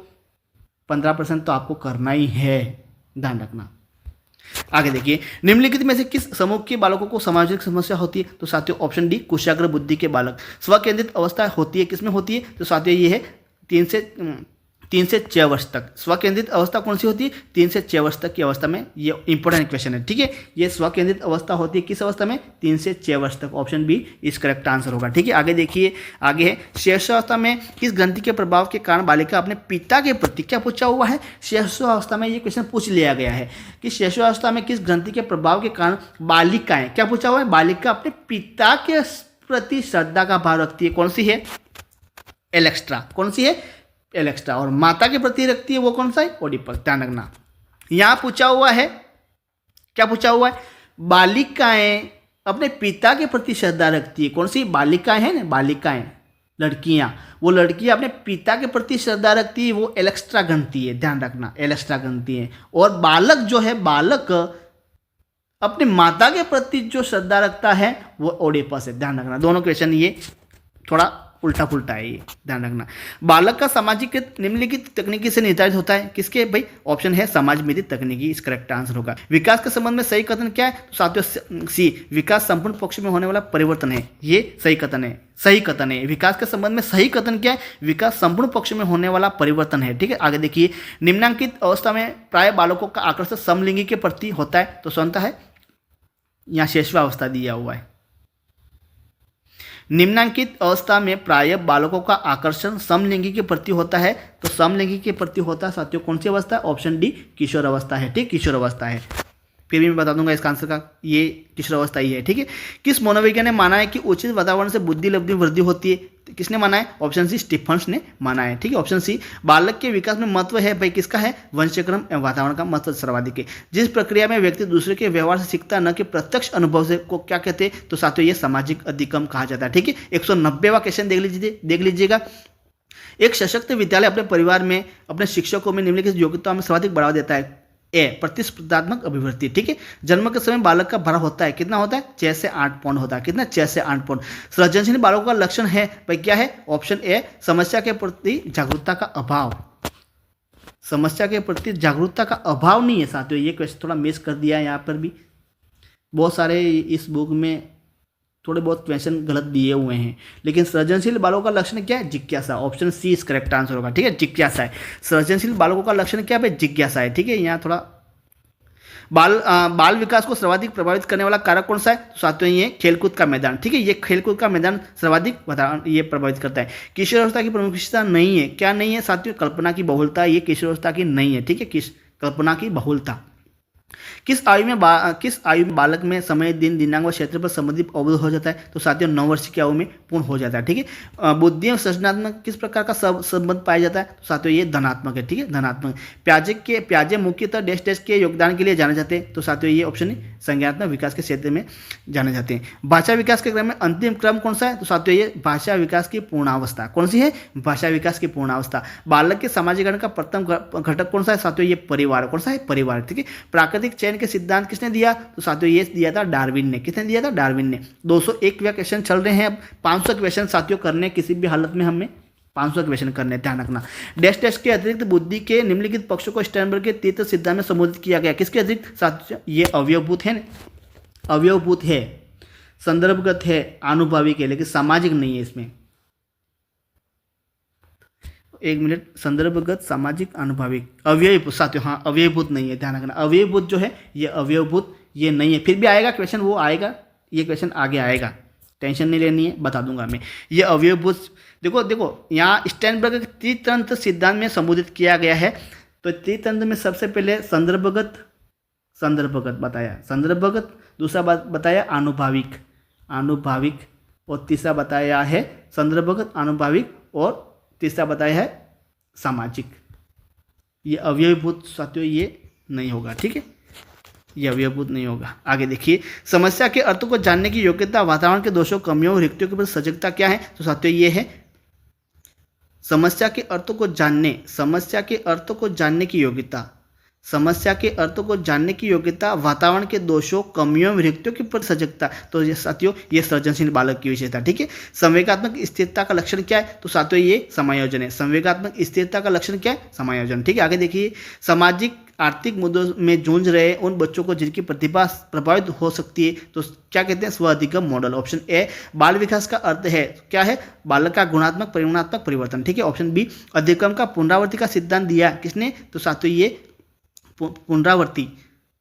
15% तो आपको करना ही है, ध्यान रखना। आगे देखिए, निम्नलिखित में से किस समूह के बालकों को सामाजिक समस्या होती है? तो साथियों ऑप्शन डी कुशाग्र बुद्धि के बालक। स्वकेंद्रित अवस्था होती है, किसमें होती है? तो साथियों ये है 3 से 6 वर्ष तक। स्वकेंद्रित अवस्था कौन सी होती है? 3 से 6 वर्ष तक की अवस्था में। ये इंपॉर्टेंट क्वेश्चन है, ठीक है। ये स्वकेंद्रित अवस्था होती है किस अवस्था में? 3 से 6 वर्ष तक। ऑप्शन बी इस करेक्ट आंसर होगा, ठीक है। आगे देखिए, आगे है शेषावस्था में किस ग्रंथि के प्रभाव के कारण बालिका अपने पिता के प्रति, क्या पूछा हुआ है? शेषावस्था में ये क्वेश्चन पूछ लिया गया है कि शेषावस्था में किस ग्रंथि के प्रभाव के कारण बालिकाएं, क्या पूछा हुआ है? बालिका अपने पिता के प्रति श्रद्धा का भाव रखती है। कौन सी है? एलेक्स्ट्रा। कौन सी है? एलेक्स्ट्रा। और माता के प्रति रखती है वो कौन सा है? ओडिपस। ध्यान रखना, यहां पूछा हुआ है, क्या पूछा हुआ है? बालिकाएं अपने पिता के प्रति श्रद्धा रखती है। कौन सी? बालिकाएं हैं ना, बालिकाएं, लड़कियां। वो लड़कियां अपने पिता के प्रति श्रद्धा रखती है, वो एलेक्स्ट्रा गणती है। ध्यान रखना, एलेक्स्ट्रा गणती है। और बालक जो है, बालक अपने माता के प्रति जो श्रद्धा रखता है वो ओडिपस है। ध्यान रखना, दोनों क्वेश्चन ये थोड़ा उल्टा पुल्टा है, ये ध्यान रखना। बालक का सामाजिक निम्नलिखित तकनीकी से निर्धारित होता है, किसके भाई? ऑप्शन है समाज में तकनीकी, इस करेक्ट आंसर होगा। विकास के संबंध में सही कथन क्या है? तो साथियों सी, विकास संपूर्ण पक्ष में होने वाला परिवर्तन है, ये सही कथन है, सही कथन है। विकास के संबंध में सही कथन क्या है? विकास संपूर्ण पक्ष में होने वाला परिवर्तन है, ठीक है। आगे देखिए, निम्नांकित अवस्था में प्राय बालकों का आकर्षण समलिंगी के प्रति होता है, तो कौन सा है? यहाँ शेषवावस्था दिया हुआ है। निम्नांकित अवस्था में प्राय बालकों का आकर्षण समलिंगी के प्रति होता है, तो समलिंगी के प्रति होता है साथियों कौन सी अवस्था? ऑप्शन डी, किशोर अवस्था है, ठीक, किशोर अवस्था है। फिर भी मैं बता दूंगा इसका आंसर का, ये किशोर अवस्था ही है, ठीक है। किस मनोवैज्ञानिक ने माना है कि उचित वातावरण से बुद्धि लब्धि वृद्धि होती है? तो किसने माना है? ऑप्शन सी, स्टीफन्स ने माना है, ठीक है। ऑप्शन सी, बालक के विकास में महत्व है भाई किसका है? वंशक्रम एवं वातावरण का महत्व सर्वाधिक है। जिस प्रक्रिया में व्यक्ति दूसरे के व्यवहार से सीखता न कि प्रत्यक्ष अनुभव से, को क्या कहते हैं? तो साथियों ये सामाजिक अधिगम कहा जाता है, ठीक है। 190वां क्वेश्चन देख लीजिएगा। एक सशक्त विद्यालय अपने परिवार में अपने शिक्षकों में निम्नलिखित योग्यताओं में सर्वाधिक बढ़ावा देता है। ए, प्रतिस्पर्धात्मक अभिवृद्धि, ठीक है। जन्म के समय बालक का भरा होता है, कितना होता है? 6 से 8 पाउंड होता है, कितना? 6 से 8 पाउंड। सृजनशील बालकों का लक्षण है भाई क्या है? ऑप्शन ए, समस्या के प्रति जागरूकता का अभाव। समस्या के प्रति जागरूकता का अभाव नहीं है साथियों, ये क्वेश्चन थोड़ा मिस कर दिया है यहाँ पर भी। बहुत सारे इस बुक में थोड़े बहुत क्वेश्चन गलत दिए हुए हैं, लेकिन सृजनशील बालकों का लक्षण क्या है? जिज्ञासा। ऑप्शन सी इस करेक्ट आंसर होगा, ठीक है, जिज्ञासा है। सृजनशील बालकों का लक्षण क्या है? जिज्ञासा है, ठीक है। यहाँ थोड़ा बाल विकास को सर्वाधिक प्रभावित करने वाला कारक कौन सा है? तो साथियों ये खेलकूद का मैदान, ठीक है, ये खेलकूद का मैदान सर्वाधिक ये प्रभावित करता है। किशोरावस्था की प्रमुख विशेषता नहीं है, क्या नहीं है साथियों? कल्पना की बहुलता, ये किशोरावस्था की नहीं है, ठीक है, कल्पना की बहुलता। किस आयु में बालक में समय, दिन, दिनांक व क्षेत्र पर संबंधित अवबोध हो जाता है? तो साथियों 9 वर्ष की आयु में पूर्ण हो जाता है, ठीक है। बुद्धि और सृजनात्मक किस प्रकार का संबंध पाया जाता है? तो साथियों ये धनात्मक है, ठीक है, धनात्मक। प्याजे मुख्यतः डैश के योगदान के लिए जाने जाते हैं, तो साथियों ये ऑप्शन है, संज्ञानात्मक विकास के क्षेत्र में जाने जाते हैं। भाषा विकास के क्रम में अंतिम क्रम कौन सा है? तो साथियों ये भाषा विकास की पूर्णावस्था। कौन सी है? भाषा विकास की पूर्णावस्था। बालक के सामाजिकरण का प्रथम घटक कौन सा है? साथियों ये परिवार। कौन सा है? परिवार, ठीक है। प्राकृतिक चयन के सिद्धांत किसने दिया? तो साथियों ये दिया था डार्विन ने। किसने दिया था? डार्विन ने। 201 क्वेश्चन चल रहे हैं, अब 500 क्वेश्चन साथियों करने, किसी भी हालत में हमें 500 क्वेश्चन करने, ध्यान रखना। डैश के अतिरिक्त बुद्धि के निम्नलिखित पक्षों को स्टर्नबर्ग के तीव्र सिद्धांत में संबोधित किया गया। किसके अतिरिक्त साथियों? ये अवयवभूत है, अवयवभूत है, संदर्भगत है, आनुभाविक है, लेकिन सामाजिक नहीं है इसमें। एक मिनट, संदर्भगत, सामाजिक, अनुभाविक, अवयवभूत साथियों, हाँ अवयवभूत नहीं है, ध्यान रखना। अवयवभूत जो है ये अवयवभूत ये नहीं है, फिर भी आएगा क्वेश्चन, वो आएगा, ये क्वेश्चन आगे आएगा, टेंशन नहीं लेनी है, बता दूंगा मैं। ये अवयवभूत देखो यहाँ स्टर्नबर्ग के त्रितंत्र सिद्धांत में संबोधित किया गया है। तो त्रितंत्र में सबसे पहले संदर्भगत बताया, संदर्भगत, दूसरा बताया आनुभाविक, और तीसरा बताया है संदर्भगत, आनुभाविक, और तीसरा बताया है सामाजिक। ये अवयवभूत साथियों ये नहीं होगा, ठीक है, ये अवयवभूत नहीं होगा। आगे देखिए, समस्या के अर्थ को जानने की योग्यता, वातावरण के दोषों, कमियों, रिक्तियों के प्रति सजगता क्या है? तो साथियों ये है समस्या के अर्थ को जानने की योग्यता, समस्या के अर्थ को जानने की योग्यता, वातावरण के दोषों, कमियों, रिक्तियों के प्रति सजगता। तो ये साथियों ये सृजनशील बालक की विशेषता, ठीक है। संवेगात्मक स्थिरता का लक्षण क्या है? तो साथियों ये समायोजन है। संवेगात्मक स्थिरता का लक्षण क्या है? समायोजन, ठीक है। आगे देखिए, सामाजिक आर्थिक मुद्दों में जूझ रहे उन बच्चों को जिनकी प्रतिभा प्रभावित हो सकती है, तो क्या कहते हैं? स्व अधिगम मॉडल। ऑप्शन ए, बाल विकास का अर्थ है क्या है? बालक का गुणात्मक परिमाणात्मक परिवर्तन, ठीक है। ऑप्शन बी, अधिगम का पुनरावृत्ति का सिद्धांत दिया किसने? तो साथियों ये पुनरावृत्ति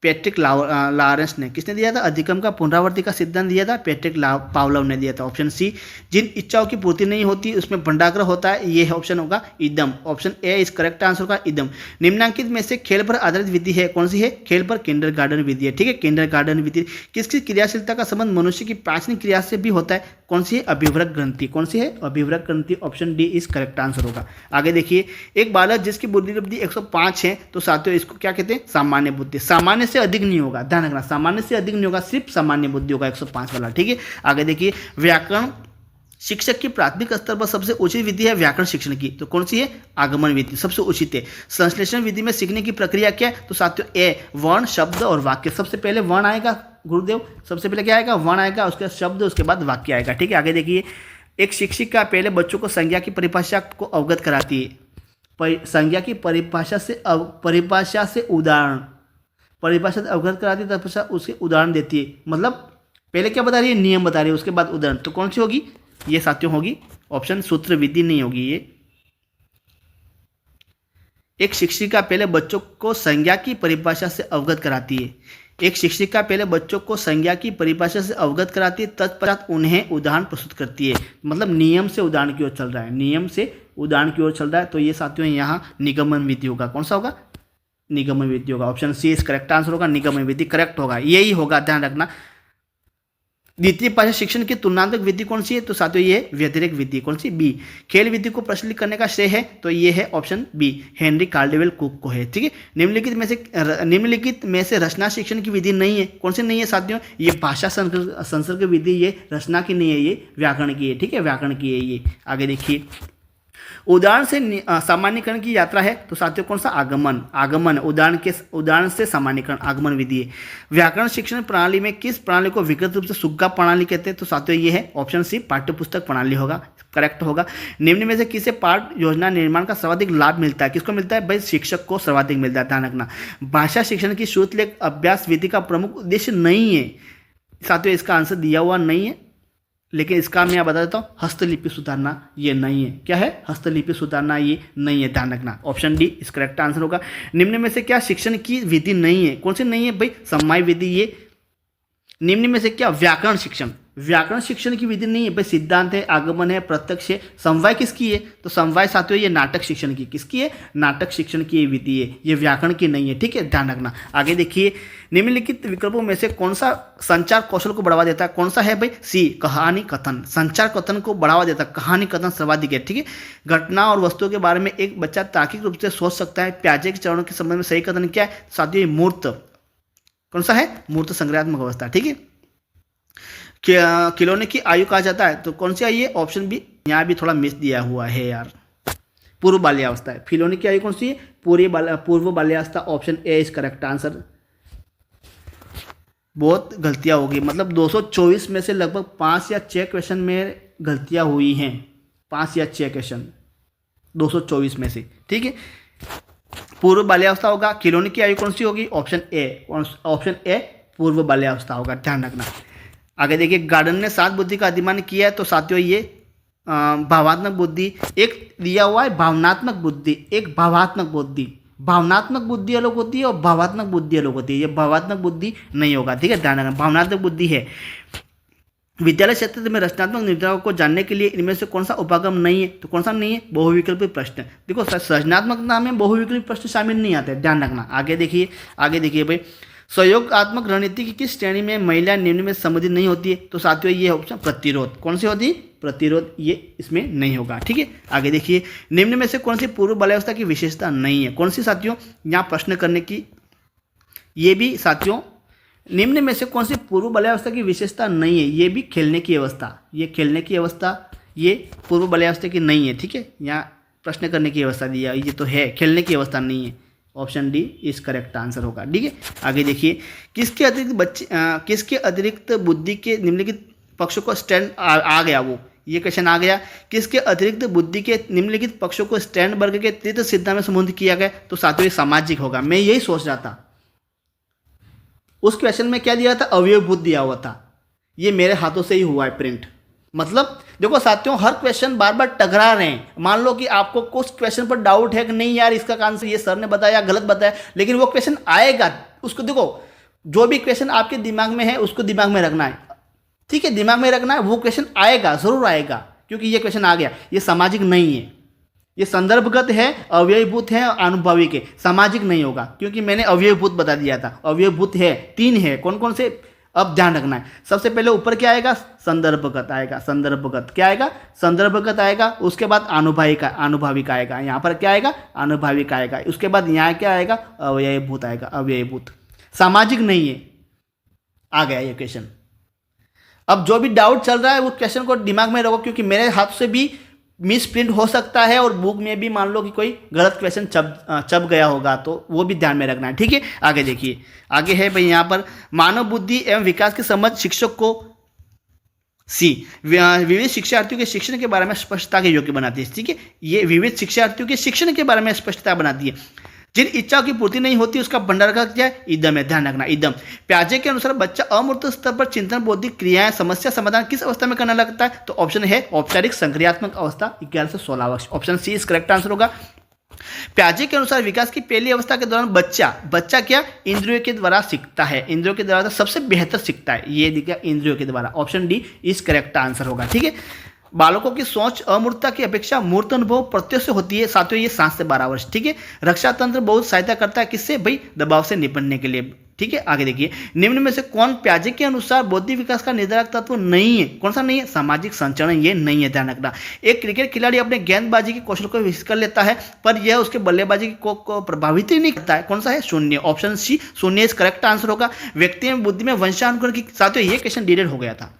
पैट्रिक लॉरेंस ने। किसने दिया था? अधिगम का पुनरावृत्ति का सिद्धांत दिया था पैट्रिक पावलोव ने दिया था। ऑप्शन सी, जिन इच्छाओं की पूर्ति नहीं होती उसमें भंडाग्रह होता है, ये ऑप्शन होगा इदम। ऑप्शन ए इस करेक्ट आंसर का इदम। निम्नांकित में से खेल पर आधारित विधि है, कौन सी है? खेल पर किंडरगार्टन विधि है, ठीक है, किंडरगार्टन विधि। किसकी क्रियाशीलता का संबंध मनुष्य की प्राचीन क्रिया से भी होता है, कौन सी है? अभिवृक ग्रंथि। कौन सी है? अभिवृक ग्रंथि। ऑप्शन डी इस करेक्ट आंसर होगा। आगे देखिए, एक बालक जिसकी बुद्धि लब्धि 105 है, तो साथियों इसको क्या कहते हैं? सामान्य बुद्धि। सामान्य से अधिक नहीं होगा, ध्यान रखना, सामान्य से अधिक नहीं होगा, सिर्फ सामान्य बुद्धि होगा 105 वाला, ठीक है। आगे देखिए, व्याकरण शिक्षक की प्राथमिक स्तर पर सबसे उचित विधि है व्याकरण शिक्षण की, तो कौन सी है? आगमन विधि सबसे उचित है। संश्लेषण विधि में सीखने की प्रक्रिया क्या है? तो साथियों ए, वर्ण, शब्द और वाक्य। सबसे पहले वर्ण आएगा गुरुदेव, सबसे पहले क्या आएगा? वर्ण आएगा, उसके बाद शब्द, उसके बाद वाक्य आएगा, ठीक है। आगे देखिए, एक शिक्षिका पहले बच्चों को संज्ञा की परिभाषा को अवगत कराती है। संज्ञा की परिभाषा से उदाहरण, परिभाषा से अवगत कराती है, तब उसके उदाहरण देती है। मतलब पहले क्या बता रही है, नियम बता रही है, उसके बाद उदाहरण। तो कौन सी होगी ये साथियों, होगी ऑप्शन सूत्र विधि नहीं होगी ये। एक शिक्षिका पहले बच्चों को संज्ञा की परिभाषा से अवगत कराती है। एक शिक्षिका पहले बच्चों को संज्ञा की परिभाषा से अवगत कराती है, तत्पश्चात उन्हें उदाहरण प्रस्तुत करती है। मतलब नियम से उदाहरण की ओर चल रहा है, नियम से उदाहरण की ओर चल रहा है। तो ये साथियों यहाँ निगमन विधि होगा। कौन सा होगा, निगमन विधि होगा। ऑप्शन सी इस करेक्ट आंसर होगा, निगमन विधि करेक्ट होगा, यही होगा, ध्यान रखना। द्वितीय भाषा शिक्षण की तुलनात्मक विधि कौन सी है, तो साथियों ये व्यतिरेक विधि। कौन सी, बी। खेल विधि को प्रचलित करने का श्रेय है, तो ये है option B, Henry Caldwell Cook को है। ठीक है, निम्नलिखित में से रचना शिक्षण की विधि नहीं है। कौन सी नहीं है साथियों, ये भाषा संसर्ग विधि, ये रचना की नहीं है, ये व्याकरण की है। ठीक है, व्याकरण की है ये। आगे देखिए, उदाहरण से सामान्यकरण की यात्रा है, तो साथियों कौन सा, आगमन उदाहरण से सामान्यकरण, आगमन विधि है। व्याकरण शिक्षण प्रणाली में किस प्रणाली को विकृत रूप से सुग्गा प्रणाली कहते हैं, तो साथियों ये है ऑप्शन सी, पाठ्यपुस्तक प्रणाली होगा, करेक्ट होगा। निम्न में से किसे पाठ योजना निर्माण का सर्वाधिक लाभ मिलता है, किसको मिलता है भाई, शिक्षक को सर्वाधिक मिलता है, ध्यान रखना। भाषा शिक्षण की श्रुतलेख अभ्यास विधि का प्रमुख उद्देश्य नहीं है साथियों, इसका आंसर दिया हुआ नहीं है, लेकिन इसका मैं बता देता हूँ, हस्तलिपि सुधारना ये नहीं है। क्या है, हस्तलिपि सुधारना ये नहीं है, ध्यान रखना। ऑप्शन डी इस करेक्ट आंसर होगा। निम्न में से क्या शिक्षण की विधि नहीं है, कौन सी नहीं है भाई, समवाय विधि। ये निम्न में से क्या, व्याकरण शिक्षण की विधि नहीं है भाई, सिद्धांत है, आगमन है, प्रत्यक्ष है। समवाय किसकी है, तो समवाय साथियों ये नाटक शिक्षण की, किसकी है, नाटक शिक्षण की विधि है, ये व्याकरण की नहीं है। ठीक है, ध्यान रखना। आगे देखिए, निम्नलिखित विकल्पों में से कौन सा संचार कौशल को बढ़ावा देता है, कौन सा है भाई, सी, कहानी कथन। संचार कथन को बढ़ावा देता है, कहानी कथन सर्वाधिक है। ठीक है, घटना और वस्तुओं के बारे में एक बच्चा तार्किक रूप से सोच सकता है। प्याजे के चरणों के संबंध में सही कथन क्या है, साथियों मूर्त, कौन सा है, मूर्त संग्रहात्मक अवस्था। ठीक है, खिलौने की आयु कहा जाता है, तो कौन सी आई है, ऑप्शन बी। यहाँ भी थोड़ा मिस दिया हुआ है यार, पूर्व बाल्यावस्था है। खिलौने की आयु कौन सी है, पूर्व बाल्यावस्था, option A is correct answer. बहुत गलतियां होगी, मतलब 224 में से लगभग 5 या 6 क्वेश्चन में गलतियां हुई हैं, 5 या 6 क्वेश्चन 224 में से। ठीक है, पूर्व बाल्यावस्था होगा। खिलौने की आयु कौन सी होगी, ऑप्शन ए पूर्व बाल्यावस्था होगा, ध्यान रखना। आगे देखिए, गार्डन ने 7 बुद्धि का अधिमान किया है, तो साथियों ये भावात्मक बुद्धि, एक दिया हुआ है भावनात्मक बुद्धि, एक भावात्मक बुद्धि। भावनात्मक बुद्धि अलग होती है और भावात्मक बुद्धि अलग होती है, ये भावात्मक बुद्धि नहीं होगा। ठीक है, ध्यान रखना, भावनात्मक बुद्धि है। विद्यालय क्षेत्र में रचनात्मक निर्धारणों को जानने के लिए इनमें से कौन सा उपागम नहीं है, तो कौन सा नहीं है, बहुविकल्पी प्रश्न। देखो सृजनात्मकता में बहुविकल्पी प्रश्न शामिल नहीं आते, ध्यान रखना। आगे देखिए भाई, सहयोगात्मक रणनीति की किस श्रेणी में महिला निम्न में संबंधित नहीं होती है, तो साथियों ये ऑप्शन प्रतिरोध। कौन सी होती है, प्रतिरोध, ये इसमें नहीं होगा। ठीक है, आगे देखिए, निम्न में से कौन सी पूर्व बाल्यावस्था की विशेषता नहीं है, कौन सी साथियों, यहाँ प्रश्न करने की, ये भी साथियों निम्न में से कौन सी पूर्व बाल्यावस्था की विशेषता नहीं है, ये भी खेलने की अवस्था, ये खेलने की अवस्था, ये पूर्व बाल्यावस्था की नहीं है। ठीक है, यहाँ प्रश्न करने की अवस्था दिया, ये तो है, खेलने की अवस्था नहीं है, ऑप्शन डी इस करेक्ट आंसर होगा। ठीक है, आगे देखिए, किसके अतिरिक्त बुद्धि के निम्नलिखित पक्षों को स्टैंड आ गया, वो ये क्वेश्चन आ गया, किसके अतिरिक्त बुद्धि के निम्नलिखित पक्षों को स्टैंडबर्ग के तृतीय सिद्धांत में संबोधित किया गया, तो साथियों सामाजिक होगा। मैं यही सोच रहा था, उस क्वेश्चन में क्या दिया था, अवयवभूत दिया हुआ था, ये मेरे हाथों से ही हुआ है प्रिंट। मतलब देखो साथियों, हर क्वेश्चन बार बार टकरा रहे हैं। मान लो कि आपको कुछ क्वेश्चन पर डाउट है कि नहीं यार इसका आंसर ये सर ने बताया गलत बताया, लेकिन वो क्वेश्चन आएगा, उसको देखो, जो भी क्वेश्चन आपके दिमाग में है उसको दिमाग में रखना है। ठीक है, दिमाग में रखना है, वो क्वेश्चन आएगा, जरूर आएगा, क्योंकि ये क्वेश्चन आ गया। ये सामाजिक नहीं है, ये संदर्भगत है, अवयवभूत है, अनुभविक है, सामाजिक नहीं होगा, क्योंकि मैंने अवयवभूत बता दिया था। अवयवभूत है, 3 है, कौन कौन से, अब ध्यान रखना है। सबसे पहले ऊपर क्या आएगा, संदर्भगत आएगा, संदर्भगत क्या आएगा, संदर्भगत आएगा। उसके बाद आनुभाविक आएगा, यहाँ पर क्या आएगा, आनुभाविक आएगा। उसके बाद यहाँ क्या आएगा, अवयवभूत आएगा, अवयवभूत, सामाजिक नहीं है। आ गया ये क्वेश्चन। अब जो भी डाउट चल रहा है वो क्वेश्चन को दिमाग में रखो, क्योंकि मेरे हाथ से भी मिस प्रिंट हो सकता है और बुक में भी मान लो कि कोई गलत क्वेश्चन चप गया होगा, तो वो भी ध्यान में रखना है। ठीक है, आगे देखिए, आगे है भाई यहाँ पर, मानव बुद्धि एवं विकास के संबंध सी, विविध शिक्षार्थियों के शिक्षण के बारे में स्पष्टता के योग्य बनाती है। ठीक है, ये विविध शिक्षार्थियों के शिक्षण के बारे में स्पष्टता बनाती है। जिन इच्छाओं की पूर्ति नहीं होती उसका भंडार का क्या है, इदम है, ध्यान रखना इदम। प्याजे के अनुसार बच्चा अमूर्त स्तर पर चिंतन, बौद्धिक क्रियाएं, समस्या समाधान किस अवस्था में करने लगता है, तो ऑप्शन है औपचारिक संक्रियात्मक अवस्था 11 से 16 ऑप्शन सी इस करेक्ट आंसर होगा। प्याजे के अनुसार विकास की पहली अवस्था के दौरान बच्चा क्या इंद्रियों के द्वारा सीखता है, इंद्रियों के द्वारा सबसे बेहतर सीखता है, ये दिखा इंद्रियों के द्वारा, ऑप्शन डी इस करेक्ट आंसर होगा। ठीक है, बालकों की सोच अमूर्तता की अपेक्षा मूर्त अनुभव प्रत्यक्ष से होती है। साथियों ये 7 से 12 वर्ष। ठीक है, रक्षा तंत्र बहुत सहायता करता है किससे, भाई दबाव से निपटने के लिए। ठीक है, आगे देखिए, निम्न में से कौन प्याजे के अनुसार बौद्धिक विकास का निर्धारक तत्व नहीं है, कौन सा नहीं है, सामाजिक संचरण, ये नहीं है, ध्यान रखना। एक क्रिकेट खिलाड़ी अपने गेंदबाजी के कौशल को विकसित कर लेता है पर यह उसके बल्लेबाजी को प्रभावित ही नहीं करता है, कौन सा है, शून्य, ऑप्शन सी शून्य इस करेक्ट आंसर होगा। व्यक्ति में बुद्धि में वंशानुक्रम की, साथियों ये क्वेश्चन डिलीट हो गया था।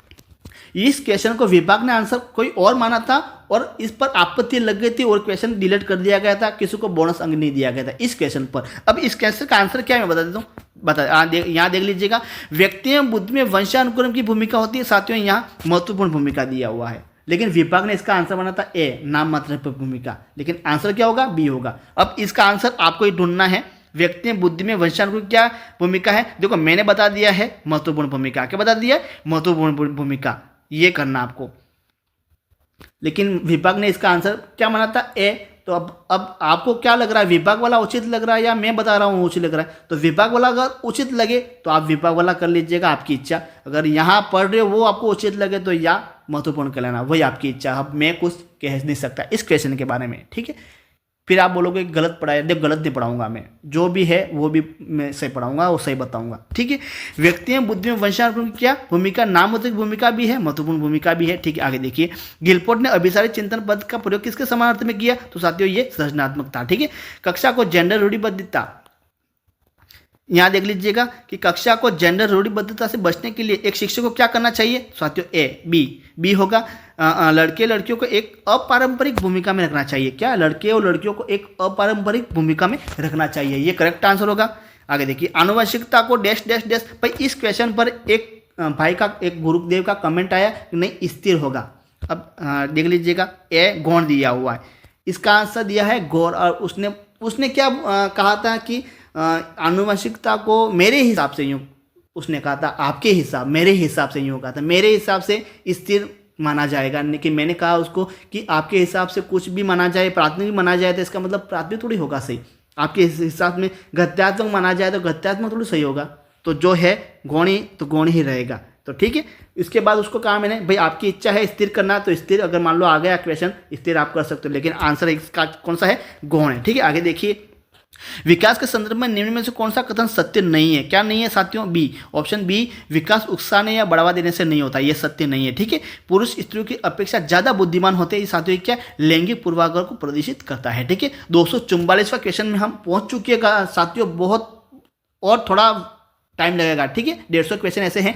इस क्वेश्चन को विभाग ने आंसर कोई और माना था और इस पर आपत्ति लग गई थी और क्वेश्चन डिलीट कर दिया गया था, किसी को बोनस अंक नहीं दिया गया था इस क्वेश्चन पर। अब इस क्वेश्चन का आंसर क्या है मैं बता देता हूँ, यहाँ देख लीजिएगा, व्यक्ति में बुद्धि में वंशानुक्रम की भूमिका होती है। साथियों यहाँ महत्वपूर्ण भूमिका दिया हुआ है, लेकिन विभाग ने इसका आंसर बना था ए, नाम मात्र पर भूमिका, लेकिन आंसर क्या होगा, बी होगा। अब इसका आंसर आपको ही ढूंढना है, व्यक्ति में बुद्धि में वंशानुक्रम क्या भूमिका है, देखो मैंने बता दिया है महत्वपूर्ण भूमिका, क्या बता दिया है, महत्वपूर्ण भूमिका, ये करना आपको, लेकिन विभाग ने इसका आंसर क्या माना था, ए। तो अब आपको क्या लग रहा है, विभाग वाला उचित लग रहा है या मैं बता रहा हूँ उचित लग रहा है, तो विभाग वाला अगर उचित लगे तो आप विभाग वाला कर लीजिएगा, आपकी इच्छा। अगर यहाँ पढ़ रहे हो वो आपको उचित लगे तो या महत्वपूर्ण कर लेना, वही आपकी इच्छा। अब मैं कुछ कह नहीं सकता इस क्वेश्चन के बारे में। ठीक है, फिर आप बोलोगे गलत पढ़ाया, देख गलत नहीं पढ़ाऊंगा मैं, जो भी है वो भी मैं सही पढ़ाऊंगा और सही बताऊंगा। ठीक है, व्यक्ति में बुद्धि में वंशानुक्रम की क्या भूमिका, नामवाचक भूमिका भी है, महत्वपूर्ण भूमिका भी है। ठीक है, आगे देखिए, गिलफोर्ड ने अभिसारी चिंतन पद का प्रयोग किसके समान अर्थ में किया, तो साथियों ये सृजनात्मकता। ठीक है, कक्षा को जेंडर रूढ़िबद्धता, यहाँ देख लीजिएगा कि कक्षा को जेंडर रूढ़िबद्धता से बचने के लिए एक शिक्षक को क्या करना चाहिए, साथियों ए, बी होगा, लड़के लड़कियों को एक अपारंपरिक भूमिका में रखना चाहिए। क्या, लड़के और लड़कियों को एक अपारंपरिक भूमिका में रखना चाहिए, ये करेक्ट आंसर होगा। आगे देखिए, आनुवंशिकता को डैश डैश डैश, भाई इस क्वेश्चन पर एक भाई का, एक गुरुदेव का कमेंट आया कि नहीं स्थिर होगा। अब देख लीजिएगा, ए गौण दिया हुआ है, इसका आंसर दिया है गौर, और उसने क्या कहा था कि आनुवंशिकता को मेरे हिसाब से यूँ, उसने कहा था आपके हिसाब, मेरे हिसाब से यूँ कहा था, मेरे हिसाब से स्थिर माना जाएगा, लेकिन मैंने कहा उसको कि आपके हिसाब से कुछ भी माना जाए, प्राथमिक माना जाए तो इसका मतलब प्राथमिक थोड़ी होगा सही, आपके हिसाब में गद्यात्मक माना जाए तो गद्यात्मक थोड़ी सही होगा, तो जो है गौणी तो गौणी ही रहेगा। तो ठीक है, इसके बाद उसको कहा मैंने भाई आपकी इच्छा है स्थिर करना, तो स्थिर अगर मान लो आ गया क्वेश्चन स्थिर आप कर सकते हो, लेकिन आंसर इसका कौन सा है, गौण है। ठीक है, आगे देखिए, विकास के संदर्भ में निम्न में से कौन सा कथन सत्य नहीं है, क्या नहीं है साथियों, बी, ऑप्शन बी, विकास उकसाने या बढ़ावा देने से नहीं होता, यह सत्य नहीं है। ठीक है, पुरुष स्त्रियों की अपेक्षा ज्यादा बुद्धिमान होते हैं, साथियों क्या लैंगिक पूर्वाग्रह को प्रदर्शित करता है। ठीक है, 244वां क्वेश्चन में हम पहुंच चुके हैं साथियों, बहुत और थोड़ा टाइम लगेगा। ठीक है, 150 क्वेश्चन ऐसे हैं,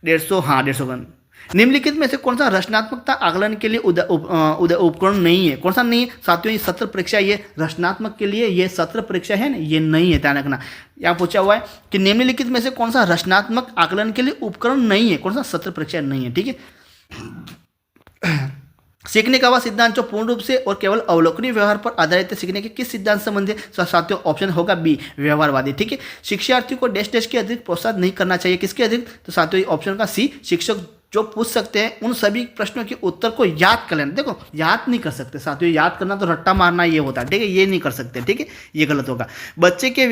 150, हाँ 150। निम्नलिखित में से कौन सा रचनात्मकता आकलन के लिए उपकरण नहीं है, कौन सा नहीं है साथियों, ये सत्र परीक्षा, ये रचनात्मक के लिए ये सत्र परीक्षा है ना, ये नहीं है, ध्यान रखना। यहाँ पूछा हुआ है कि निम्नलिखित में से कौन सा रचनात्मक आकलन के लिए उपकरण नहीं है, कौन सा सत्र परीक्षा नहीं है। ठीक है, सीखने का वह सिद्धांत जो पूर्ण रूप से और केवल अवलोकनीय व्यवहार पर आधारित है, सीखने के किस सिद्धांत संबंधी, साथियों ऑप्शन होगा बी, व्यवहारवादी। ठीक है, शिक्षार्थी को डैश डैश के अतिरिक्त प्रोत्साहन नहीं करना चाहिए, किसके अतिरिक्त, तो साथियों ऑप्शन का सी, शिक्षक जो पूछ सकते हैं उन सभी प्रश्नों के उत्तर को याद कर लेना। देखो याद नहीं कर सकते साथियों, याद करना तो रट्टा मारना ये होता है। ठीक है, ये नहीं कर सकते। ठीक है, ये गलत होगा। बच्चे के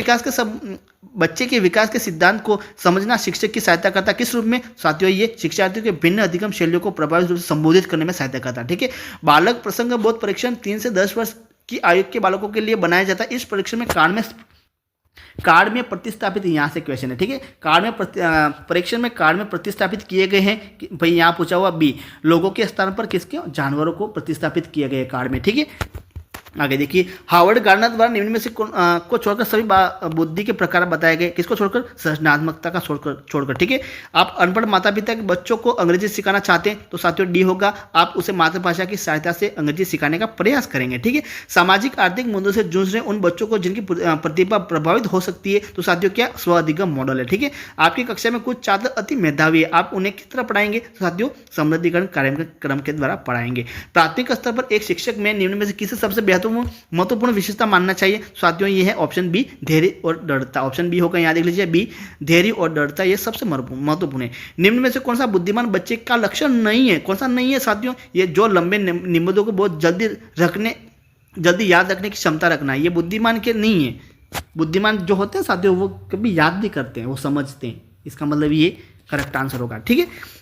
विकास के सिद्धांत को समझना शिक्षक की सहायता करता है, किस रूप में साथियों, ये शिक्षार्थियों के भिन्न अधिगम शैलियों को प्रभावित रूप से संबोधित करने में सहायता करता है। ठीक है, बालक प्रसंग बोध परीक्षण 3 से 10 वर्ष की आयु के बालकों के लिए बनाया जाता है। इस परीक्षण में कार्ड में प्रतिस्थापित, यहाँ से क्वेश्चन है। ठीक है, परीक्षण में कार्ड में प्रतिस्थापित किए गए हैं कि भाई यहाँ पूछा हुआ बी, लोगों के स्थान पर किसके, जानवरों को प्रतिस्थापित किए गए कार्ड में। ठीक है, आगे देखिए, हार्वर्ड गार्डनर द्वारा निम्न में से को छोड़कर सभी बुद्धि के प्रकार बताए गए। किसको छोड़कर? सृजनात्मकता का छोड़कर ठीक है। आप अनपढ़ माता पिता के बच्चों को अंग्रेजी सिखाना चाहते हैं तो साथियों डी होगा, आप उसे मातृभाषा की सहायता से अंग्रेजी सिखाने का प्रयास करेंगे। ठीक है। सामाजिक आर्थिक मुद्दों से जूझ रहे उन बच्चों को जिनकी प्रतिभा प्रभावित हो सकती है तो साथियों क्या? स्व अधिगम मॉडल है। ठीक है। आपकी कक्षा में कुछ छात्र अति मेधावी है, आप उन्हें किस तरह पढ़ाएंगे? तो साथियों समृद्धिकरण कार्यक्रम के द्वारा पढ़ाएंगे। प्राथमिक स्तर पर एक शिक्षक में निम्न में से किसे सबसे महत्वपूर्ण विशेषता मानना चाहिए? साथियों ये है ऑप्शन बी, धैर्य और दृढ़ता। ऑप्शन बी होगा, यहाँ देख लीजिए बी, धैर्य और दृढ़ता, ये सबसे महत्वपूर्ण है। निम्न में से कौन सा बुद्धिमान बच्चे का लक्षण नहीं है? कौन सा नहीं है साथियों? ये जो लंबे निबंधों को बहुत जल्दी याद रखने की क्षमता रखना है, ये बुद्धिमान के नहीं है। बुद्धिमान जो होते हैं साथियों वो कभी याद नहीं करते हैं, वो समझते हैं। इसका मतलब ये करेक्ट आंसर होगा। ठीक है।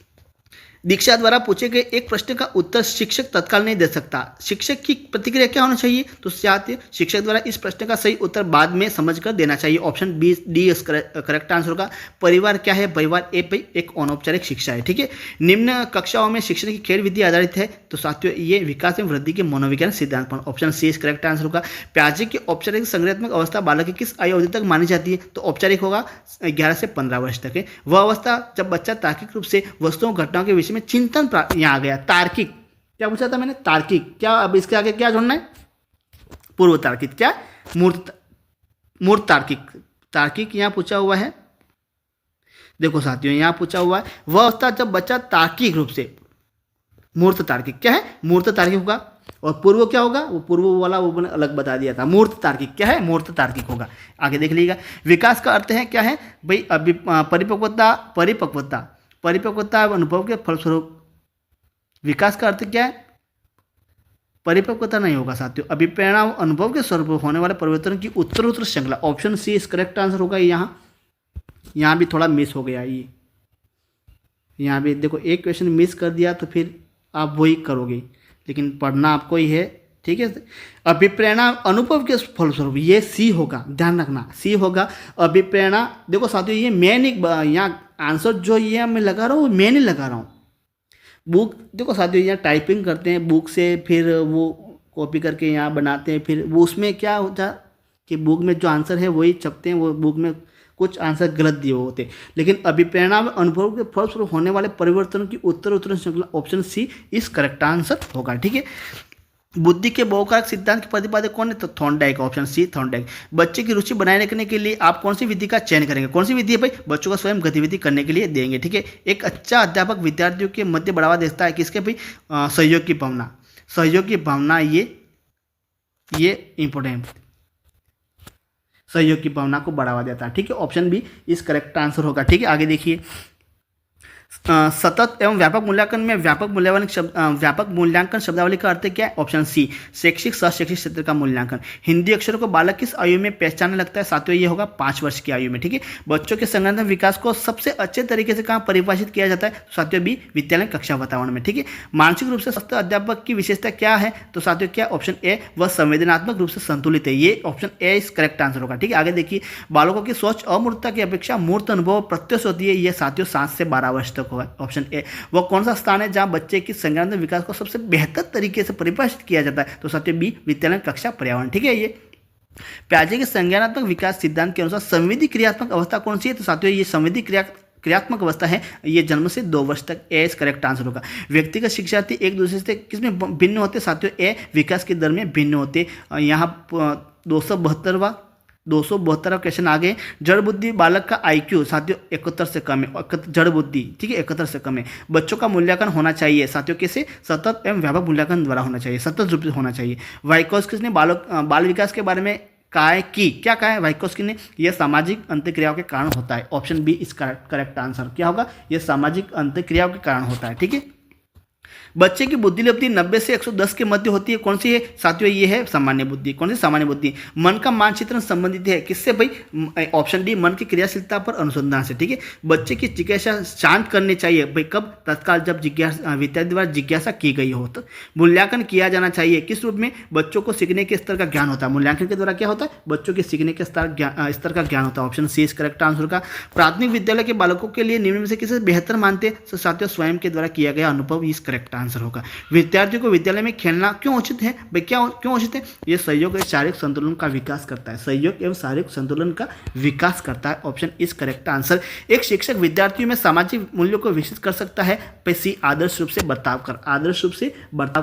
दीक्षा द्वारा पूछे गए एक प्रश्न का उत्तर शिक्षक तत्काल नहीं दे सकता, शिक्षक की प्रतिक्रिया क्या होना चाहिए? तो शिक्षक द्वारा इस प्रश्न का सही उत्तर बाद में समझकर देना चाहिए। Option B, D correct answer होगा। परिवार क्या है? परिवार एक अनौपचारिक शिक्षा है। ठीक है। निम्न कक्षाओं में शिक्षण की खेल विधि आधारित है तो साथियों ये विकास एवं वृद्धि के मनोविज्ञान सिद्धांत पर। ऑप्शन सी करेक्ट आंसर होगा। प्याजे की औपचारिक संज्ञानात्मक अवस्था बालक की किस आयु अवधि तक मानी जाती है? तो औपचारिक होगा 11 से 15 वर्ष तक है। वह अवस्था जब बच्चा तार्किक रूप से वस्तुओं घटनाओं के विषय में चिंतन यहाँ आ गया। तार्किक क्या पूछा था मैंने? तार्किक क्या? अब इसके आगे क्या जोड़ना है? पूर्व तार्किक, क्या? मूर्त तार्किक। तार्किक यहाँ पूछा हुआ है। देखो साथियों यहाँ पूछा हुआ है वह अवस्था जब बच्चा तार्किक रूप से, मूर्त तार्किक क्या है? मूर्त तार्किक होगा। और पूर्व क्या होगा? वो पूर्व वाला वो मैंने अलग बता दिया था। मूर्त तार्किक क्या है? मूर्त तार्किक होगा। आगे देख लीजिएगा। विकास का अर्थ है क्या है भाई? अभी परिपक्वता अनुभव के फलस्वरूप। विकास का अर्थ क्या है? परिपक्वता नहीं होगा साथियों, अभिप्रेरणा अनुभव के स्वरूप होने वाले परिवर्तन की उत्तरोत्तर श्रृंखला। ऑप्शन सी इस करेक्ट आंसर होगा। यहाँ भी थोड़ा मिस हो गया। ये यहाँ भी देखो एक क्वेश्चन मिस कर दिया तो फिर आप वही करोगे, लेकिन पढ़ना आपको ही है। ठीक है। अभिप्रेरणा अनुभव के फलस्वरूप, ये सी होगा, ध्यान रखना सी होगा। अभिप्रेरणा देखो साथियों ये मैं नहीं, यहाँ आंसर जो ये मैं लगा रहा हूँ मैं नहीं लगा रहा हूँ। बुक देखो साथियों यहाँ टाइपिंग करते हैं बुक से, फिर वो कॉपी करके यहाँ बनाते हैं, फिर वो उसमें क्या होता कि बुक में जो आंसर है वही छपते हैं, वो बुक में कुछ आंसर गलत दिए होते। लेकिन अभिप्रेरणा में अनुभव के फलस्वरूप होने वाले परिवर्तन की उत्तरोत्तर श्रृंखला। ऑप्शन सी इस करेक्ट आंसर होगा। ठीक है। बुद्धि के बहुकारक सिद्धांत के प्रतिपादक कौन है? तो थॉर्नडाइक। Option C Thorndike. बच्चे की रुचि बनाए रखने के लिए आप कौन सी विधि का चयन करेंगे? कौन सी विधि है भाई? बच्चों का स्वयं गतिविधि करने के लिए देंगे। ठीक है। एक अच्छा अध्यापक विद्यार्थियों के मध्य बढ़ावा देता है किसके भाई? सहयोग की भावना। सहयोग की भावना ये इंपॉर्टेंट, सहयोग की भावना को बढ़ावा देता है। ठीक है। ऑप्शन बी इस करेक्ट आंसर होगा। ठीक है। आगे देखिए। सतत एवं व्यापक मूल्यांकन में व्यापक मूल्यांकन शब्दावली का अर्थ क्या है? ऑप्शन सी शैक्षिक शैक्षिक क्षेत्र का मूल्यांकन। हिंदी अक्षरों को बालक किस आयु में पहचानने लगता है? साथियों ये होगा 5 वर्ष की आयु में। ठीक है। बच्चों के संज्ञानात्मक विकास को सबसे अच्छे तरीके से कहाँ परिभाषित किया जाता है? साथियों बी विद्यालय कक्षा वातावरण में। ठीक है। मानसिक रूप से स्वस्थ अध्यापक की विशेषता क्या है? तो साथियों क्या? ऑप्शन ए वह संवेदनात्मक रूप से संतुलित है। ये ऑप्शन ए इस करेक्ट आंसर होगा। ठीक है। आगे देखिए। बालकों की सोच अमूर्तता की अपेक्षा मूर्त अनुभव प्रत्यक्ष होती है। ये साथियों 7 से 12 वर्ष तक होगा। Option A. वह कौन सा स्थान है जहां बच्चे की संज्ञानात्मक विकास को सबसे बेहतर तरीके से परिभाषित किया जाता है? तो साथियों बी विद्यालय कक्षा पर्यावरण। ठीक है। ये प्याजे के संज्ञानात्मक विकास सिद्धांत के अनुसार संवेदी क्रियात्मक अवस्था कौन सी है? तो साथियों ये संवेदी क्रियात्मक अवस्था है, ये जन्म से 2 वर्ष तक। ए इस करेक्ट आंसर होगा। व्यक्तिगत शिक्षार्थी एक दूसरे से किसमें भिन्न होते? साथियों ए विकास की दर में भिन्न होते। यहाँ 272 क्वेश्चन आ गए। जड़ बुद्धि बालक का IQ साथियों 71 से कम है। जड़ बुद्धि ठीक है 71 से कम है। बच्चों का मूल्यांकन होना चाहिए साथियों कैसे? सतत एवं व्यापक मूल्यांकन द्वारा होना चाहिए, सतत रूप से होना चाहिए। वाइकोस्की ने बाल विकास के बारे में कहा है कि क्या कहा है वाइकोस्की ने? यह सामाजिक अंतःक्रियाओं के कारण होता है। ऑप्शन बी इस करेक्ट आंसर क्या होगा? यह सामाजिक अंतःक्रियाओं के कारण होता है। ठीक है। बच्चे की बुद्धि लब्धि 90 से 110 के मध्य होती है। कौन सी है साथियों? ये है सामान्य बुद्धि। कौन सी? सामान्य बुद्धि। मन का मानचित्रण संबंधित है किससे भाई? ऑप्शन डी मन की क्रियाशीलता पर अनुसंधान से। ठीक है। बच्चे की जिज्ञासा शांत करनी चाहिए भाई कब? तत्काल जब विद्यार्थी द्वारा जिज्ञासा की गई हो। तो मूल्यांकन किया जाना चाहिए किस रूप में? बच्चों को सीखने के स्तर का ज्ञान होता है। मूल्यांकन के द्वारा क्या होता है? बच्चों के सीखने के स्तर का ज्ञान होता है। ऑप्शन सी इस करेक्ट आंसर का। प्राथमिक विद्यालय के बालकों के लिए निम्न में से किसे बेहतर मानते हैं? साथियों स्वयं के द्वारा किया गया अनुभव इस करेक्ट करेक्ट आंसर होगा। विद्यार्थियों को विद्यालय में खेलना क्यों उचित है? भाई क्या क्यों उचित है? ये सहयोग और शारीरिक संतुलन का विकास करता है। सहयोग एवं शारीरिक संतुलन का विकास करता है। Option is correct answer. एक शिक्षक विद्यार्थियों में सामाजिक मूल्यों को विकसित कर सकता है। सी आदर्श रूप से बर्ताव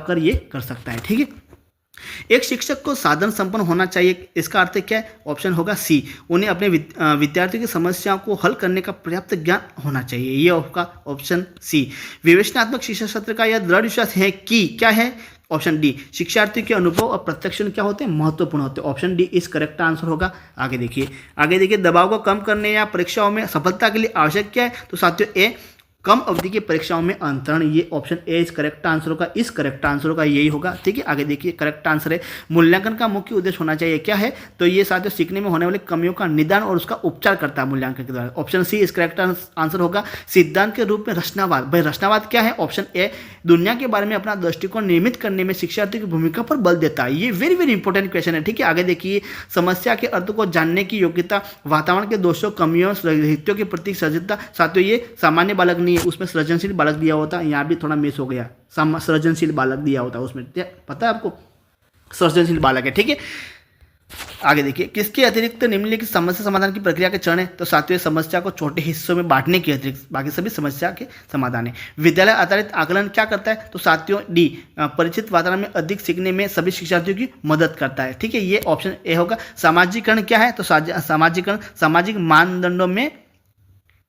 कर ये कर सकता है। ठीक है। एक शिक्षक को साधन संपन्न होना चाहिए, इसका अर्थ क्या है? ऑप्शन होगा सी, उन्हें अपने विद्यार्थियों की समस्याओं को हल करने का पर्याप्त ज्ञान होना चाहिए। ये होगा ऑप्शन सी। विवेचनात्मक शिक्षा सत्र का यह दृढ़ विश्वास है कि क्या है? ऑप्शन डी, शिक्षार्थी के अनुभव और प्रत्यक्षण क्या होते हैं? महत्वपूर्ण होते हैं। ऑप्शन डी इस करेक्ट आंसर होगा। आगे देखिए दबाव को कम करने या परीक्षाओं में सफलता के लिए आवश्यक क्या है? तो साथियों ए, कम अवधि की परीक्षाओं में अंतरण। ये ऑप्शन ए इस करेक्ट आंसर होगा। इस करेक्ट आंसर होगा यही होगा। ठीक है। आगे देखिए करेक्ट आंसर है मूल्यांकन का मुख्य उद्देश्य होना चाहिए। क्या है? तो ये साथियों सीखने में होने वाली कमियों का निदान और उसका उपचार करता है मूल्यांकन के द्वारा। ऑप्शन सी इस करेक्ट आंसर होगा। सिद्धांत के रूप में रचनावाद। भाई रचनावाद क्या है? ऑप्शन ए, दुनिया के बारे में अपना दृष्टिकोण निर्मित करने में शिक्षार्थी की भूमिका पर बल देता है। ये वेरी वेरी इंपॉर्टेंट क्वेश्चन है। ठीक है। आगे देखिए समस्या के अर्थ को जानने की योग्यता, वातावरण के दोषों, कमियों, साहित्यों के प्रति सजगता। साथियों ये सामान्य बालक नहीं है, उसमें सृजनशील बालक दिया होता है। यहाँ भी थोड़ा मिस हो गया, सृजनशील बालक दिया होता है उसमें, पता है आपको? सृजनशील बालक है। ठीक है। आगे देखिए किसके अतिरिक्त निम्नलिखित समस्या समाधान की प्रक्रिया के चरण है? तो साथियों समस्या को छोटे हिस्सों में बांटने के अतिरिक्त बाकी सभी समस्या के समाधान है। विद्यालय आधारित आकलन क्या करता है? तो साथियों डी, परिचित वातावरण में अधिक सीखने में सभी शिक्षार्थियों की मदद करता है। ठीक है। ये ऑप्शन ए होगा। सामाजिकरण क्या है? तो सामाजिकरण सामाजिक मानदंडों में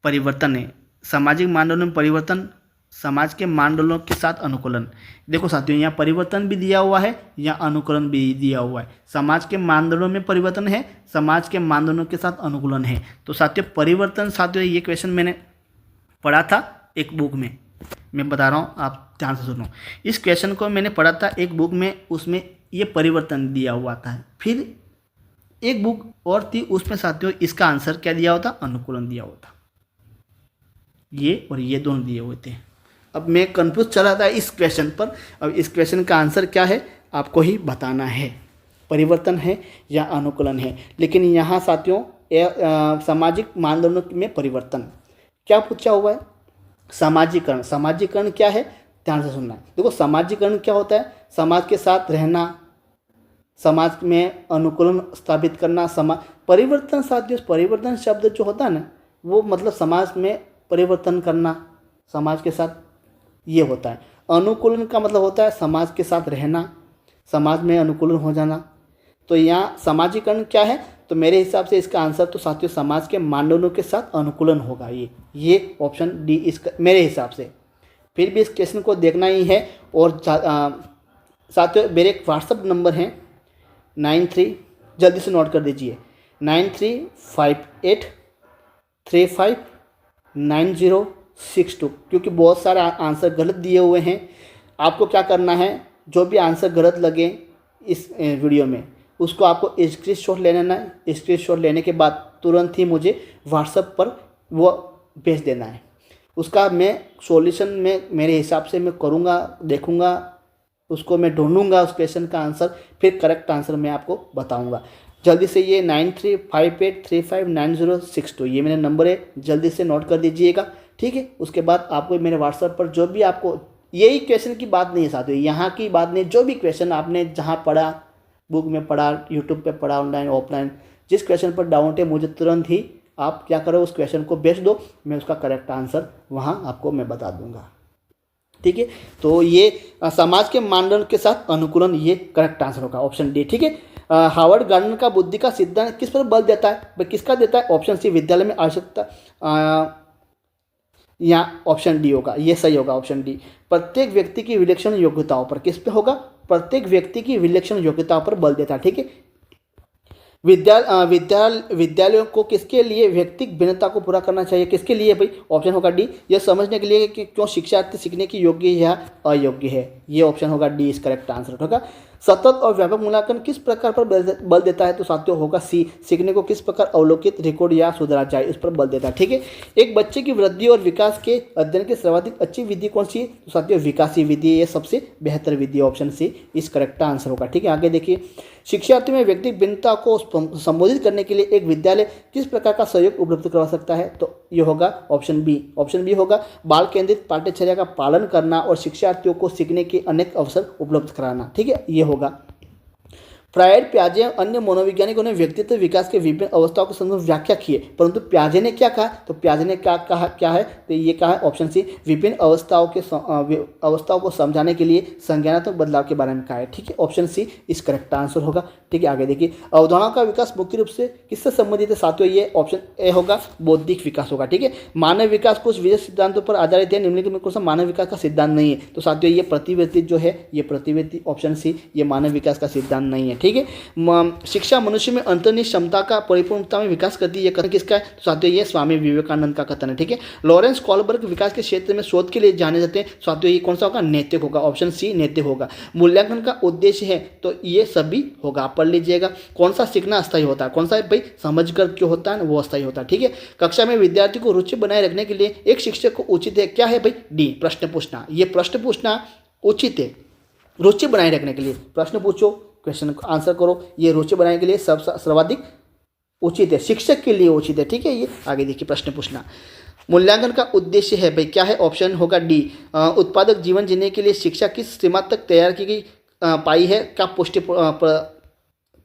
परिवर्तन है। सामाजिक मानदंडों में परिवर्तन, समाज के मानदंडों के साथ अनुकूलन। देखो साथियों यहाँ परिवर्तन भी दिया हुआ है, या अनुकूलन भी दिया हुआ है। समाज के मानदंडों में परिवर्तन है, समाज के मानदंडों के साथ अनुकूलन है। तो साथियों परिवर्तन, साथियों ये क्वेश्चन मैंने पढ़ा था एक बुक में, मैं बता रहा हूँ आप ध्यान से सुनो। इस क्वेश्चन को मैंने पढ़ा था एक बुक में, उसमें ये परिवर्तन दिया हुआ था। फिर एक बुक और थी, उसमें साथियों इसका आंसर क्या दिया होता? अनुकूलन दिया होता। ये और ये दोनों दिए हुए थे। अब मैं कंफ्यूज चला था इस क्वेश्चन पर। अब इस क्वेश्चन का आंसर क्या है आपको ही बताना है, परिवर्तन है या अनुकूलन है। लेकिन यहाँ साथियों सामाजिक मानदंडों में परिवर्तन क्या पूछा हुआ है? सामाजिकरण। सामाजिकरण क्या है? ध्यान से सुनना है। देखो सामाजिकरण क्या होता है? समाज के साथ रहना, समाज में अनुकूलन स्थापित करना। परिवर्तन साथियों, परिवर्तन शब्द जो होता है ना, वो मतलब समाज में परिवर्तन करना, समाज के साथ, ये होता है। अनुकूलन का मतलब होता है समाज के साथ रहना, समाज में अनुकूलन हो जाना। तो यहाँ सामाजिकरण क्या है? तो मेरे हिसाब से इसका आंसर तो साथियों समाज के मानदंडों के साथ अनुकूलन होगा। ये ऑप्शन डी इसका मेरे हिसाब से। फिर भी इस क्वेश्चन को देखना ही है। और साथियों मेरे एक व्हाट्सअप नंबर है 93, जल्दी से नोट कर दीजिए, 9358359062, क्योंकि बहुत सारे आंसर गलत दिए हुए हैं। आपको क्या करना है, जो भी आंसर गलत लगे इस वीडियो में उसको आपको स्क्रीनशॉट ले लेना है। स्क्रीनशॉट लेने के बाद तुरंत ही मुझे व्हाट्सएप पर वो भेज देना है। उसका मैं सॉल्यूशन में मेरे हिसाब से मैं करूँगा, देखूँगा, उसको मैं ढूंढूंगा उस क्वेश्चन का आंसर, फिर करेक्ट आंसर मैं आपको बताऊंगा। जल्दी से ये 9358359062 ये मेरा नंबर है, जल्दी से नोट कर दीजिएगा। ठीक है। उसके बाद आपको मेरे व्हाट्सएप पर जो भी आपको, यही क्वेश्चन की बात नहीं है साथियों, यहाँ की बात नहीं, जो भी क्वेश्चन आपने जहाँ पढ़ा, बुक में पढ़ा, यूट्यूब पे पढ़ा, ऑनलाइन ऑफलाइन, जिस क्वेश्चन पर डाउट है मुझे तुरंत ही आप क्या करो उस क्वेश्चन को भेज दो, मैं उसका करेक्ट आंसर वहाँ आपको मैं बता दूंगा। ठीक है। तो ये समाज के मानदंड के साथ अनुकूलन, ये करेक्ट आंसर होगा ऑप्शन डी। ठीक है। हार्वर्ड गार्डनर का बुद्धि का सिद्धांत किस पर बल देता है? भाई किसका देता है? ऑप्शन सी, विद्यालय में आवश्यकता, या ऑप्शन डी होगा, ये सही होगा ऑप्शन डी। प्रत्येक व्यक्ति की विलक्षण योग्यताओं पर, किस पे होगा? प्रत्येक व्यक्ति की विलक्षण योग्यताओं पर बल देता है। ठीक है। विद्यालयों को किसके लिए व्यक्तिगत भिन्नता को पूरा करना चाहिए? किसके लिए भाई? ऑप्शन होगा डी, यह समझने के लिए कि क्यों शिक्षार्थी सीखने की योग्य या अयोग्य है। ये ऑप्शन होगा डी इस करेक्ट आंसर होगा। सतत और व्यापक मूल्यांकन किस प्रकार पर बल देता है? तो साथियों होगा सी, सीखने को किस प्रकार अवलोकित, रिकॉर्ड या सुधारा जाए, इस पर बल देता है। ठीक है। एक बच्चे की वृद्धि और विकास के अध्ययन की सर्वाधिक अच्छी विधि कौन सी है? तो साथियों विकासी विधि, ये सबसे बेहतर विधि, ऑप्शन सी इस करेक्ट आंसर होगा। ठीक है। आगे देखिए, शिक्षार्थियों में व्यक्तिगत भिन्नता को संबोधित करने के लिए एक विद्यालय किस प्रकार का सहयोग उपलब्ध करवा सकता है? तो ये होगा ऑप्शन बी होगा बाल केंद्रित पाठ्यचर्या का पालन करना और शिक्षार्थियों को सीखने के अनेक अवसर उपलब्ध कराना। ठीक है, ये होगा। फ्रायड, प्याजे अन्य मनोवैज्ञानिकों ने व्यक्तित्व विकास के विभिन्न अवस्थाओं के संदर्भ में व्याख्या की है, परंतु प्याजे ने क्या कहा, तो प्याजे ने क्या है, तो ये कहा है ऑप्शन सी, विभिन्न अवस्थाओं को समझाने के लिए संज्ञानात्मक बदलाव के बारे में कहा है। ठीक है, ऑप्शन सी इस करेक्ट आंसर होगा। ठीक है, आगे देखिए, अवधारणाओं का विकास मुख्य रूप से किससे संबंधित है साथियों, ये ऑप्शन ए होगा, बौद्धिक विकास होगा। ठीक है, मानव विकास कुछ विशेष सिद्धांतों पर आधारित है, निम्नलिखित में कौन सा मानव विकास का सिद्धांत नहीं है, तो साथियों ये प्रतिवृत्ति जो है, ये प्रतिवृत्ति ऑप्शन सी, ये मानव विकास का सिद्धांत नहीं है। ठीक है, शिक्षा मनुष्य में अंतर्निहित क्षमता का परिपूर्णता में विकास करती है, ये कथन किसका है, तो साथियों ये स्वामी विवेकानंद का कथन है। ठीक है, लॉरेंस कॉलबर्ग विकास के क्षेत्र में शोध के लिए जाने जाते हैं, साथियों ये कौन सा होगा, नैतिक होगा, ऑप्शन सी नैतिक होगा। मूल्यांकन का उद्देश्य है, तो ये सभी होगा, आप पढ़ लीजिएगा। कौन सा सीखना अस्थायी होता है, कौन सा भाई समझ कर क्यों होता है, वो अस्थायी होता है। ठीक है, कक्षा में विद्यार्थी को रुचि बनाए रखने के लिए एक शिक्षक को उचित है, क्या है भाई, डी प्रश्न पूछना, ये प्रश्न पूछना उचित है, रुचि बनाए रखने के लिए प्रश्न पूछो, क्वेश्चन आंसर करो, ये रुचि बनाने के लिए सर्वाधिक उचित है, शिक्षक के लिए उचित है। ठीक है, ये आगे देखिए, प्रश्न पूछना। मूल्यांकन का उद्देश्य है भाई, क्या है, ऑप्शन होगा डी, उत्पादक जीवन जीने के लिए शिक्षा किस सीमा तक तैयार की गई पाई है, क्या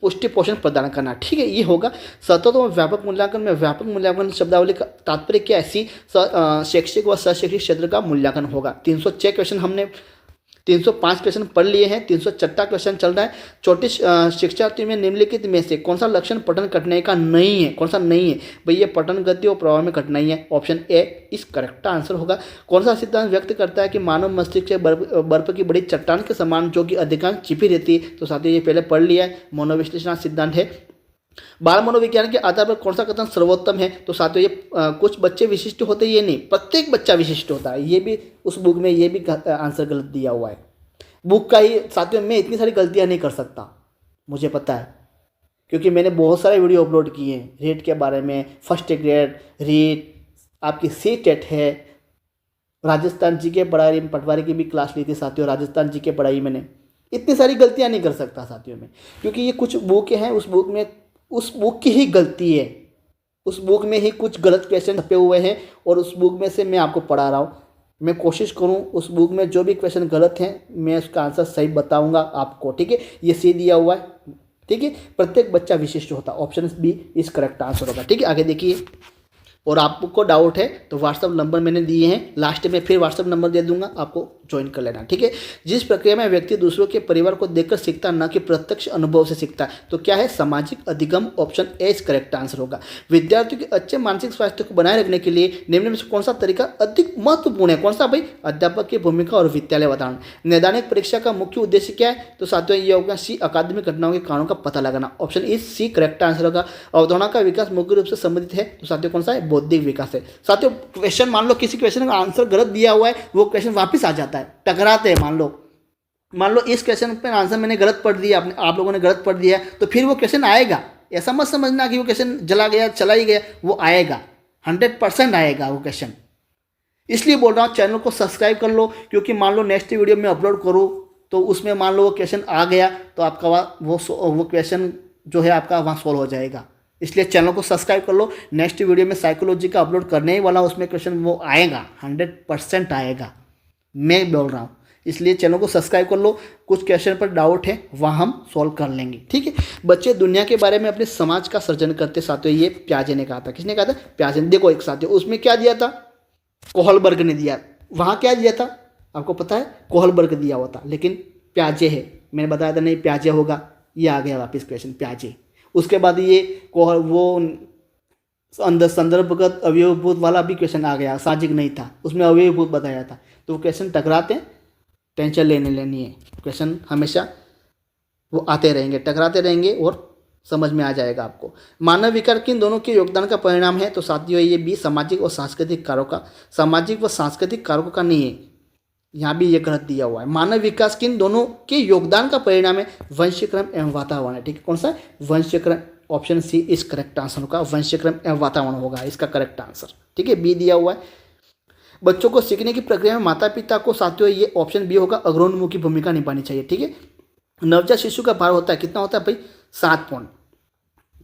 पुष्टि पोषण प्रदान करना। ठीक है, ये होगा। सतत और व्यापक मूल्यांकन में व्यापक मूल्यांकन शब्दावली का तात्पर्य क्या है, सी शैक्षिक व शैक्षिक क्षेत्र का मूल्यांकन होगा। 306 क्वेश्चन हमने 305 क्वेश्चन पढ़ लिए हैं, 304 क्वेश्चन चल रहा है। छोटे शिक्षार्थी में निम्नलिखित में से कौन सा लक्षण पठन कठिनाई का नहीं है, कौन सा नहीं है भाई, ये पठन गति और प्रभाव में कठिनाई है, ऑप्शन ए इस करेक्ट आंसर होगा। कौन सा सिद्धांत व्यक्त करता है कि मानव मस्तिष्क से बर्फ की बड़ी चट्टान के समान जो कि अधिकांश छिपी रहती है, तो साथियों ये पहले पढ़ लिया है, मनोविश्लेषण सिद्धांत है। बाल मनोविज्ञान के आधार पर कौन सा कथन सर्वोत्तम है, तो साथियों ये कुछ बच्चे विशिष्ट होते, ये नहीं, प्रत्येक बच्चा विशिष्ट होता है, ये भी उस बुक में ये भी आंसर गलत दिया हुआ है बुक का ही। साथियों मैं इतनी सारी गलतियां नहीं कर सकता, मुझे पता है, क्योंकि मैंने बहुत सारे वीडियो अपलोड किए हैं रीट के बारे में, फर्स्ट ग्रेड रीट, आपकी सी टेट है, राजस्थान जी के पढ़ाई, पटवारी की भी क्लास ली थी साथियों, राजस्थान जी के पढ़ाई मैंने, इतनी सारी गलतियां नहीं कर सकता साथियों में, क्योंकि ये कुछ बुक हैं, उस बुक की ही गलती है, उस बुक में ही कुछ गलत क्वेश्चन छपे हुए हैं और उस बुक में से मैं आपको पढ़ा रहा हूँ। मैं कोशिश करूँ उस बुक में जो भी क्वेश्चन गलत हैं मैं उसका आंसर सही बताऊंगा आपको। ठीक है, ये सी दिया हुआ है। ठीक है, प्रत्येक बच्चा विशिष्ट होता है, ऑप्शन बी इस करेक्ट आंसर होगा। ठीक है, आगे देखिए, और आपको डाउट है तो व्हाट्सअप नंबर मैंने दिए हैं, लास्ट में फिर व्हाट्सअप नंबर दे दूंगा, आपको ज्वाइन कर लेना। ठीक है, जिस प्रक्रिया में व्यक्ति दूसरों के परिवार को देखकर सीखता, न कि प्रत्यक्ष अनुभव से सीखता, तो क्या है, सामाजिक अधिगम, ऑप्शन ए इस करेक्ट आंसर होगा। विद्यार्थियों के अच्छे मानसिक स्वास्थ्य को बनाए रखने के लिए निम्न में से कौन सा तरीका अधिक महत्वपूर्ण है, कौन सा भाई, अध्यापक की भूमिका और विद्यालय वातावरण। नैदानिक परीक्षा का मुख्य उद्देश्य क्या है, तो साथियों ये होगा सी, अकादमिक घटनाओं के कारणों का पता लगाना, ऑप्शन इस सी करेक्ट आंसर होगा। अवधारणा का विकास मुख्य रूप से संबंधित है, तो साथियों कौन सा है, बौद्धिक विकास है। साथियों क्वेश्चन मान लो किसी क्वेश्चन का आंसर गलत दिया हुआ है, वो क्वेश्चन वापस आ जाता है, टकराते हैं। मान लो इस क्वेश्चन पर आंसर मैंने गलत पढ़ दिया, आप लोगों ने गलत पढ़ दिया, तो फिर वो क्वेश्चन आएगा। ऐसा मत समझना कि वो क्वेश्चन चला गया, चला ही गया, वो आएगा, 100% आएगा वो क्वेश्चन। इसलिए बोल रहा हूँ चैनल को सब्सक्राइब कर लो, क्योंकि मान लो नेक्स्ट वीडियो में अपलोड करूँ तो उसमें मान लो वो क्वेश्चन आ गया, तो आपका वो क्वेश्चन जो है आपका वहाँ सॉल्व हो जाएगा। इसलिए चैनल को सब्सक्राइब कर लो। नेक्स्ट वीडियो में साइकोलॉजी का अपलोड करने ही वाला, उसमें क्वेश्चन वो आएगा, 100% आएगा, मैं बोल रहा हूँ। इसलिए चैनल को सब्सक्राइब कर लो, कुछ क्वेश्चन पर डाउट है वहाँ हम सॉल्व कर लेंगे। ठीक है, बच्चे दुनिया के बारे में अपने समाज का सृजन करते, साथियों ये प्याजे ने कहा था। किसने कहा था, प्याजे ने। देखो एक साथियों, उसमें क्या दिया था, कोहलबर्ग ने दिया, वहाँ क्या दिया था आपको पता है, कोहलबर्ग दिया हुआ था, लेकिन प्याजे है, मैंने बताया था नहीं प्याजे होगा, ये आ गया वापस क्वेश्चन प्याजे। उसके बाद ये वो अंदर संदर्भगत अवयवभूत वाला भी क्वेश्चन आ गया, सामाजिक नहीं था, उसमें अवयवभूत बताया था। तो क्वेश्चन टकराते हैं, टेंशन लेनी है, क्वेश्चन हमेशा वो आते रहेंगे, टकराते रहेंगे और समझ में आ जाएगा आपको। मानव विकास किन दोनों के योगदान का परिणाम है, तो साथियों ये भी सामाजिक और सांस्कृतिक कारकों का, सामाजिक व सांस्कृतिक कारकों का नहीं है, यहाँ भी ये गलत दिया हुआ है। मानव विकास किन दोनों के योगदान का परिणाम है, वंशक्रम एवं वातावरण है। ठीक है, कौन सा, वंशक्रम, ऑप्शन सी इस करेक्ट आंसर होगा, वंशक्रम एवं वातावरण होगा इसका करेक्ट आंसर। ठीक है, बी दिया हुआ है। बच्चों को सीखने की प्रक्रिया में माता पिता को, साथियों ये ऑप्शन बी होगा, अग्रणी भूमिका निभानी चाहिए। ठीक है, नवजात शिशु का भार होता है, कितना होता है भाई, 7 पौंड,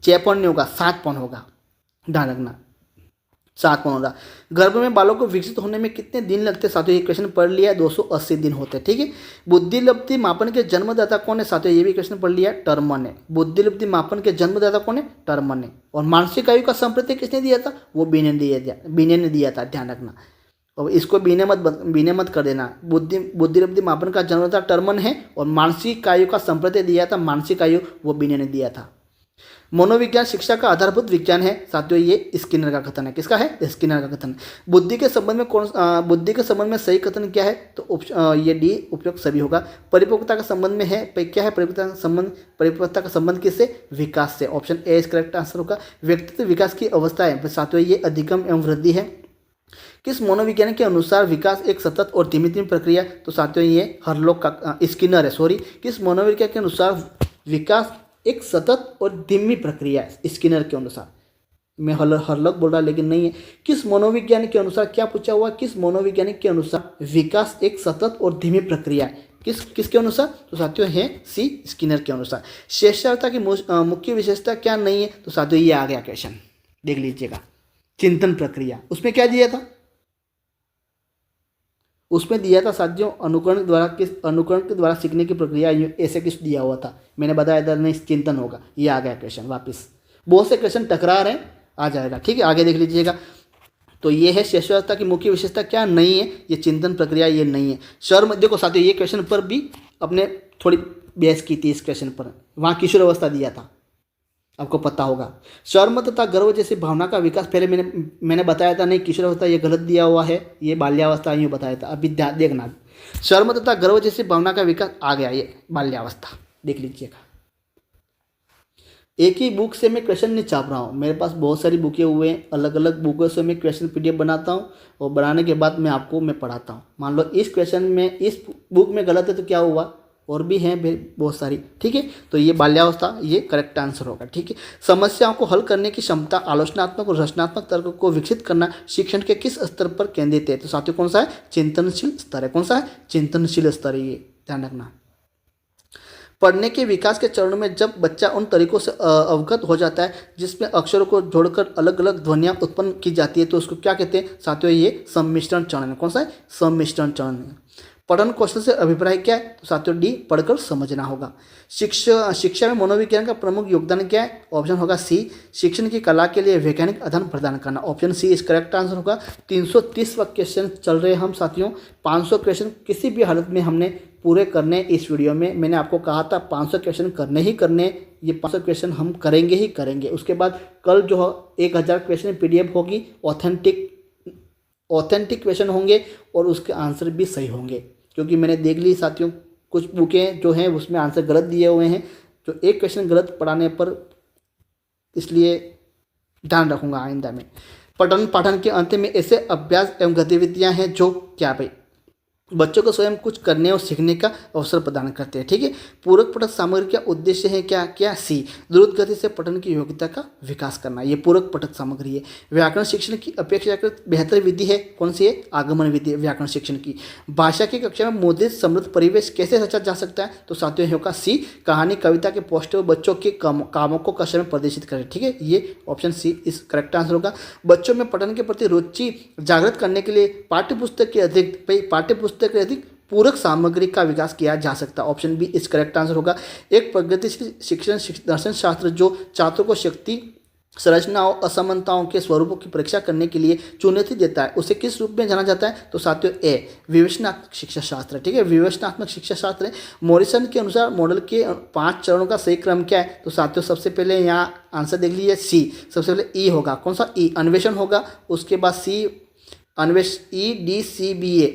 6 पौंड नहीं होगा, 7 पौंड होगा, ध्यान रखना, 7 मनोरा। गर्भ में बालों को विकसित होने में कितने दिन लगते हैं साथियों, ये क्वेश्चन पढ़ लिया, 280 दिन होते हैं। ठीक है। बुद्धिलब्धि मापन के जन्मदाता कौन है साथियों, ये भी क्वेश्चन पढ़ लिया, टर्मन है। बुद्धिलब्धि मापन के जन्मदाता कौन है, टर्मन है। और मानसिक आयु का संप्रति किसने दिया था, वो बीने ने दिया था, ध्यान रखना। और इसको बीने मत कर देना। बुद्धिलब्धि मापन का जन्मदाता टर्मन है और मानसिक आयु का संप्रति दिया था, मानसिक आयु वो बीने ने दिया था। मनोविज्ञान शिक्षा का आधारभूत विज्ञान है साथियों, ये स्किनर का कथन है। किसका है, स्किनर का कथन। बुद्धि के संबंध में सही कथन क्या है, तो ये डी उपयुक्त सभी होगा। परिपक्वता का संबंध में है, क्या है परिपक्वता का संबंध किससे, विकास से। ऑप्शन ए इस करेक्ट आंसर होगा। व्यक्तित्व विकास की अवस्था है साथियों, ये अधिगम एवं वृद्धि है। किस मनोविज्ञान के अनुसार विकास एक सतत और धीमी प्रक्रिया, तो साथियों ये हरलॉक का स्किनर है, सॉरी। किस मनोविज्ञान के अनुसार विकास एक सतत और धीमी प्रक्रिया है, स्किनर के अनुसार। मैं हरलॉक बोल रहा लेकिन नहीं है। किस मनोविज्ञान के अनुसार, क्या पूछा हुआ, किस मनोवैज्ञानिक के अनुसार विकास एक सतत और धीमी प्रक्रिया है, किसके अनुसार, तो साथियों है सी स्किनर के अनुसार। शेषावता की मुख्य विशेषता क्या नहीं है, तो साथियों ये आ गया क्वेश्चन, देख लीजिएगा। चिंतन प्रक्रिया, उसमें क्या दिया था, उसमें दिया था साथियों अनुकरण के द्वारा सीखने की प्रक्रिया, ऐसे किस दिया हुआ था, मैंने बताया था नहीं, चिंतन होगा। ये आ गया क्वेश्चन वापस, बहुत से क्वेश्चन टकरा रहे हैं, आ जाएगा। ठीक है, आगे देख लीजिएगा। तो ये है शेषावस्था की मुख्य विशेषता क्या नहीं है, ये चिंतन प्रक्रिया ये नहीं है। शर्म, देखो साथियों ये क्वेश्चन पर भी अपने थोड़ी बहस की थी, इस क्वेश्चन पर वहाँ किशोर अवस्था दिया था, आपको पता होगा। शर्म तथा गर्व जैसी भावना का विकास, पहले मैंने बताया था नहीं, किशोर अवस्था ये गलत दिया हुआ है, ये बाल्यावस्था यूँ बताया था। अभी देखना, शर्म तथा गर्व जैसी भावना का विकास आ गया, ये बाल्यावस्था, देख लीजिएगा। एक ही बुक से मैं क्वेश्चन नहीं छाप रहा हूँ, मेरे पास बहुत सारी बुकें हुए हैं, अलग अलग बुकों से मैं क्वेश्चन PDF बनाता हूँ और बनाने के बाद मैं आपको पढ़ाता हूँ। मान लो इस क्वेश्चन में इस बुक में गलत है तो क्या हुआ, और भी हैं बहुत सारी। ठीक है, तो ये बाल्यावस्था ये करेक्ट आंसर होगा। ठीक है, समस्याओं को हल करने की क्षमता, आलोचनात्मक और रचनात्मक तर्क को विकसित करना शिक्षण के किस स्तर पर केंद्रित है, तो साथियों कौन सा है, चिंतनशील स्तर है। कौन सा है, चिंतनशील स्तर है, ये ध्यान रखना। पढ़ने के विकास के चरणों में जब बच्चा उन तरीकों से अवगत हो जाता है जिसमें अक्षरों को जोड़कर अलग अलग ध्वनियाँ उत्पन्न की जाती है, तो उसको क्या कहते हैं साथियों, ये सम्मिश्रण चरण है। कौन सा है, सम्मिश्रण चरण है। पठन कौशल से अभिप्राय क्या है, तो साथियों डी पढ़कर समझना होगा। शिक्षा में मनोविज्ञान का प्रमुख योगदान क्या है, ऑप्शन होगा सी शिक्षण की कला के लिए वैज्ञानिक अध्ययन प्रदान करना। ऑप्शन सी इस करेक्ट आंसर होगा। 330 क्वेश्चन चल रहे हैं हम साथियों, 500 क्वेश्चन किसी भी हालत में हमने पूरे करने। इस वीडियो में मैंने आपको कहा था 500 क्वेश्चन करने ही करने, ये 500 क्वेश्चन हम करेंगे ही करेंगे। उसके बाद कल जो 1000 क्वेश्चन PDF होगी, ऑथेंटिक क्वेश्चन होंगे और उसके आंसर भी सही होंगे, क्योंकि मैंने देख ली साथियों कुछ बुकें जो हैं उसमें आंसर गलत दिए हुए हैं, तो एक क्वेश्चन गलत पढ़ाने पर, इसलिए ध्यान रखूंगा आइंदा में। पाठन के अंत में ऐसे अभ्यास एवं गतिविधियां हैं जो क्या भाई बच्चों को स्वयं कुछ करने और सीखने का अवसर प्रदान करते हैं। ठीक है, पूरक पठन सामग्री का उद्देश्य है क्या सी द्रुत गति से पठन की योग्यता का विकास करना, ये पूरक पठन सामग्री है। व्याकरण शिक्षण की अपेक्षाकृत बेहतर विधि है, कौन सी है, आगमन विधि व्याकरण शिक्षण की। भाषा की कक्षा में मुद्रित समृद्ध परिवेश कैसे रचा जा सकता है, तो साथियों होगा सी कहानी कविता के पोस्टर बच्चों के कामों को कक्षा में प्रदर्शित करें। ठीक है, ये ऑप्शन सी इस करेक्ट आंसर होगा। बच्चों में पठन के प्रति रुचि जागृत करने के लिए पाठ्यपुस्तक के अधिक पूरक सामग्री का विकास किया जा सकता है। ऑप्शन बी इस करेक्ट आंसर होगा। एक प्रगतिशील शिक्षण दर्शन शास्त्र जो छात्रों को शक्ति संरचनाओं असमानताओं के स्वरूपों की परीक्षा करने के लिए चुनौती देता है, उसे किस रूप में जाना जाता है, तो साथियों ए विवेचनात्मक शिक्षा शास्त्र। ठीक है, विवेचनात्मक शिक्षा शास्त्र है। मॉरिसन के अनुसार मॉडल के 5 चरणों का सही क्रम क्या है, तो साथियों सबसे पहले यहाँ आंसर देख लीजिए सी, सबसे पहले ई होगा। कौन सा, ई अन्वेषण होगा, उसके बाद सी EDCBA,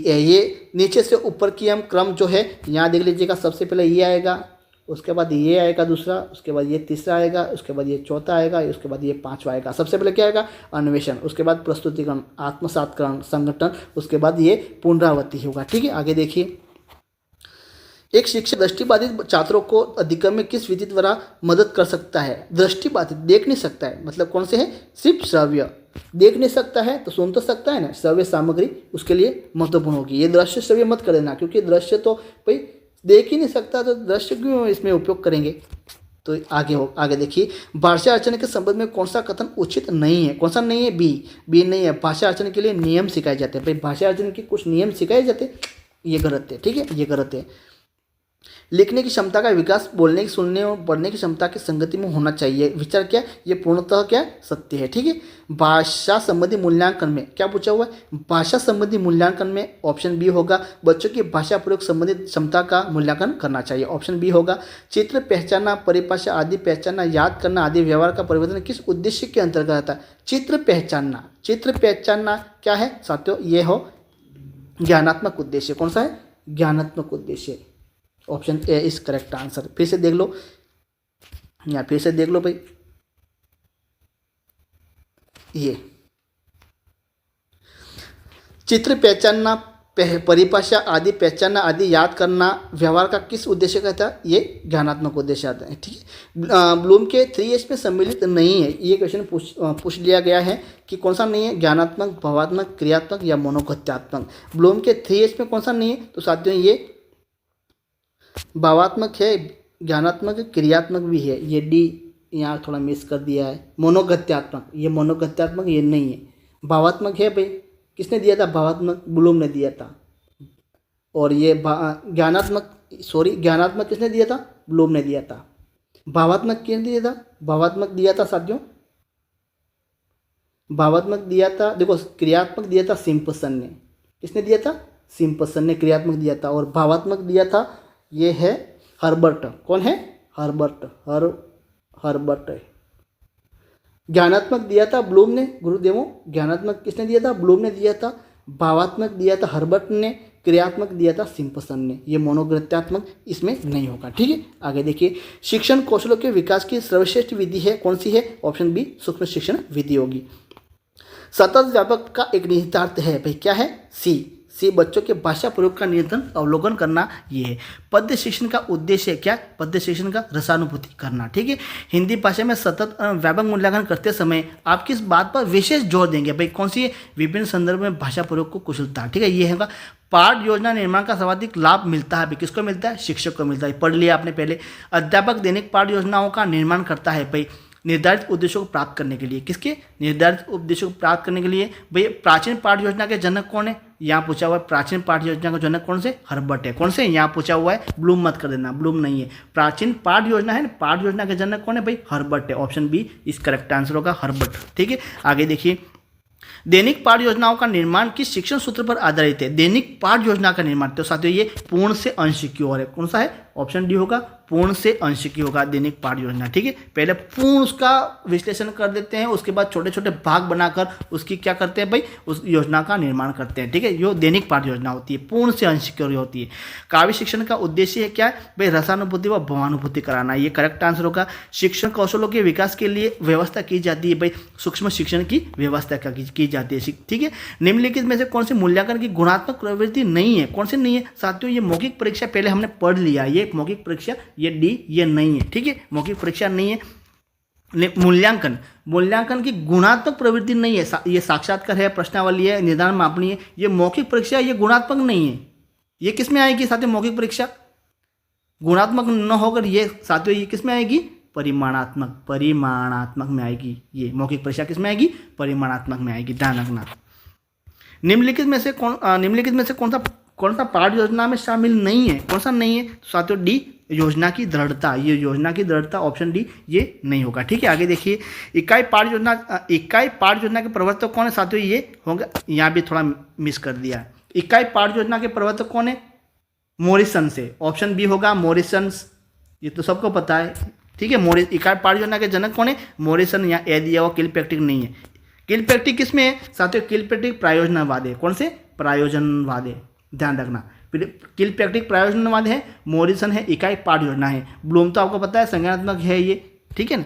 ये नीचे से ऊपर की हम क्रम जो है यहाँ देख लीजिएगा। सबसे पहले ये आएगा, उसके बाद ये आएगा दूसरा, उसके बाद ये तीसरा आएगा, उसके बाद ये चौथा आएगा, उसके बाद ये 5वां आएगा। सबसे पहले क्या आएगा, अन्वेषण, उसके बाद प्रस्तुतिकरण, आत्मसातकरण, संगठन, उसके बाद ये पुनरावृत्ति होगा। ठीक है, आगे देखिए। एक शिक्षक दृष्टिबाधित छात्रों को अधिगम में किस विधि द्वारा मदद कर सकता है। दृष्टिबाधित देख नहीं सकता है, मतलब कौन से है, सिर्फ श्रव्य, देख नहीं सकता है तो सुन तो सकता है ना, श्रव्य सामग्री उसके लिए महत्वपूर्ण होगी। ये दृश्य श्रव्य मत कर देना, क्योंकि दृश्य तो भाई देख ही नहीं सकता, तो दृश्य क्यों इसमें उपयोग करेंगे। तो आगे देखिए, भाषा अर्चना के संबंध में कौन सा कथन उचित नहीं है? कौन सा नहीं है? बी नहीं है। भाषा अर्चना के लिए नियम सिखाए जाते हैं। भाई भाषा अर्चना के कुछ नियम सिखाए जाते हैं, ये गलत है। ठीक है, ये गलत है। लिखने की क्षमता का विकास बोलने की, सुनने और पढ़ने की क्षमता की संगति में होना चाहिए। विचार क्या? ये पूर्णतः क्या सत्य है। ठीक है। भाषा संबंधी मूल्यांकन में क्या पूछा हुआ है? भाषा संबंधी मूल्यांकन में ऑप्शन बी होगा, बच्चों की भाषा प्रयोग संबंधी क्षमता का मूल्यांकन करना चाहिए। ऑप्शन बी होगा। चित्र पहचानना, परिभाषा आदि पहचानना, याद करना आदि व्यवहार का परिवर्तन किस उद्देश्य के अंतर्गत आता है? चित्र पहचानना क्या है साथियों? ये हो ज्ञानात्मक उद्देश्य। कौन सा है? ज्ञानात्मक उद्देश्य। Option A is correct answer. फिर से देख लो भाई, ये चित्र पहचानना, परिभाषा आदि पहचानना आदि याद करना व्यवहार का किस उद्देश्य का था? ये ज्ञानात्मक उद्देश्य आता है। ठीक है। ब्लूम के 3H में सम्मिलित नहीं है, ये क्वेश्चन पूछ लिया गया है कि कौन सा नहीं है? ज्ञानात्मक, भावात्मक, क्रियात्मक या मनोगत्यात्मक। ब्लूम के 3H में कौन सा नहीं है? तो साथियों ये भावात्मक है, ज्ञानात्मक, क्रियात्मक भी है। ये डी यहाँ थोड़ा मिस कर दिया है। मनोगत्यात्मक, ये मनोगत्यात्मक ये नहीं है। भावात्मक है भाई, किसने दिया था? भावात्मक ब्लूम ने दिया था। और ये ज्ञानात्मक किसने दिया था? ब्लूम ने दिया था। भावात्मक किसने दिया था? भावात्मक दिया था साथियों, भावात्मक दिया था, देखो क्रियात्मक दिया था सिम्पसन ने। किसने दिया था? सिम्पसन ने क्रियात्मक दिया था। और भावात्मक दिया था ये है हर्बर्ट। कौन है? हर्बर्ट। ज्ञानात्मक दिया था ब्लूम ने, गुरुदेवों ज्ञानात्मक किसने दिया था? ब्लूम ने दिया था। भावात्मक दिया था हर्बर्ट ने, क्रियात्मक दिया था सिम्पसन ने। ये मनोगत्यात्मक इसमें नहीं होगा। ठीक है। आगे देखिए, शिक्षण कौशलों के विकास की सर्वश्रेष्ठ विधि है कौन सी है? ऑप्शन बी सूक्ष्म शिक्षण विधि होगी। सतत व्यापक का एक निहितार्थ है भाई, क्या है? सी बच्चों के भाषा प्रयोग का नियंत्रण अवलोकन करना ये है। पद्य शिक्षण का उद्देश्य क्या? पद्य शिक्षण का रसानुभूति करना। ठीक है। हिंदी भाषा में सतत व्यापक मूल्यांकन करते समय आप किस बात पर विशेष जोर देंगे भाई? कौन सी है? विभिन्न संदर्भ में भाषा प्रयोग को कुशलता। ठीक है। ये होगा पाठ योजना निर्माण का सर्वाधिक लाभ मिलता है भाई, किसको मिलता है? शिक्षक को मिलता है। पढ़ लिया आपने पहले। अध्यापक दैनिक पाठ योजनाओं का निर्माण करता है भाई निर्धारित उद्देश्यों को प्राप्त करने के लिए। किसके? निर्धारित उद्देश्यों को प्राप्त करने के लिए। भाई प्राचीन पाठ योजना के जनक कौन है? यहाँ पूछा हुआ है। प्राचीन पाठ योजना का जनक कौन से? हर्बर्ट है। कौन से? यहाँ पूछा हुआ है। ब्लूम मत कर देना, ब्लूम नहीं है। प्राचीन पाठ योजना है ना, पाठ योजना के जनक कौन है भाई? हर्बर्ट है। ऑप्शन बी इस करेक्ट आंसर होगा, हर्बर्ट। ठीक है। आगे देखिए, दैनिक पाठ योजनाओं का निर्माण किस शिक्षण सूत्र पर आधारित है? दैनिक पाठ योजना का निर्माण, तो साथियों ये पूर्ण से अंश की ओर है। कौन सा है? ऑप्शन डी होगा, पूर्ण से अंश की होगा दैनिक पाठ योजना। ठीक है। पहले पूर्ण उसका विश्लेषण कर देते हैं, उसके बाद छोटे छोटे भाग बनाकर उसकी क्या करते हैं भाई? उस योजना का निर्माण करते हैं। ठीक है। यो दैनिक पाठ योजना होती है, पूर्ण से अंश की ओर होती है। काव्य शिक्षण का उद्देश्य है क्या है भाई? रसानुभूति व भावानुभूति कराना। ये करेक्ट आंसर होगा। शिक्षण कौशलों के विकास के लिए व्यवस्था की जाती है भाई, सूक्ष्म शिक्षण की व्यवस्था की जाती है। ठीक है। निम्नलिखित में से कौन सी मूल्यांकन की गुणात्मक प्रवृत्ति नहीं है? कौन सी नहीं है साथियों? ये मौखिक परीक्षा पहले हमने पढ़ लिया, ये मौखिक परीक्षा, ये डी ये नहीं है। ठीक है। मौखिक परीक्षा नहीं है। मूल्यांकन की गुणात्मक प्रवृत्ति नहीं है। ये साक्षात्कार है, प्रश्नावली है, निदान मापनी है। ये मौखिक परीक्षा, ये गुणात्मक नहीं है। ये किस में आएगी साथियों? मौखिक परीक्षा गुणात्मक न होकर ये साथियों ये किस में आएगी? परिमाणात्मक में आएगी। ये मौखिक परीक्षा किस में आएगी? परिमाणात्मक में आएगी, ध्यान रखना। निम्नलिखित में से कौन सा पाठ योजना में शामिल नहीं है? कौन सा नहीं है साथियों? डी योजना की दृढ़ता। ये योजना की दृढ़ता, ऑप्शन डी ये नहीं होगा। ठीक है। आगे देखिए, इकाई पाठ योजना के प्रवर्तक कौन है साथियों? ये होगा, यहाँ भी थोड़ा मिस कर दिया। इकाई पाठ योजना के प्रवर्तक कौन है? मॉरिसन से। ऑप्शन बी होगा मॉरिसन, ये तो सबको पता है। ठीक है। इकाई पाठ योजना के जनक कौन है? मॉरिसन। यहाँ ए दिया हुआ, किलपैट्रिक नहीं है। किलपैट्रिक किस में है साथियों? किलपैट्रिक प्रायोजनवाद है। कौन से? प्रायोजनवाद है, ध्यान रखना। किलपैट्रिक प्रायोजनवाद है, मॉरिसन है इकाई पाठ योजना है, ब्लूम तो आपको पता है संज्ञानात्मक है ये। ठीक है ना।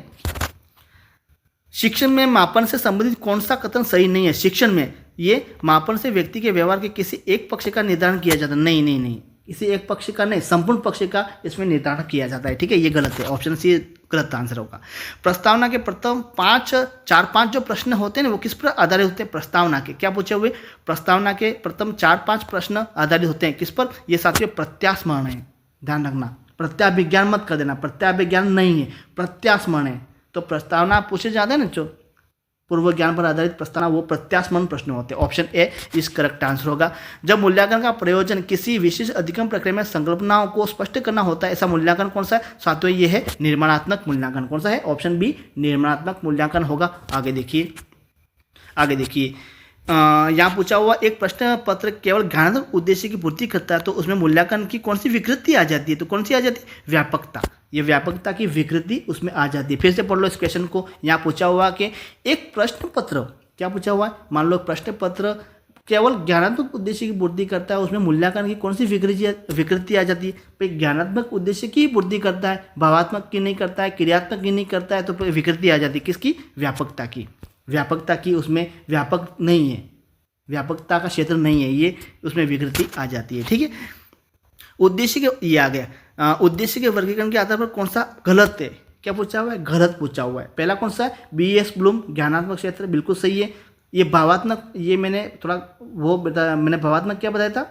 शिक्षण में मापन से संबंधित कौन सा कथन सही नहीं है? शिक्षण में ये मापन से व्यक्ति के व्यवहार के किसी एक पक्ष का निर्धारण किया जाता है। नहीं, किसी एक पक्ष का नहीं, संपूर्ण पक्ष का इसमें निर्धारण किया जाता है। ठीक है। ये गलत है, ऑप्शन सी गलत आंसर होगा। प्रस्तावना के प्रथम 4-5 जो प्रश्न होते हैं ना, वो किस पर आधारित होते हैं? प्रस्तावना के। क्या पूछे हुए? प्रस्तावना के प्रथम 4-5 प्रश्न आधारित होते हैं किस पर? ये साथियों प्रत्यास्मरण है, ध्यान रखना। प्रत्याभिज्ञान मत कर देना, प्रत्याभिज्ञान नहीं है, प्रत्यास्मरण है। तो प्रस्तावना पूछे जाते हैं ना, जो पूर्व ज्ञान पर आधारित प्रस्तावना, वो प्रत्यास्मरण प्रश्न होते हैं। ऑप्शन ए इस करेक्ट आंसर होगा। जब मूल्यांकन का प्रयोजन किसी विशेष अधिगम प्रक्रिया में संकल्पनाओं को स्पष्ट करना होता है, ऐसा मूल्यांकन कौन सा है? साथियों ये है निर्माणात्मक मूल्यांकन। कौन सा है? ऑप्शन बी निर्माणात्मक मूल्यांकन होगा। आगे देखिए यहाँ पूछा हुआ एक प्रश्न पत्र केवल ज्ञानात्मक उद्देश्य की पूर्ति करता है, तो उसमें मूल्यांकन की कौन सी विकृति आ जाती है? तो कौन सी आ जाती है? व्यापकता। ये व्यापकता की विकृति उसमें आ जाती है। फिर से पढ़ लो इस क्वेश्चन को। यहाँ पूछा हुआ कि एक प्रश्न पत्र, क्या पूछा हुआ है? मान लो प्रश्न पत्र केवल ज्ञानात्मक उद्देश्य की पूर्ति करता है, उसमें मूल्यांकन की कौन सी विकृति आ जाती है? भाई ज्ञानात्मक उद्देश्य की पूर्ति करता है, भावात्मक की नहीं करता है, क्रियात्मक की नहीं करता है, तो विकृति आ जाती है किसकी? व्यापकता की। व्यापकता की उसमें व्यापक नहीं है, व्यापकता का क्षेत्र नहीं है, ये उसमें विकृति आ जाती है। ठीक है, उद्देश्य के ये आ गया। उद्देश्य के वर्गीकरण के आधार पर कौन सा गलत है? क्या पूछा हुआ है? गलत पूछा हुआ है। पहला कौन सा है? BS ब्लूम ज्ञानात्मक क्षेत्र, बिल्कुल सही है। ये भावात्मक, ये मैंने थोड़ा वो बताया, मैंने भावात्मक क्या बताया था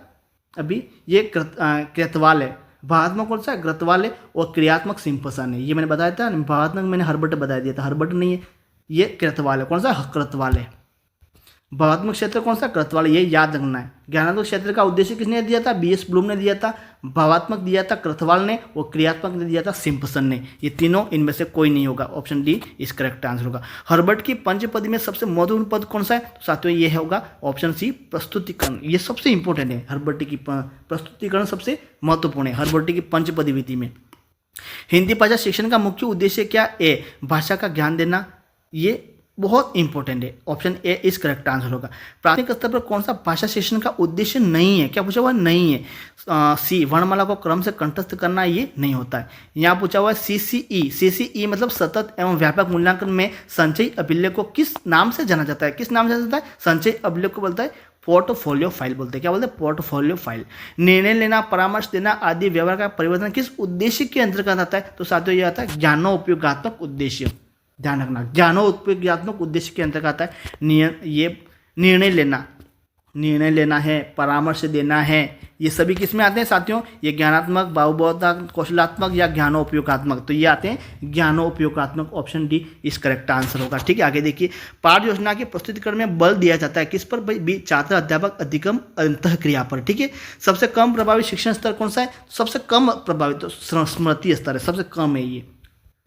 अभी? ये कृतवाल है। भावात्मक कौन सा है? कृतवाल है। और क्रियात्मक सिम्पसन है, ये मैंने बताया था। भावात्मक मैंने हर्बर्ट बता दिया था, हर्बर्ट नहीं है, ये कृतवाल है। कौन सा? कृतवाल है। भावात्मक क्षेत्र कौन सा? कृतवाल, ये याद रखना है। ज्ञानात्मक क्षेत्र का उद्देश्य किसने दिया था? BS ब्लूम ने दिया था। भावात्मक दिया था कृतवाल ने, और क्रियात्मक ने दिया था सिम्पसन ने। ये तीनों इनमें से कोई नहीं होगा। ऑप्शन डी इस करेक्ट आंसर होगा। हर्बर्ट की पंचपदी में सबसे महत्वपूर्ण पद कौन सा है? तो साथियों ये होगा ऑप्शन सी प्रस्तुतिकरण। ये सबसे इंपॉर्टेंट है। हर्बर्ट की प्रस्तुतिकरण सबसे महत्वपूर्ण है हर्बर्ट की पंचपदी विधि में। हिंदी भाषा शिक्षण का मुख्य उद्देश्य क्या? ए भाषा का ज्ञान देना, ये बहुत इंपॉर्टेंट है। ऑप्शन ए इस करेक्ट आंसर होगा। प्राथमिक स्तर पर कौन सा भाषा शिक्षण का उद्देश्य नहीं है? क्या पूछा हुआ? नहीं है। सी वर्णमाला को क्रम से कंठस्थ करना, ये नहीं होता है। यहाँ पूछा हुआ है CCE मतलब सतत एवं व्यापक मूल्यांकन में संचयी अभिलेख को किस नाम से जाना जाता है? किस नाम से जाना जाता है? संचयी अभिलेख को बोलता है पोर्टफोलियो फाइल बोलते हैं। क्या बोलते हैं? Portfolio file. निर्णय लेना, परामर्श देना आदि व्यवहार का परिवर्तन किस उद्देश्य के अंतर्गत आता है? तो साथियों ये आता है ज्ञानोपयोगात्मक उद्देश्य। ध्यान रखना, ज्ञानोपयोगात्मक उद्देश्य के अंतर्गत आता है। ये निर्णय लेना है, परामर्श देना है, ये सभी किस में आते हैं साथियों? ये ज्ञानात्मक, बहुबोधात्मक, कौशलात्मक या ज्ञानोपयोगात्मक, तो ये आते हैं ज्ञानोपयोगात्मक। ऑप्शन डी इस करेक्ट आंसर होगा। ठीक है, आगे देखिए। पाठ योजना के प्रस्तुतिकरण में बल दिया जाता है किस पर? भाई छात्र अध्यापक अधिगम अंतःक्रिया पर। ठीक है, सबसे कम प्रभावी शिक्षण स्तर कौन सा है? सबसे कम प्रभावी तो स्मृति स्तर है, सबसे कम है ये,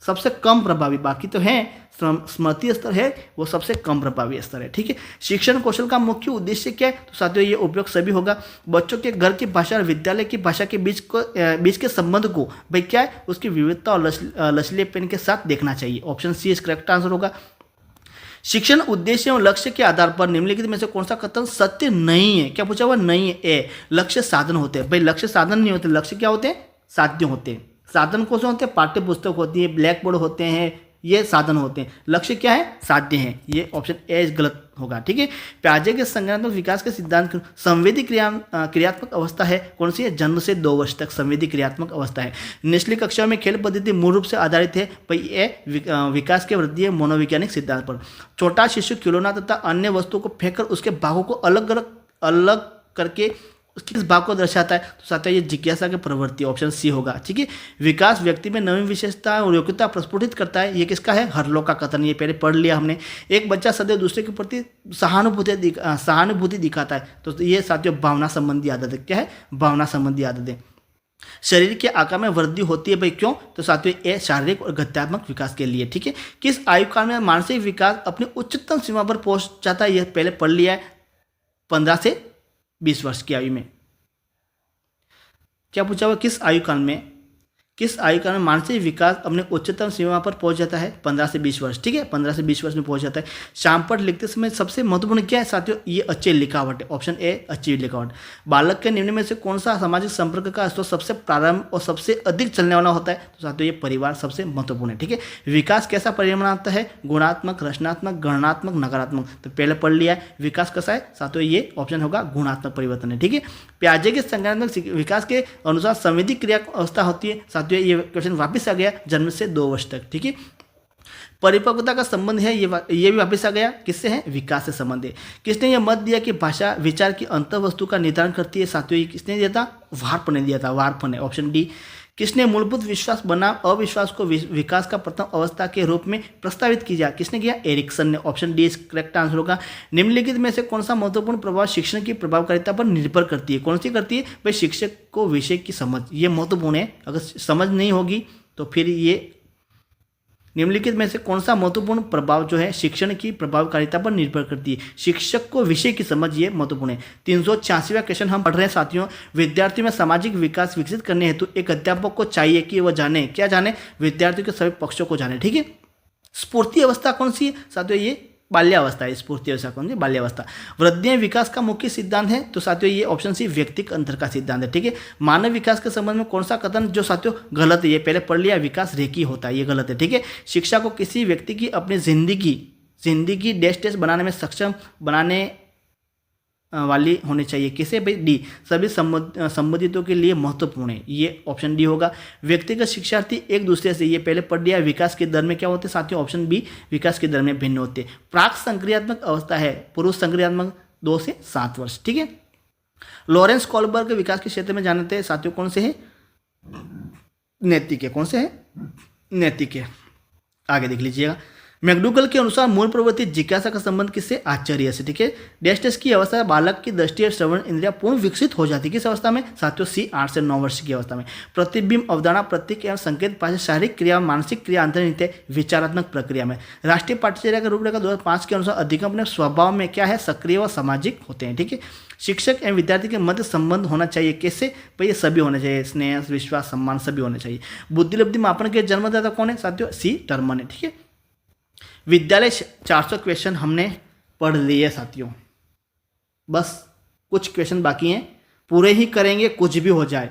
सबसे कम प्रभावी। बाकी तो है, स्मृति स्तर है वो सबसे कम प्रभावी स्तर है। ठीक है, शिक्षण कौशल का मुख्य उद्देश्य क्या है? तो साथियों ये उपयोग सभी होगा। बच्चों के घर की भाषा और विद्यालय की भाषा के बीच के संबंध को भाई क्या है? उसकी विविधता और लचीलेपन के साथ देखना चाहिए। ऑप्शन सी इस करेक्ट आंसर होगा। शिक्षण उद्देश्य और लक्ष्य के आधार पर निम्नलिखित में से कौन सा कथन सत्य नहीं है? क्या पूछा हुआ? नहीं है। ए लक्ष्य साधन होते हैं। भाई लक्ष्य साधन नहीं होते, लक्ष्य क्या होते हैं? साध्य होते हैं। साधन कौन से होते हैं? पाठ्य पुस्तक होती है, ब्लैक बोर्ड होते हैं, ये साधन होते हैं। लक्ष्य क्या है? साध्य है। ये ऑप्शन ए गलत होगा। ठीक है, पियाजे के संज्ञानात्मक विकास के सिद्धांत संवेदी क्रियात्मक अवस्था है कौन सी है? जन्म से 2 वर्ष तक संवेदी क्रियात्मक अवस्था है। निचली कक्षा में खेल पद्धति मूल रूप से आधारित है भाई ये विकास के वृद्धि मनोवैज्ञानिक सिद्धांत पर। छोटा शिशु खिलौना तथा अन्य वस्तुओं को फेंककर उसके भागों को अलग करके किस भाग को दर्शाता है? तो साथ ये जिज्ञासा की प्रवृत्ति। ऑप्शन सी होगा। ठीक है, विकास व्यक्ति में नवीन विशेषता और योग्यता प्रस्फुटित करता है, ये किसका है? हर्लो का कथन। ये पहले पढ़ लिया हमने। एक बच्चा सदैव दूसरे के प्रति सहानुभूति दिखाता है, तो ये साथियों भावना संबंधी आदत क्या है? भावना संबंधी आदत है। शरीर के आकार में वृद्धि होती है भाई क्यों? तो साथियों ये शारीरिक और गत्यात्मक विकास के लिए। ठीक है, किस आयु काल में मानसिक विकास अपनी उच्चतम सीमा पर पहुंच जाता है? ये पहले पढ़ लिया है, 15 से 20 वर्ष की आयु में। क्या पूछा हुआ? किस आयु काल में मानसिक विकास अपने उच्चतम सीमा पर पहुंच जाता है? 15 से 20 वर्ष। ठीक है, 15 से 20 वर्ष में पहुंच जाता है। शामपट लिखते समय सबसे महत्वपूर्ण क्या है साथियों? ये अच्छी लिखावट है। ऑप्शन ए अच्छी लिखावट। बालक के निम्न में से कौन सा सामाजिक संपर्क का स्रोत सबसे प्रारंभ और सबसे अधिक चलने वाला होता है? तो साथियों ये परिवार सबसे महत्वपूर्ण है। ठीक है, विकास कैसा परिणाम आता है? गुणात्मक, रचनात्मक, गणनात्मक, नकारात्मक। तो पहले पढ़ लिया है विकास कैसा है साथियों? ये ऑप्शन होगा गुणात्मक परिवर्तन है। ठीक है, पियाजे के संज्ञानात्मक विकास के अनुसार संवेदी क्रिया अवस्था होती है साथियों। ये क्वेश्चन वापस आ गया जन्म से 2 वर्ष तक। ठीक है, परिपक्वता का संबंध है ये भी वापस आ गया, किससे है? विकास से संबंध है। किसने यह मत दिया कि भाषा विचार की अंतः वस्तु का निर्धारण करती है साथियों? ये किसने दिया था? वार्प ने दिया था। वार्प ने। Option D. किसने मूलभूत विश्वास बनाम अविश्वास को विकास का प्रथम अवस्था के रूप में प्रस्तावित किया? किसने किया? एरिक्सन ने। ऑप्शन डी इस करेक्ट आंसर होगा। निम्नलिखित में से कौन सा महत्वपूर्ण प्रभाव शिक्षण की प्रभावकारिता पर निर्भर करती है? कौन सी करती है भाई? शिक्षक को विषय की समझ, ये महत्वपूर्ण है। अगर समझ नहीं होगी तो फिर ये निम्नलिखित में से कौन सा महत्वपूर्ण प्रभाव जो है शिक्षण की प्रभावकारिता पर निर्भर करती है? शिक्षक को विषय की समझ, ये महत्वपूर्ण है। 386वां क्वेश्चन हम पढ़ रहे हैं साथियों। विद्यार्थियों में सामाजिक विकास विकसित करने हेतु एक अध्यापक को चाहिए कि वह जाने, क्या जाने? विद्यार्थियों के सभी पक्षों को जाने। ठीक है। स्फूर्ति अवस्था कौन सी है साथियों? ये बाल्यावस्था है। स्फूर्ति अवस्था कौन सी? बाल्यावस्था। वृद्धि विकास का मुख्य सिद्धांत है तो साथियों ये ऑप्शन सी व्यक्तिक अंतर का सिद्धांत है। ठीक है। मानव विकास के संबंध में कौन सा कथन जो साथियों गलत है? ये पहले पढ़ लिया, विकास रेखीय होता है, ये गलत है। ठीक है। शिक्षा को किसी व्यक्ति की अपनी जिंदगी डैश बनाने में सक्षम बनाने वाली होनी चाहिए। किसे भाई? डी। सभी संबंधितों के लिए महत्वपूर्ण है, ये ऑप्शन डी होगा। व्यक्तिगत शिक्षार्थी एक दूसरे से, ये पहले पढ़ लिया, विकास के दर में क्या होते हैं साथियों? ऑप्शन बी, विकास के दर में भिन्न होते हैं। प्राक संक्रियात्मक अवस्था है, पूर्व संक्रियात्मक 2 से 7 वर्ष। ठीक है। लॉरेंस कोलबर्ग विकास के क्षेत्र में जानते हैं साथियों कौन से है? नैतिक है। कौन से है? नैतिक है। आगे देख लीजिएगा। मैकडूगल के अनुसार मूल प्रवृत्ति जिज्ञासा का संबंध किससे? आश्चर्य से। ठीक है। डैश की अवस्था बालक की दृष्टि और श्रवण इंद्रिया पूर्ण विकसित हो जाती है। किस अवस्था में साथियों? सी 8 से 9 वर्ष की अवस्था में। प्रतिबिंब अवधारणा प्रतीक एवं संकेत पास शारीरिक क्रिया मानसिक क्रिया अंतर्निहित विचारात्मक प्रक्रिया में। राष्ट्रीय पाठ्यचर्या का रूपरेखा 2005 के अनुसार अधिगम अपने स्वभाव में क्या है? सक्रिय व सामाजिक होते हैं। ठीक है। शिक्षक एवं विद्यार्थी के मध्य संबंध होना चाहिए। कैसे भाई? ये सभी होने चाहिए, स्नेह विश्वास सम्मान सभी होने चाहिए। बुद्धिलब्धि मापन के जन्मदाता कौन है साथियों? सी टर्मन है। ठीक है। विद्यालय 400 क्वेश्चन हमने पढ़ लिए साथियों, बस कुछ क्वेश्चन बाकी हैं, पूरे ही करेंगे, कुछ भी हो जाए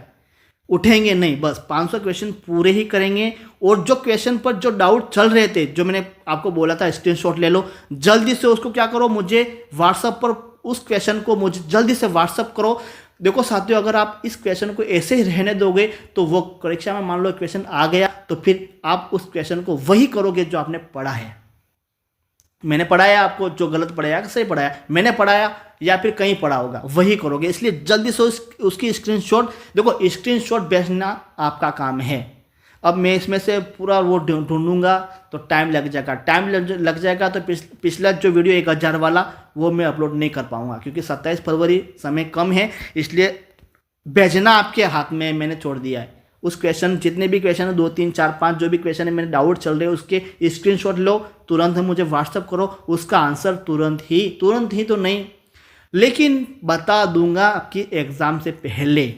उठेंगे नहीं, बस 500 क्वेश्चन पूरे ही करेंगे। और जो क्वेश्चन पर जो डाउट चल रहे थे, जो मैंने आपको बोला था स्क्रीनशॉट ले लो, जल्दी से उसको क्या करो, मुझे व्हाट्सएप पर उस क्वेश्चन को मुझे जल्दी से व्हाट्सएप करो। देखो साथियों, अगर आप इस क्वेश्चन को ऐसे ही रहने दोगे तो वो परीक्षा में मान लो क्वेश्चन आ गया तो फिर आप उस क्वेश्चन को वही करोगे जो आपने पढ़ा है। मैंने पढ़ाया आपको, जो गलत पढ़ाया कि सही पढ़ाया, मैंने पढ़ाया या फिर कहीं पढ़ा होगा, वही करोगे। इसलिए जल्दी से उसकी स्क्रीनशॉट, देखो स्क्रीनशॉट भेजना आपका काम है। अब मैं इसमें से पूरा वो ढूंढूंगा तो टाइम लग जाएगा तो पिछला जो वीडियो 1000 वाला वो मैं अपलोड नहीं कर पाऊंगा, क्योंकि 27 फरवरी समय कम है, इसलिए भेजना आपके हाथ में मैंने छोड़ दिया है। उस क्वेश्चन, जितने भी क्वेश्चन है 2, 3, 4, 5 जो भी क्वेश्चन है, मैंने डाउट चल रहे हैं, उसके स्क्रीनशॉट लो, तुरंत मुझे व्हाट्सएप करो, उसका आंसर तुरंत ही तो नहीं, लेकिन बता दूंगा कि एग्जाम से पहले।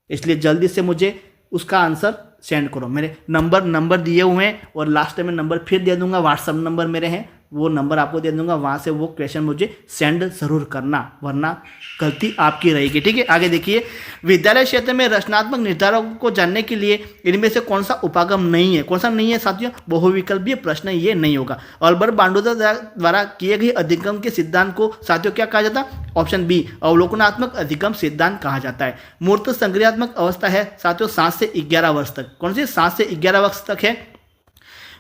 इसलिए जल्दी से मुझे उसका आंसर सेंड करो। मेरे नंबर दिए हुए हैं और लास्ट में नंबर फिर दे दूंगा, व्हाट्सएप नंबर मेरे हैं, वो नंबर आपको दे दूंगा, वहाँ से वो क्वेश्चन मुझे सेंड जरूर करना, वरना गलती आपकी रहेगी। ठीक है। आगे देखिए, विद्यालय क्षेत्र में रचनात्मक निर्धारकों को जानने के लिए इनमें से कौन सा उपागम नहीं है? कौन सा नहीं है साथियों? बहुविकल्पीय प्रश्न ये नहीं होगा। अल्बर्ट बांडोदा द्वारा किए गए अधिगम के सिद्धांत को साथियों क्या कहा जाता है? ऑप्शन बी, अवलोकनात्मक अधिगम सिद्धांत कहा जाता है। मूर्त संक्रियात्मक अवस्था है साथियों 7 से 11 वर्ष तक। कौन सी? 7 से 11 वर्ष तक है।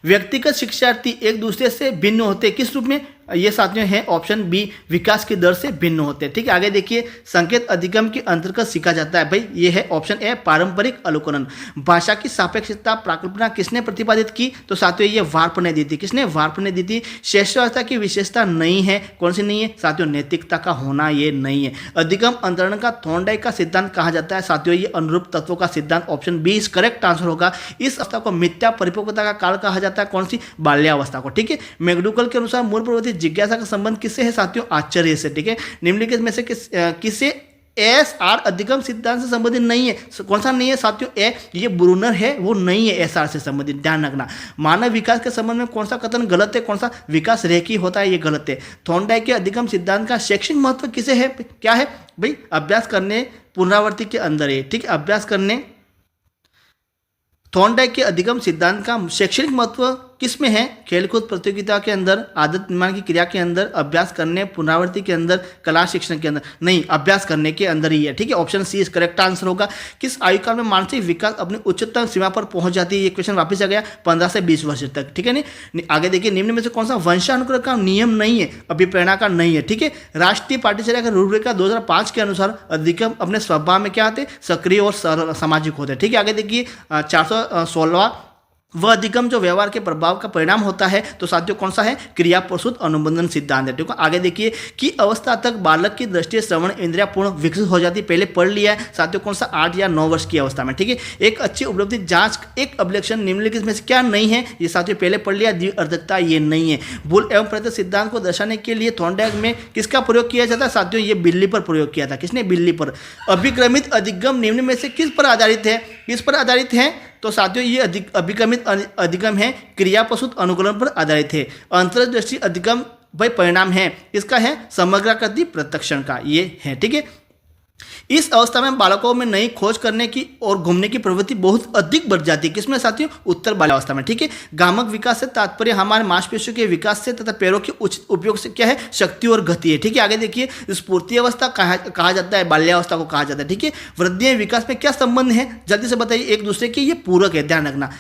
व्यक्तिगत शिक्षार्थी एक दूसरे से भिन्न होते, किस रूप में? ये साथियों है ऑप्शन बी, विकास की दर से भिन्न होते हैं। ठीक है। आगे देखिए, संकेत अधिगम के अंतर्गत सीखा जाता है, भाई ये है ऑप्शन ए, पारंपरिक अवलोकन। भाषा की सापेक्षता प्राकल्पना किसने प्रतिपादित की? तो साथियों ये वार्प ने दी थी। किसने? वार्प ने दी थी। श्रेष्ठावस्था की विशेषता नहीं है, कौन सी नहीं है साथियों? नैतिकता का होना ये नहीं है। अधिगम अंतरण का थॉर्नडाइक का सिद्धांत कहा जाता है साथियों, ये अनुरूप तत्वों का सिद्धांत, ऑप्शन बी इस करेक्ट आंसर होगा। इस अवस्था को मिथ्या परिपक्वता का काल कहा जाता है, कौन सी? बाल्यावस्था को। ठीक है। मैकडूगल के अनुसार मूल प्रवृत्ति जिज्ञासा का संबंध किससे है साथियों? आश्चर्य से। ठीक है। निम्नलिखित में से किससे एसआर अधिगम सिद्धांत से संबंधित नहीं है? कौन सा नहीं है साथियों? ए, ये ब्रूनर है, वो नहीं है एसआर से संबंधित, ध्यान रखना। मानव विकास के संबंध में कौन सा कथन गलत है? कौन सा? विकास रेखीय होता है, ये गलत है। थॉर्नडाइक के अधिगम सिद्धांत का शैक्षणिक महत्व किसे है? क्या है भाई? अभ्यास करने पुनरावृत्ति के अंदर है। ठीक है। अभ्यास करने, थॉर्नडाइक के अधिगम सिद्धांत का शैक्षणिक महत्व किस में है? खेलकूद प्रतियोगिता के अंदर, आदत निर्माण की क्रिया के अंदर, अभ्यास करने, पुनरावृत्ति के अंदर, कला शिक्षण के अंदर? नहीं, अभ्यास करने के अंदर ही है। ठीक है, ऑप्शन सी इस करेक्ट आंसर होगा। किस आयु काल में मानसिक विकास अपनी उच्चतम सीमा पर पहुंच जाती है? ये क्वेश्चन वापस आ गया 15 से 20 वर्ष तक। ठीक है नहीं, आगे देखिए, निम्न में से कौन सा वंशानुक्रम का नियम नहीं है, अभिप्रेरणा का नहीं है? ठीक है, राष्ट्रीय पाठ्यचर्या का रूपरेखा 2005 के अनुसार अधिकम अपने स्वभाव में क्या आते? सक्रिय और सामाजिक होते हैं। ठीक है, आगे देखिए 416 वह अधिगम जो व्यवहार के प्रभाव का परिणाम होता है, तो साथियों कौन सा है? क्रिया प्रसूत अनुबंधन सिद्धांत है। ठीक है, आगे देखिए कि अवस्था तक बालक की दृष्टि श्रवण इंद्रिया पूर्ण विकसित हो जाती है, पहले पढ़ लिया है साथियों, कौन सा? 8 या 9 वर्ष की अवस्था में। ठीक है, एक अच्छी उपलब्धि जांच एक अभिलक्षण निम्नलिखित में से क्या नहीं है? ये साथियों पहले पढ़ लिया, द्विअर्थकता ये नहीं है। भूल एवं प्रत्यय सिद्धांत को दर्शाने के लिए थॉर्नडाइक में किसका प्रयोग किया जाता है साथियों? ये बिल्ली पर प्रयोग किया था। किसने? बिल्ली पर। अभिक्रमित अधिगम निम्न में से किस पर आधारित है? किस पर आधारित है? तो साथियों ये अभिक्रमित अधिगम है, क्रिया प्रसूत अनुकूलन पर आधारित है। अंतर्दृष्टि अधिगम भाई परिणाम है, इसका है समग्राकृति प्रत्यक्षण का, ये है। ठीक है, इस अवस्था में बालकों में नई खोज करने की और घूमने की प्रवृत्ति बहुत अधिक बढ़ जाती है। किसमें साथियों? उत्तर बाल्यावस्था में। ठीक है, गामक विकास से तात्पर्य हमारे मांसपेशियों के विकास से तथा पैरों के उचित उपयोग से क्या है? शक्ति और गति है। ठीक है, आगे देखिए, स्फूर्ति अवस्था कहा जाता है, बाल्यावस्था को कहा जाता है। ठीक है, वृद्धि एवं विकास में क्या संबंध है? जल्दी से बताइए, एक दूसरे के ये पूरक है, ध्यान रखना।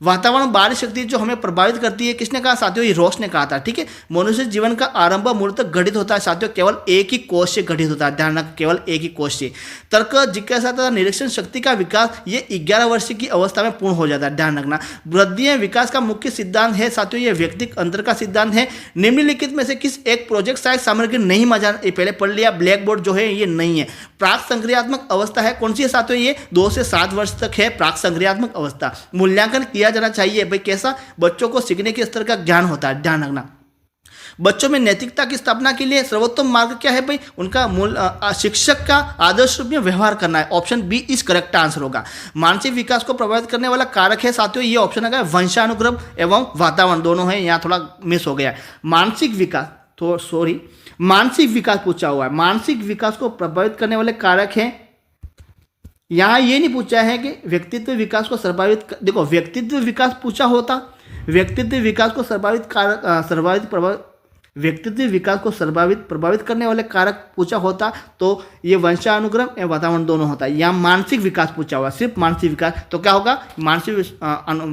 वातावरण बाहरी शक्ति जो हमें प्रभावित करती है, किसने कहा साथियों? ये रॉस ने कहा था। ठीक है, मनुष्य जीवन का आरंभ मूलतः घटित होता है साथियों केवल एक ही कोष से घटित होता है, ध्यान रखना, केवल एक ही कोष से। तर्क, जिज्ञासा तथा निरीक्षण शक्ति का विकास ये 11 वर्ष की अवस्था में पूर्ण हो जाता है, ध्यान रखना। वृद्धि एवं विकास का मुख्य सिद्धांत है साथियों ये व्यक्तिगत अंतर का सिद्धांत है। निम्नलिखित में से किस एक प्रोजेक्ट सहायक सामग्री नहीं मजा, पहले पढ़ लिया, ब्लैक बोर्ड जो है ये नहीं है। प्राक संक्रियात्मक अवस्था है, कौन सी है साथियों? ये 2 से 7 वर्ष तक है प्राक संक्रियात्मक अवस्था। मूल्यांकन किया जाना चाहिए भाई, कैसा? बच्चों को सीखने के स्तर का ज्ञान होता है, ध्यान रखना। बच्चों में नैतिकता की स्थापना के लिए सर्वोत्तम मार्ग क्या है भाई? उनका मूल शिक्षक का आदर्श रूप में व्यवहार करना है, ऑप्शन बी इस करेक्ट आंसर होगा। मानसिक विकास को प्रभावित करने वाला कारक है साथियों, ये ऑप्शन है वंशानुक्रम एवं वातावरण, दोनों है, यहाँ थोड़ा मिस हो गया है। मानसिक विकास, तो सॉरी, मानसिक विकास पूछा हुआ है। मानसिक विकास को प्रभावित करने वाले कारक हैं, यहाँ ये नहीं पूछा है कि व्यक्तित्व विकास को प्रभावित, देखो व्यक्तित्व विकास पूछा होता, व्यक्तित्व विकास को व्यक्तित्व विकास को प्रभावित करने वाले कारक पूछा होता तो ये वंशानुक्रम एवं वातावरण दोनों होता है। यहाँ मानसिक विकास पूछा हुआ, सिर्फ मानसिक विकास, तो क्या होगा? मानसिक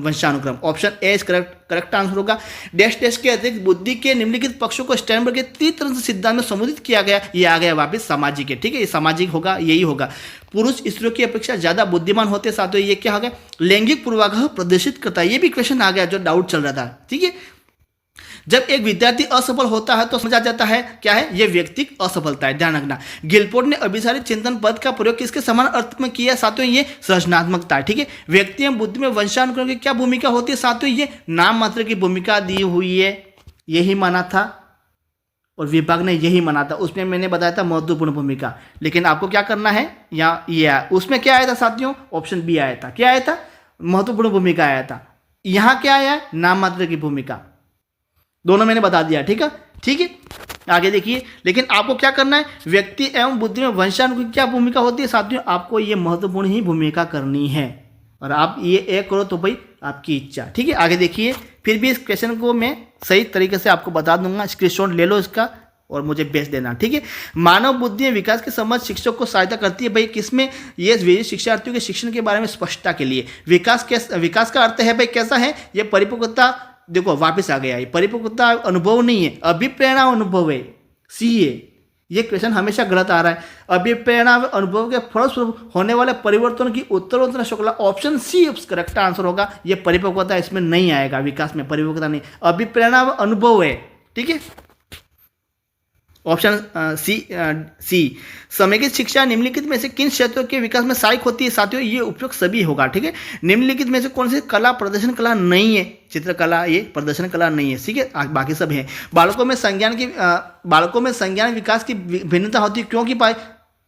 वंशानुक्रम, ऑप्शन ए इस करेक्ट आंसर होगा। डैश के अतिरिक्त बुद्धि के निम्नलिखित पक्षों को स्टर्नबर्ग के त्रितंत्र सिद्धांत में संबोधित किया गया, ये आ गया वापिस सामाजिक है। ठीक है, ये सामाजिक होगा, यही होगा। पुरुष स्त्रियों की अपेक्षा ज्यादा बुद्धिमान होते साथियों, ये क्या हो गया? लैंगिक पूर्वाग्रह प्रदर्शित करता है, ये भी क्वेश्चन आ गया जो डाउट चल रहा था। ठीक है, जब एक विद्यार्थी असफल होता है तो समझा जाता है क्या है? ये व्यक्तिगत असफलता है, ध्यान रखना। गिलपोर्ट ने अभिसारित चिंतन पद का प्रयोग किसके समान अर्थ में किया साथियों? ये सृजनात्मकता है। ठीक है, व्यक्ति एवं बुद्धि में वंशानुक्रम की क्या भूमिका होती है साथियों? ये नाम मात्र की भूमिका दी हुई है, यही माना था और विभाग ने यही माना था। उसमें मैंने बताया था महत्वपूर्ण भूमिका, लेकिन आपको क्या करना है? यहाँ ये आया, उसमें क्या आया था साथियों? ऑप्शन बी आया था। क्या आया था? महत्वपूर्ण भूमिका आया था। यहाँ क्या आया? नाम मात्र की भूमिका, दोनों मैंने बता दिया। ठीक है, ठीक है, आगे देखिए। लेकिन आपको क्या करना है? व्यक्ति एवं बुद्धि में वंशानुक्रम की क्या भूमिका होती है साथियों? आपको ये महत्वपूर्ण ही भूमिका करनी है, और आप ये एक करो तो भाई आपकी इच्छा। ठीक है, आगे देखिए। फिर भी इस क्वेश्चन को मैं सही तरीके से आपको बता दूंगा, स्क्रीनशॉट ले लो इसका और मुझे भेज देना। ठीक है, मानव बुद्धि विकास की समझ शिक्षक को सहायता करती है भाई, किसमें? ये शिक्षार्थियों के शिक्षण के बारे में स्पष्टता के लिए। विकास का अर्थ है भाई कैसा है? ये परिपक्वता, देखो वापस आ गया, ये परिपक्वता अनुभव नहीं है, अभिप्रेरणा अनुभव है, सी है। ये क्वेश्चन हमेशा गलत आ रहा है। अभिप्रेरणा अनुभव के फलस्वरूप होने वाले परिवर्तन की उत्तरोत्तर श्रृंखला, ऑप्शन सी करेक्ट आंसर होगा। ये परिपक्वता इसमें नहीं आएगा, विकास में परिपक्वता नहीं, अभिप्रेरणा अनुभव है। ठीक है, ऑप्शन सी। समेकित शिक्षा निम्नलिखित में से किन क्षेत्रों के विकास में सहायक होती है साथियों? ये उपयोग सभी होगा। ठीक है, निम्नलिखित में से कौन सी कला प्रदर्शन कला नहीं है? चित्रकला ये प्रदर्शन कला नहीं है। ठीक है, बाकी सब है। बालकों में संज्ञान विकास की भिन्नता होती है, क्योंकि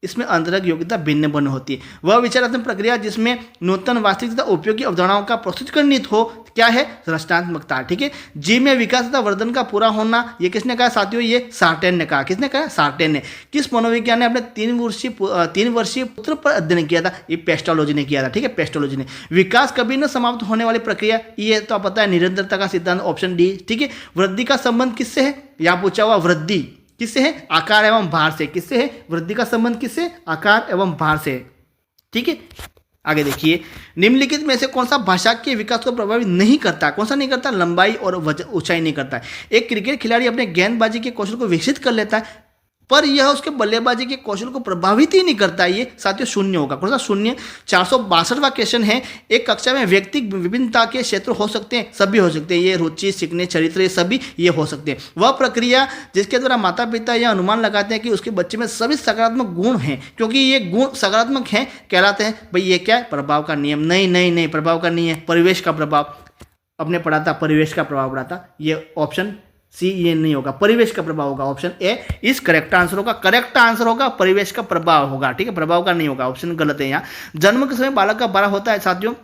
इसमें अंतरंग योग्यता भिन्न भिन्न होती है। वह विचारात्मक प्रक्रिया जिसमें नूतन वास्तविक तथा उपयोगी अवधारणाओं का प्रस्तुतिकरण हो, क्या है? रचनात्मकता। ठीक है। जीव में विकास तथा वर्धन का पूरा होना, ये किसने कहा साथियों? ये सार्टेन ने कहा। किसने कहा? सार्टेन ने। किस मनोविज्ञान ने अपने 3 वर्षीय पुत्र पर अध्ययन किया था? ये पेस्टोलॉजी ने किया था। ठीक है, पेस्टोलॉजी ने। विकास कभी न समाप्त होने वाली प्रक्रिया, ये तो पता है, निरंतरता का सिद्धांत, ऑप्शन डी। ठीक है। वृद्धि का संबंध किससे है? यहाँ पूछा हुआ वृद्धि किससे है? आकार एवं भार से। किससे है? वृद्धि का संबंध किससे? आकार एवं भार से। ठीक है। आगे देखिए, निम्नलिखित में से कौन सा भाषा के विकास को प्रभावित नहीं करता? कौन सा नहीं करता? लंबाई और ऊंचाई नहीं करता है। एक क्रिकेट खिलाड़ी अपने गेंदबाजी के कौशल को विकसित कर लेता है, पर यह उसके बल्लेबाजी के कौशल को प्रभावित ही नहीं करता। ये साथियों शून्य होगा। कौन सा? शून्य। 462वां क्वेश्चन है, एक कक्षा में व्यक्ति विभिन्नता के क्षेत्र हो सकते हैं? सभी हो सकते हैं। ये रुचि, सीखने, चरित्र, ये सभी ये हो सकते हैं। वह प्रक्रिया जिसके द्वारा माता पिता यह अनुमान लगाते हैं कि उसके बच्चे में सभी सकारात्मक गुण हैं, क्योंकि ये गुण सकारात्मक हैं, कहलाते हैं भाई ये क्या है? प्रभाव का नियम। नहीं नहीं नहीं, प्रभाव का नहीं है, परिवेश का प्रभाव। अपने पढ़ा था, परिवेश का प्रभाव पढ़ा था। ये ऑप्शन सी ये नहीं होगा, परिवेश का प्रभाव होगा। ऑप्शन ए इस करेक्ट आंसर होगा। करेक्ट आंसर होगा परिवेश का प्रभाव होगा। ठीक है, प्रभाव का नहीं होगा, ऑप्शन गलत है यहाँ। जन्म के समय बालक का 12 होता है साथियों,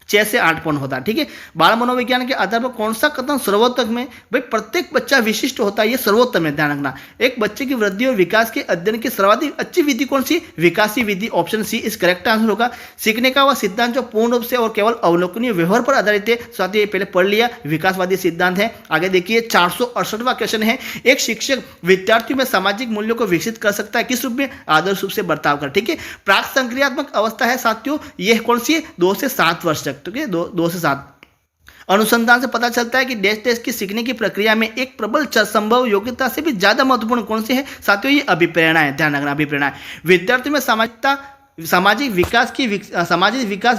6 से 8 पौन होता है। ठीक है। बाल मनोविज्ञान के आधार पर कौन सा कथन सर्वोत्तम है? भाई प्रत्येक बच्चा विशिष्ट होता है, ये सर्वोत्तम है, ध्यान रखना। एक बच्चे की वृद्धि और विकास के अध्ययन की सर्वाधिक अच्छी विधि कौन सी? विकासी विधि। ऑप्शन सी इस करेक्ट आंसर होगा। सीखने का वह सिद्धांत जो पूर्ण रूप से और केवल अवलोकनीय व्यवहार पर आधारित है, साथ ही पहले पढ़ लिया, विकासवादी सिद्धांत है। आगे देखिए, 468वां क्वेश्चन है, एक शिक्षक विद्यार्थियों में सामाजिक मूल्यों को विकसित कर सकता है? किस रूप में? आदर्श रूप से बर्ताव कर। ठीक है। प्राक संक्रियात्मक अवस्था है साथियों, यह कौन सी है? 2 से 7 वर्ष तक। ठीक है, 2 से 7। अनुसंधान से पता चलता है कि डेश की सीखने की प्रक्रिया में एक प्रबल संभव योग्यता से भी ज्यादा महत्वपूर्ण कौन सी है साथियों? ये अभिप्रेरणा है। ध्यान रखना, अभिप्रेरणा है। विद्यार्थियों में सामाजिक विकास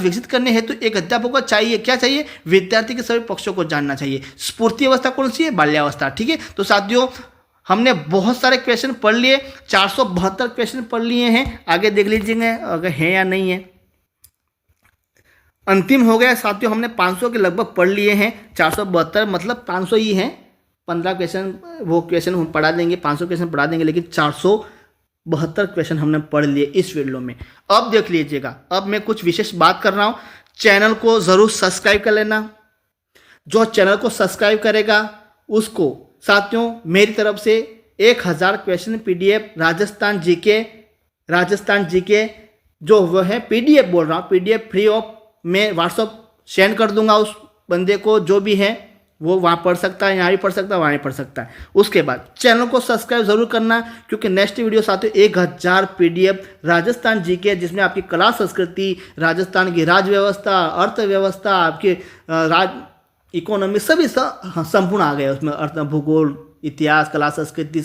विकसित करने हेतु एक अध्यापक को चाहिए, क्या चाहिए? विद्यार्थी के सभी पक्षों को जानना चाहिए। स्फूर्ति अवस्था कौन सी है? बाल्यावस्था। ठीक है। तो साथियों हमने बहुत सारे क्वेश्चन पढ़ लिए, 472 क्वेश्चन पढ़ लिए हैं। आगे देख लीजिएगा अगर है या नहीं है। अंतिम हो गया साथियों, हमने 500 के लगभग पढ़ लिए हैं। 472 मतलब 500 ही हैं। 15 क्वेश्चन वो क्वेश्चन हम पढ़ा देंगे, 500 क्वेश्चन पढ़ा देंगे, लेकिन 472 क्वेश्चन हमने पढ़ लिए इस वीडियो में। अब देख लीजिएगा, अब मैं कुछ विशेष बात कर रहा हूँ। चैनल को ज़रूर सब्सक्राइब कर लेना। जो चैनल को सब्सक्राइब करेगा उसको साथियों मेरी तरफ से 1000 क्वेश्चन PDF राजस्थान जीके जो वो है PDF बोल रहा हूँ, PDF फ्री ऑफ मैं व्हाट्सअप सेंड कर दूंगा उस बंदे को, जो भी है वो वहाँ पढ़ सकता है, यहाँ भी पढ़ सकता है, वहाँ भी पढ़ सकता है। उसके बाद चैनल को सब्सक्राइब जरूर करना, क्योंकि नेक्स्ट वीडियो साथियों 1000 PDF राजस्थान जीके, जिसमें आपकी कला संस्कृति, राजस्थान की राज व्यवस्था, अर्थव्यवस्था, आपके इकोनॉमी सभी संपूर्ण आ गए उसमें। अर्थ, भूगोल, इतिहास, कला संस्कृति,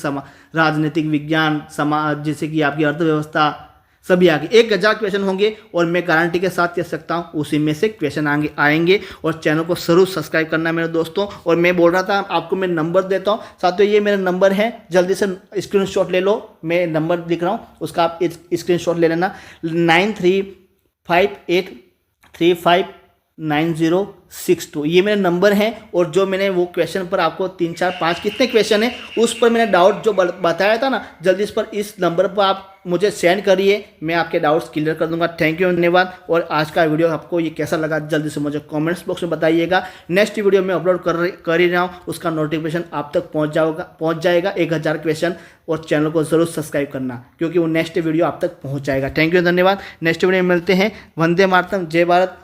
राजनीतिक विज्ञान, समाज, जैसे कि आपकी अर्थव्यवस्था, सभी आगे 1000 क्वेश्चन होंगे। और मैं गारंटी के साथ कह सकता हूँ उसी में से क्वेश्चन आएंगे। और चैनल को जरूर सब्सक्राइब करना मेरे दोस्तों। और मैं बोल रहा था आपको मैं नंबर देता हूँ साथियों, ये मेरा नंबर है, जल्दी से स्क्रीनशॉट ले लो। मैं नंबर लिख रहा हूँ, उसका आप स्क्रीनशॉट ले लेना। 9358359062 ये मेरा नंबर है। और जो मैंने वो क्वेश्चन पर आपको 3 4 5 कितने क्वेश्चन है उस पर मैंने डाउट जो बताया था ना, जल्दी इस नंबर पर आप मुझे सेंड करिए, मैं आपके डाउट्स क्लियर कर दूंगा। थैंक यू, धन्यवाद। और आज का वीडियो आपको ये कैसा लगा जल्दी से मुझे कमेंट्स बॉक्स में बताइएगा। नेक्स्ट वीडियो में अपलोड कर ही रहा हूँ, उसका नोटिफिकेशन आप तक पहुँच जाएगा 1000 क्वेश्चन। और चैनल को जरूर सब्सक्राइब करना, क्योंकि वो नेक्स्ट वीडियो आप तक पहुँच जाएगा। थैंक यू, धन्यवाद। नेक्स्ट वीडियो में मिलते हैं। वंदे मातरम, जय भारत।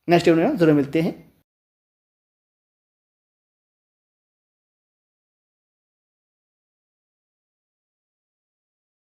नेक्स्ट वीडियो में जरूर मिलते हैं।